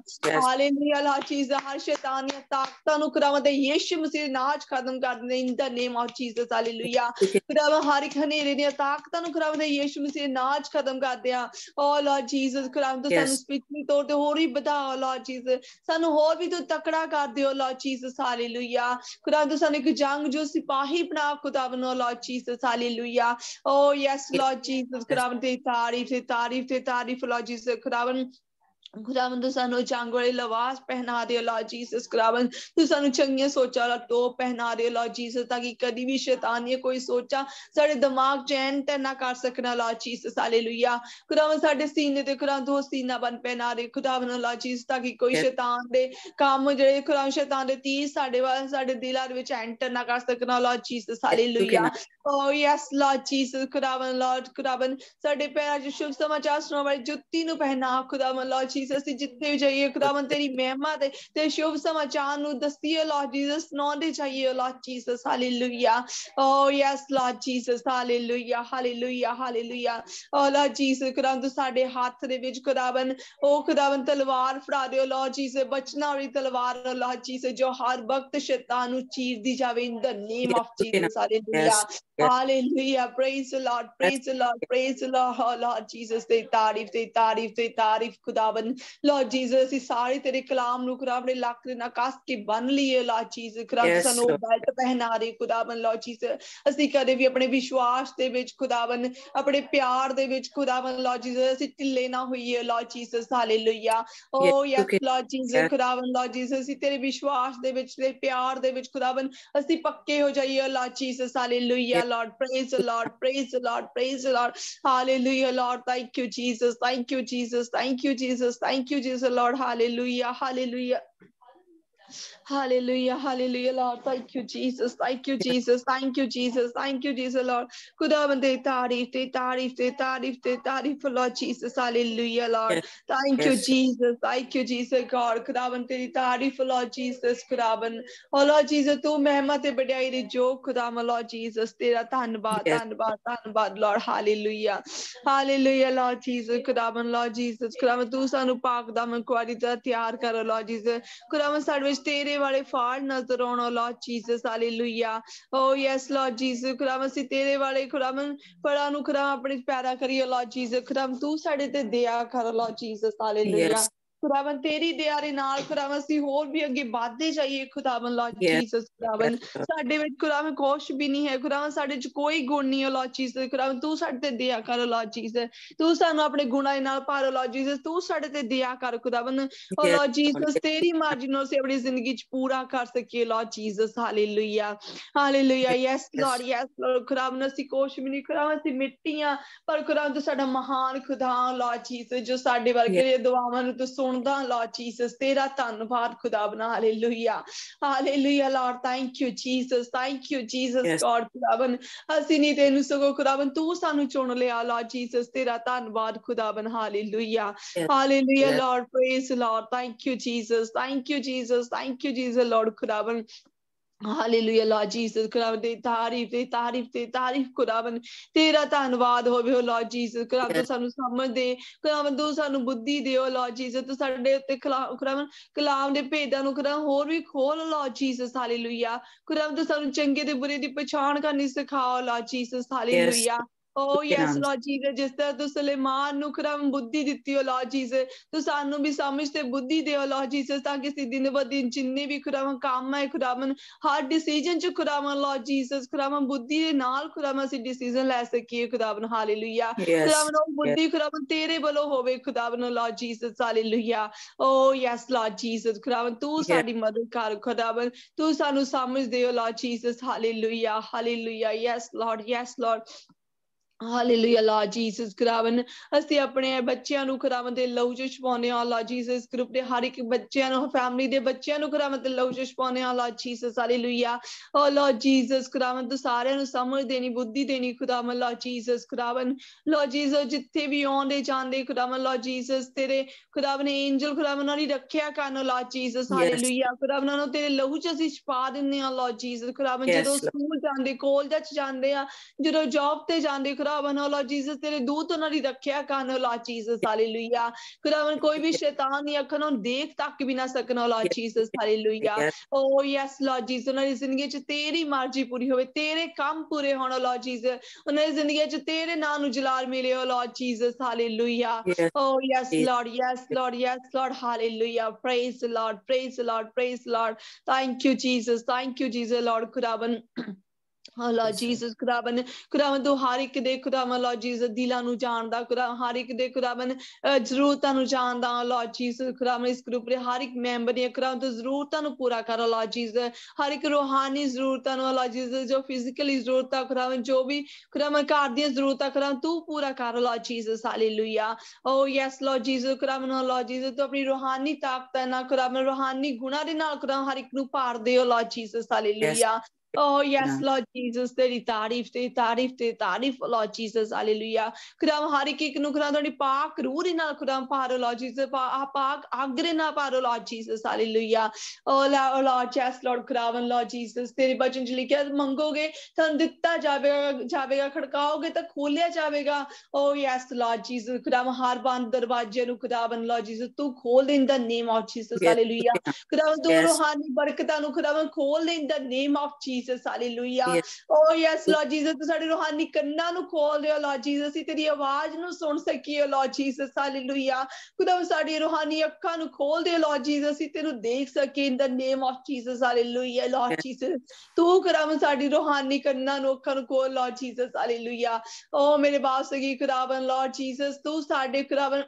hallelujah Lord Jesus हर शैतानी ताकतां नु खुदावन ते यीशु मसीह दे नाम च खत्म कर दे in the name of Jesus hallelujah खुदावन हर एक हनेरे दी ताकतां नु खुदावन ते यीशु मसीह दे नाम च खत्म कर दे ओ लॉर्ड जीसस खुदावन तो सानू स्पिरिचुअल तौर ते होर भी बधा लॉर्ड जीसस सानू होर भी तो तकड़ा कर दियो लॉर्ड जीसस हालेलुया खुदा तो सानू एक जंग जो सिपाही बना खुदावन Lord Jesus hallelujah oh yes Lord Jesus खुदावन ते तारीफ ते तारीफ ते तारीफ लॉर्ड जीसस खुदावन खुदावन तो सानू जंग वाले लिबास पहना दे लॉर्ड जीसस खुदावन तो सानू चंगियां सोचा वाला टोप पहना दे लॉर्ड जीसस ताकि कभी भी शैतान ये कोई सोचा साडे दिमाग च एंटर ना कर सकना लॉर्ड जीसस हालेलुया खुदावन साडे सीने ते खुदावन तो सीना बन पहना दे खुदावन लॉर्ड जीसस ताकि कोई शैतान दे काम जेड़े खुदावन शैतान दे तीर साडे वाल साडे दिलां दे विच एंटर ना कर सकना Lord Jesus hallelujah oh yes Lord Jesus खुदावन साडे पैरां च शुभ समाचार सुनाने वाली जुत्ती नु पहना खुदावन लॉर्ड जीसस जिथे भी जाइए खुदावन तेरी महिमा ते शुभ समाचार नु दसिए लॉर्ड जीसस सुनाते चाहिए Lord Jesus hallelujah oh yes Lord Jesus hallelujah hallelujah hallelujah oh Lord Jesus खुदावन तो साडे हाथ दे विच खुदावन ओ खुदावन तलवार फड़ा दियो लॉर्ड जीसस बचना वाली तलवार लॉर्ड जीसस जो हर वक्त शैतान नु चीर दी जावे in the name of Jesus hallelujah hallelujah praise the Lord praise the Lord praise the lord oh Lord Jesus ते तारीफ खुदावन लॉर्ड जीसस ਅਸੀਂ ਸਾਰੇ ਤੇਰੇ ਕਲਾਮ ਨੂੰ ਖੁਦਾ ਆਪਣੇ ਲੱਕ ਦੇ ਨਾਲ ਕੱਸ ਕੇ ਬੰਨ ਲਈਏ ਲॉर्ड जीसस ਖੁਦਾ ਸਾਨੂੰ ਬੈਲਟ ਪਹਿਨਾ ਦੇ ਖੁਦਾਵੰ ਲॉर्ड जीसस ਅਸੀਂ ਕਦੇ ਵੀ ਆਪਣੇ ਵਿਸ਼ਵਾਸ ਦੇ ਵਿੱਚ ਖੁਦਾਵੰ ਆਪਣੇ ਪਿਆਰ ਦੇ ਵਿੱਚ ਖੁਦਾਵੰ लॉर्ड जीसस ਅਸੀਂ ਢਿੱਲੇ ਨਾ ਹੋਈਏ Lord Jesus hallelujah oh yes Lord Jesus ਖੁਦਾਵੰ लॉर्ड जीसस ਅਸੀਂ ਤੇਰੇ ਵਿਸ਼ਵਾਸ ਦੇ ਵਿੱਚ ਤੇ ਪਿਆਰ ਦੇ ਵਿੱਚ ਖੁਦਾਵੰ ਅਸੀਂ ਪੱਕੇ ਹੋ ਜਾਈਏ Lord Jesus hallelujah Lord praise the Lord praise the Lord praise the Lord hallelujah Lord thank you Jesus thank you Jesus thank you Jesus thank you Jesus Lord hallelujah hallelujah hallelujah hallelujah Lord thank you Jesus thank you Jesus thank you Jesus thank you Jesus Lord खुदावन ते तारीफ Lord Jesus hallelujah Lord thank you Jesus God खुदावन तेरी तारीफ Lord Jesus खुदावन oh Lord Jesus तू महिमा ते बढ़ाई दे जो खुदावन Lord Jesus तेरा धन्यवाद Lord hallelujah Lord Jesus खुदावन तू सानू पाक दामन कुआरी दा तैयार कर Lord Jesus खुदावन साडे विच तेरे वाले फाड़ नजर आना Lord Jesus hallelujah oh yes Lord Jesus खुदावन ਅਸੀਂ तेरे वाले खुदावन फड़ा नु खुदावन अपने पैरा करिए लॉर्ड जीसस खुदावन तू साडे ते दया कर लॉर्ड जीसस हालेलुया खुदावन तेरी दया दे नाल खुदावन ਅਸੀਂ ਹੋਰ भी ਅੱਗੇ ਵਧਦੇ ਜਾਈਏ खुदावन लॉर्ड जीसस खुदावन ਸਾਡੇ ਵਿੱਚ खुदावन ਕੁਛ भी नहीं है खुदावन ਸਾਡੇ ਚ ਕੋਈ ਗੁਣ ਨਹੀਂ ਹੈ लॉर्ड जीसस खुदावन तू ਸਾਡੇ ਤੇ दया कर लॉर्ड जीसस तू ਸਾਨੂੰ ਆਪਣੇ ਗੁਣਾਂ ਦੇ ਨਾਲ ਭਰ लॉर्ड जीसस तू ਸਾਡੇ ਤੇ दया कर खुदावन ओ लॉर्ड जीसस तेरी मर्जी ਨੂੰ ਅਸੀਂ ਆਪਣੀ ਜ਼ਿੰਦਗੀ ਚ ਪੂਰਾ ਕਰ ਸਕੀਏ Lord Jesus hallelujah yes Lord खुदावन ਅਸੀਂ ਕੁਛ ਵੀ ਨਹੀਂ खुदावन ਅਸੀਂ ਮਿੱਟੀਆਂ ਪਰ खुदावन ਤੂੰ ਸਾਡਾ ਮਹਾਨ खुदा लॉर्ड जीसस जो ਸਾਡੇ ਵਰਗੇ ਦੁਆਵਾਂ ਨੂੰ ਤੂੰ ਸੁਣਦਾ लॉर्ड जीसस तेरा धन्यवाद खुदावन hallelujah Lord thank you Jesus God खुदावन ਅਸੀਂ ਨਹੀਂ ਤੈਨੂੰ ਸਗੋਂ खुदावन ਤੂੰ ਸਾਨੂੰ ਚੁਣ ਲਿਆ लॉर्ड जीसस तेरा धन्यवाद खुदावन hallelujah Lord praise Lord thank you Jesus Lord खुदावन हालेलुया लॉर्ड जीसस खुदावन ते तारीफ खुदावन तेरा धन्यवाद होवे लॉर्ड जीसस खुदावन तू सानू समझ दे खुदावन तू सानू बुद्धि दियो लॉर्ड जीसस तू साडे उत्ते खुदावन कलाम दे भेदां नू खुदावन होर भी खोल लॉर्ड जीसस हालेलुया खुदावन तू सानू चंगे ते बुरे दी पहचान करनी सिखाओ Lord Jesus hallelujah Oh yes Lord Jesus जिस तरह तू सुलेमान नु खुदावन बुद्धि दित्ती हो लॉर्ड जीसस तू सानू भी समझ ते बुद्धि दे लॉर्ड जीसस ताकि ਅਸੀਂ दिन ब दिन जिन्ने भी खुदावन काम है खुदावन हर डिसीजन च खुदावन लॉर्ड जीसस खुदावन बुद्धि दे नाल खुदावन ਅਸੀਂ डिसीजन ले सकीए खुदावन हालेलुया खुदावन ਉਹ बुद्धि खुदावन तेरे ਵੱਲੋਂ ਹੋਵੇ खुदावन Lord Jesus hallelujah oh yes Lord Jesus खुदावन तू साडी मदद कर खुदावन तू सानू समझ दे Lord Jesus hallelujah yes Lord hallelujah Lord Jesus खुदावन ਅਸੀਂ ਆਪਣੇ ਬੱਚਿਆਂ ਨੂੰ ਖੁਦਾਵੰਦ ਦੇ ਲਹੂ ਚ ਛਪਾਉਂਦੇ ਹਾਂ ਲॉर्ड जीसस ਗਰੁੱਪ ਦੇ ਹਰ ਇੱਕ ਬੱਚਿਆਂ ਨੂੰ ਫੈਮਿਲੀ ਦੇ ਬੱਚਿਆਂ ਨੂੰ ਖੁਦਾਵੰਦ ਦੇ ਲਹੂ ਚ ਛਪਾਉਂਦੇ ਹਾਂ लॉर्ड जीसस ਹਾਲੇਲੂਇਆ ਓ लॉर्ड जीसस ਖੁਦਾਵੰਦ ਤੂੰ ਸਾਰਿਆਂ ਨੂੰ ਸਮਝ ਦੇਣੀ ਬੁੱਧੀ ਦੇਣੀ ਖੁਦਾਵੰਦ लॉर्ड जीसस ਖੁਦਾਵੰਦ लॉर्ड जीसस ਜਿੱਥੇ ਵੀ ਆਉਂਦੇ ਜਾਂਦੇ ਖੁਦਾਵੰਦ लॉर्ड जीसस ਤੇਰੇ ਖੁਦਾਵੰਦ ਐਂਜਲ ਖੁਦਾਵੰਦ ਉਹਨਾਂ ਦੀ ਰੱਖਿਆ ਕਰਨ लॉर्ड जीसस ਹਾਲੇਲੂਇਆ ਖੁਦਾਵੰਦ ਉਹਨਾਂ ਨੂੰ ਤੇਰੇ ਲਹੂ ਚ ਅਸੀਂ ਛਪਾ ਦਿੰਦੇ ਹਾਂ लॉर्ड जीसस ਖੁਦਾਵੰਦ ਜਦੋਂ ਸਕੂਲ ਜਾਂਦੇ ਕਾਲਜ ਚ ਜਾਂਦੇ ਆ ਜਦੋਂ ਜੌਬ ਤੇ ਜਾਂਦੇ खुदावन लॉर्ड जीसस तेरे दूत उन्हां दी रखिया करन लॉर्ड जीसस हालेलुया खुदावन कोई भी शैतान या अखन उन देख तक भी ना सकन Lord Jesus hallelujah oh yes Lord Jesus उन्हां दी जिंदगी च तेरी मर्जी पूरी होवे तेरे काम पूरे होण लॉर्ड जीसस उन्हां दी जिंदगी च तेरे नाम नु जलाल मिले Lord Jesus hallelujah oh yes lord yes lord yes lord hallelujah praise the lord praise the lord praise the lord thank you jesus lord खुदावन लॉर्ड जीसस खुदावन खुदावन तू हर एक दे खुदावन लॉर्ड जीसस दिलां नु जानदा खुदा हर एक दे खुदावन जरूरतां नु जानदा लॉर्ड जीसस खुदावन इस ग्रुप दे हर एक मेंबर दी खुदावन तू जरूरतां नु पूरा कर लॉर्ड जीसस हर एक रूहानी जरूरतां नु लॉर्ड जीसस जो फिजिकली जरूरतां खुदावन जो भी खुदावन घर दी जरूरतां खुदावन तू पूरा कर Lord Jesus hallelujah oh yes Lord Jesus खुदावन लॉर्ड जीसस तू अपनी रूहानी ताकत ना खुदावन रूहानी गुणां दे नाल खुदावन हर एक नु पार दे Lord Jesus hallelujah Oh yes Lord Jesus तेरी तारीफ Lord Jesus hallelujah खुदावन हर एक नु खुदावन थोड़ी पाक रूह दे नाल खुदावन पारो Lord Jesus पाक आगरे ना पारो Lord Jesus hallelujah oh Lord yes Lord खुदावन Lord Jesus तेरे वचन च लिखिया मंगोगे तुहानू दिता जावेगा खड़काओगे तो खोलिया जावेगा oh yes Lord Jesus खुदावन हर बंद दरवाजे नु खुदावन Lord Jesus तू खोल दे in the name of Jesus hallelujah खुदावन तू रूहानी बरकतां नु खुदावन खोल दे in the name of Jesus hallelujah oh yes Lord Jesus तू साडी रूहानी कन्नां नु खोल दे Lord Jesus ਅਸੀਂ तेरी आवाज नु सुन सकीए Lord Jesus hallelujah खुदावन साडी रूहानी अखां नु खोल दे Lord Jesus ਅਸੀਂ तेनु देख सके in the name of Jesus hallelujah Lord Jesus तू खुदावन साडी रूहानी कन्नां नु अखां नु खोल Lord Jesus hallelujah oh मेरे बाप सगी खुदावन Lord Jesus तू साडे खुदावन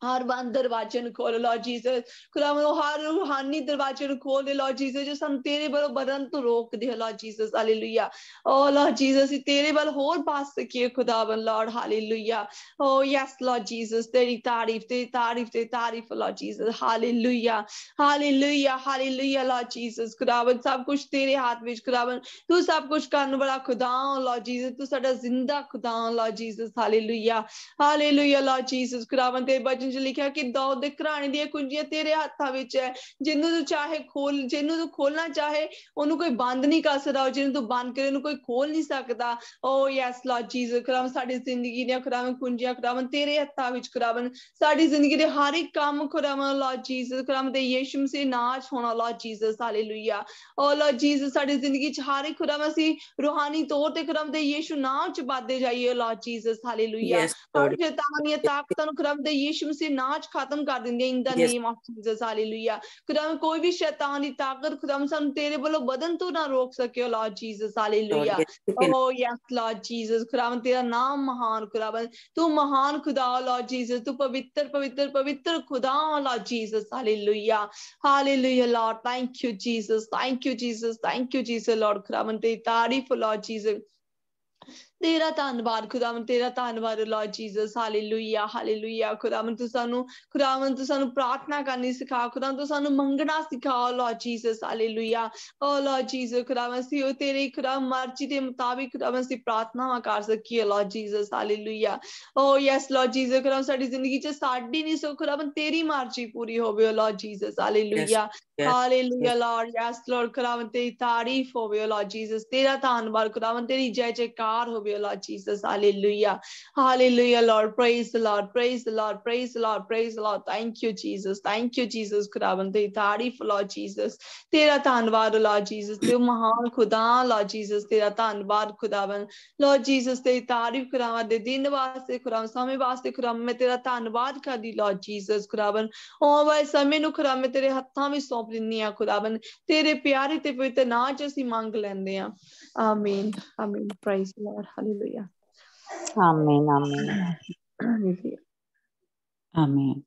हर बंद दरवाजे नु खोल लॉर्ड जीसस खुदावन हर रूहानी दरवाजे नु खोल दे लॉर्ड जीसस जो सन तेरे बल बदन तो रोक दे Lord Jesus hallelujah oh Lord Jesus तेरे बल होर पास सके खुदावन Lord hallelujah oh yes Lord Jesus तेरी तारीफ Lord Jesus hallelujah hallelujah hallelujah Lord Jesus खुदावन सब कुछ तेरे हाथ में खुदावन तू सब कुछ करने वाला खुदा लॉर्ड जीसस तू साडा जिंदा खुदा Lord Jesus hallelujah hallelujah Lord Jesus खुदावन तेरे वचन लिखा कि दाऊद दे घराने दी कुंजियां तेरे हाथां विच है जिन्नू तू चाहे खोल जिन्नू तू खोलना चाहे ओनू कोई बंद नहीं कर सकदा जिन्नू तू बंद करे ओनू कोई खोल नहीं सकदा ओ यस लॉर्ड जीसस खुदावन साडी जिंदगी दी खुदावन कुंजियां खुदावन तेरे हाथां विच खुदावन साडी जिंदगी दे हर एक काम खुदावन लॉर्ड जीसस खुदावन ते यीशु मसीह नाच होना Lord Jesus hallelujah oh Lord Jesus साडी जिंदगी च हर एक खुदावन असी रूहानी तौर ते खुदावन ते यीशु नाम च बादे जाइए लॉर्ड जीसस हालेलुया हर शैतानी ताकतां नु खुदावन ते यीशु मसीह नाच खत्म कर देंगे इन the name of Jesus hallelujah खुदावन कोई भी शैतान दी ताकत खुदावन सानू तेरे बलो बदन तो ना रोक सके Lord Jesus hallelujah oh yes Lord Jesus खुदावन तेरा नाम महान खुदावन तू महान खुदा लॉर्ड जीसस तू पवित्र पवित्र पवित्र खुदा Lord Jesus hallelujah hallelujah Lord thank you Jesus thank you Jesus thank you Jesus Lord खुदावन तेरी तारीफ लॉर्ड जीसस तेरा धन्नवाद खुदावन तेरा धन्नवाद लॉर्ड जीसस हालेलुया हालेलुया खुदावन तू सानू प्रार्थना करनी सिखा खुदावन तू सानू मंगना सिखा Lord Jesus hallelujah oh Lord Jesus खुदावन सी तेरी खुदावन मर्जी के मुताबिक खुदावन सी प्रार्थना कर सकीए Lord Jesus hallelujah oh yes Lord Jesus खुदावन साडी जिंदगी च साडी नहीं सो खुदावन तेरी मर्जी पूरी होवे Lord Jesus hallelujah hallelujah Lord yes Lord खुदावन तेरी तारीफ होवे लॉर्ड जीसस तेरा धन्नवाद खुदावन तेरी जय जयकार होवे Lord Jesus hallelujah hallelujah Lord praise the Lord praise the Lord praise the Lord praise the Lord thank you Jesus खुदावन तेरी तारीफ Lord Jesus तेरा धन्नवाद Lord Jesus तू महान खुदा Lord Jesus तेरा धन्नवाद खुदावन Lord Jesus तेरी तारीफ खुदावन दे दिन वास्ते खुदावन समय वास्ते खुदावन मैं तेरा धन्नवाद करदी Lord Jesus खुदावन ओ भाई समय नु खुदावन मैं तेरे हत्थां विच सौंप दिन्नी आ खुदावन तेरे प्यारे ते पवित्र नाम च ਅਸੀਂ ਮੰਗ ਲੈਂਦੇ ਆ आमीन आमीन praise the Lord hallelujah आमीन आमीन आमीन।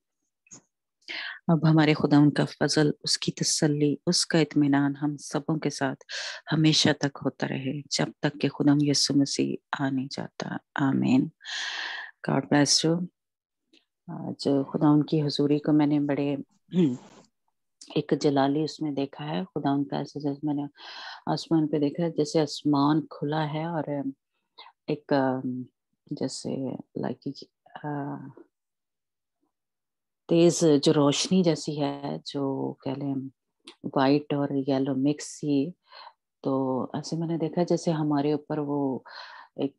अब हमारे खुदा उनका फजल उसकी तसल्ली उसका इत्मीनान हम सबों के साथ हमेशा तक होता रहे जब तक कि खुदा यीशु मसीह आ नहीं जाता। आमीन। God bless you. आज खुदा उनकी हुजूरी को मैंने बड़े एक जलाली उसमें देखा है। खुदा उनका ऐसे जैसे मैंने आसमान पे देखा है जैसे आसमान खुला है और एक जैसे लाइक तेज जो रोशनी जैसी है जो कह लें वाइट और येलो मिक्स ही, तो ऐसे मैंने देखा जैसे हमारे ऊपर वो एक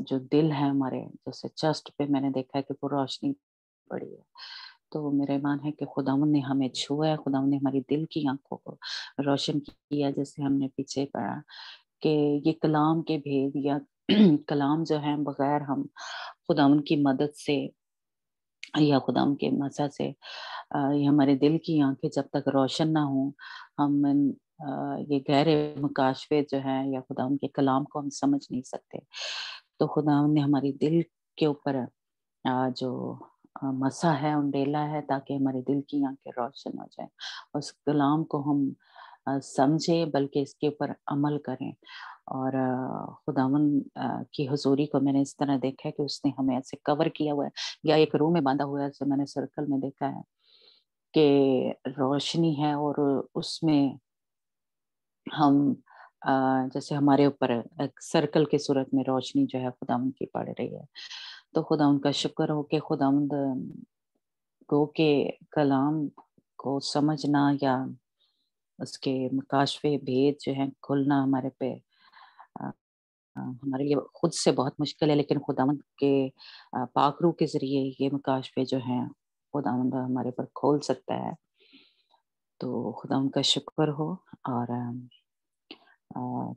जो दिल है हमारे, जैसे चेस्ट पे मैंने देखा है कि वो रोशनी पड़ी है। तो मेरा ईमान है कि खुदावंद ने हमें छुआ है, खुदावंद ने हमारी दिल की आंखों को रोशन किया। जैसे हमने पीछे पढ़ा कि ये कलाम के भेद या कलाम जो है बगैर हम खुदावंद की मदद से या खुदावंद के मसा से ये हमारे दिल की आंखें जब तक रोशन ना हो, हम ये गहरे मुकाशफे जो है या खुदावंद के कलाम को हम समझ नहीं सकते। तो खुदावंद ने हमारी दिल के ऊपर जो मसा है, उंडेला है, ताकि हमारे दिल की आंखें रोशन हो जाए, उस कलाम को हम समझें बल्कि इसके ऊपर अमल करें। और खुदावंद की हुजूरी को मैंने इस तरह देखा है कि उसने हमें ऐसे कवर किया हुआ है या एक रूम में बांधा हुआ है, ऐसे मैंने सर्कल में देखा है कि रोशनी है और उसमें हम जैसे हमारे ऊपर एक सर्कल के सूरत में रोशनी जो है खुदावंद की पड़ रही है। तो खुदावंद का शुक्र हो कि खुदावंद को के कलाम को समझना या उसके मुकाशफे भेद जो है खुलना हमारे पे हमारे लिए खुद से बहुत मुश्किल है, लेकिन खुदावंद के पाक रूह के जरिए ये मुकाशफे जो हैं खुदावंद हमारे पर खोल सकता है। तो खुदावंद का शुक्र हो। और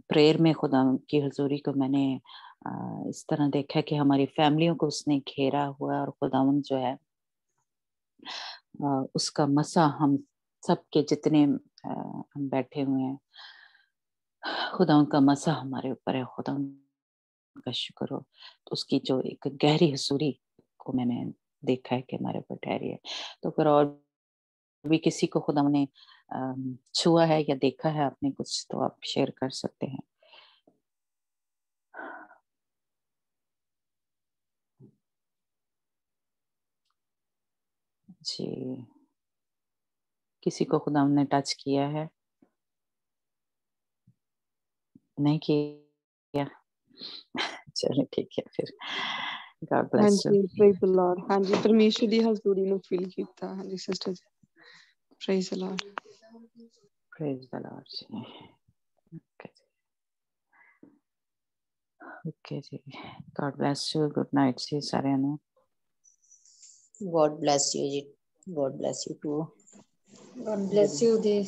प्रेयर में खुदा की हुजूरी को मैंने इस तरह देखा कि हमारी फैमिलियों को उसने घेरा हुआ है और खुदावंद जो है उसका मसा हम सबके जितने हम बैठे हुए हैं, खुदावंद का मसा हमारे ऊपर है। खुदावंद का शुक्र हो। तो उसकी जो एक गहरी हुजूरी को मैंने देखा है कि हमारे ऊपर ठहरी है। तो अगर और भी किसी को खुदा ने छुआ है या देखा है आपने कुछ, तो आप शेयर कर सकते हैं। जी, किसी को खुदा ने टच किया है? नहीं किया? चलो ठीक है फिर। God bless you. ਹਾਂਜੀ praise the Lord। ਹਾਂਜੀ ਪਰਮੇਸ਼ਰ ਦੀ ਹਜ਼ੂਰੀ ਨੂੰ ਫੀਲ ਕੀਤਾ। ਹਾਂਜੀ ਸਿਸਟਰ ਜੀ praise the Lord। Praise the Lord जी। ओके जी, God bless you. Good night जी साਰਿਆਂ ਨੂੰ। God bless you ji. God bless you too। God bless you, Dev.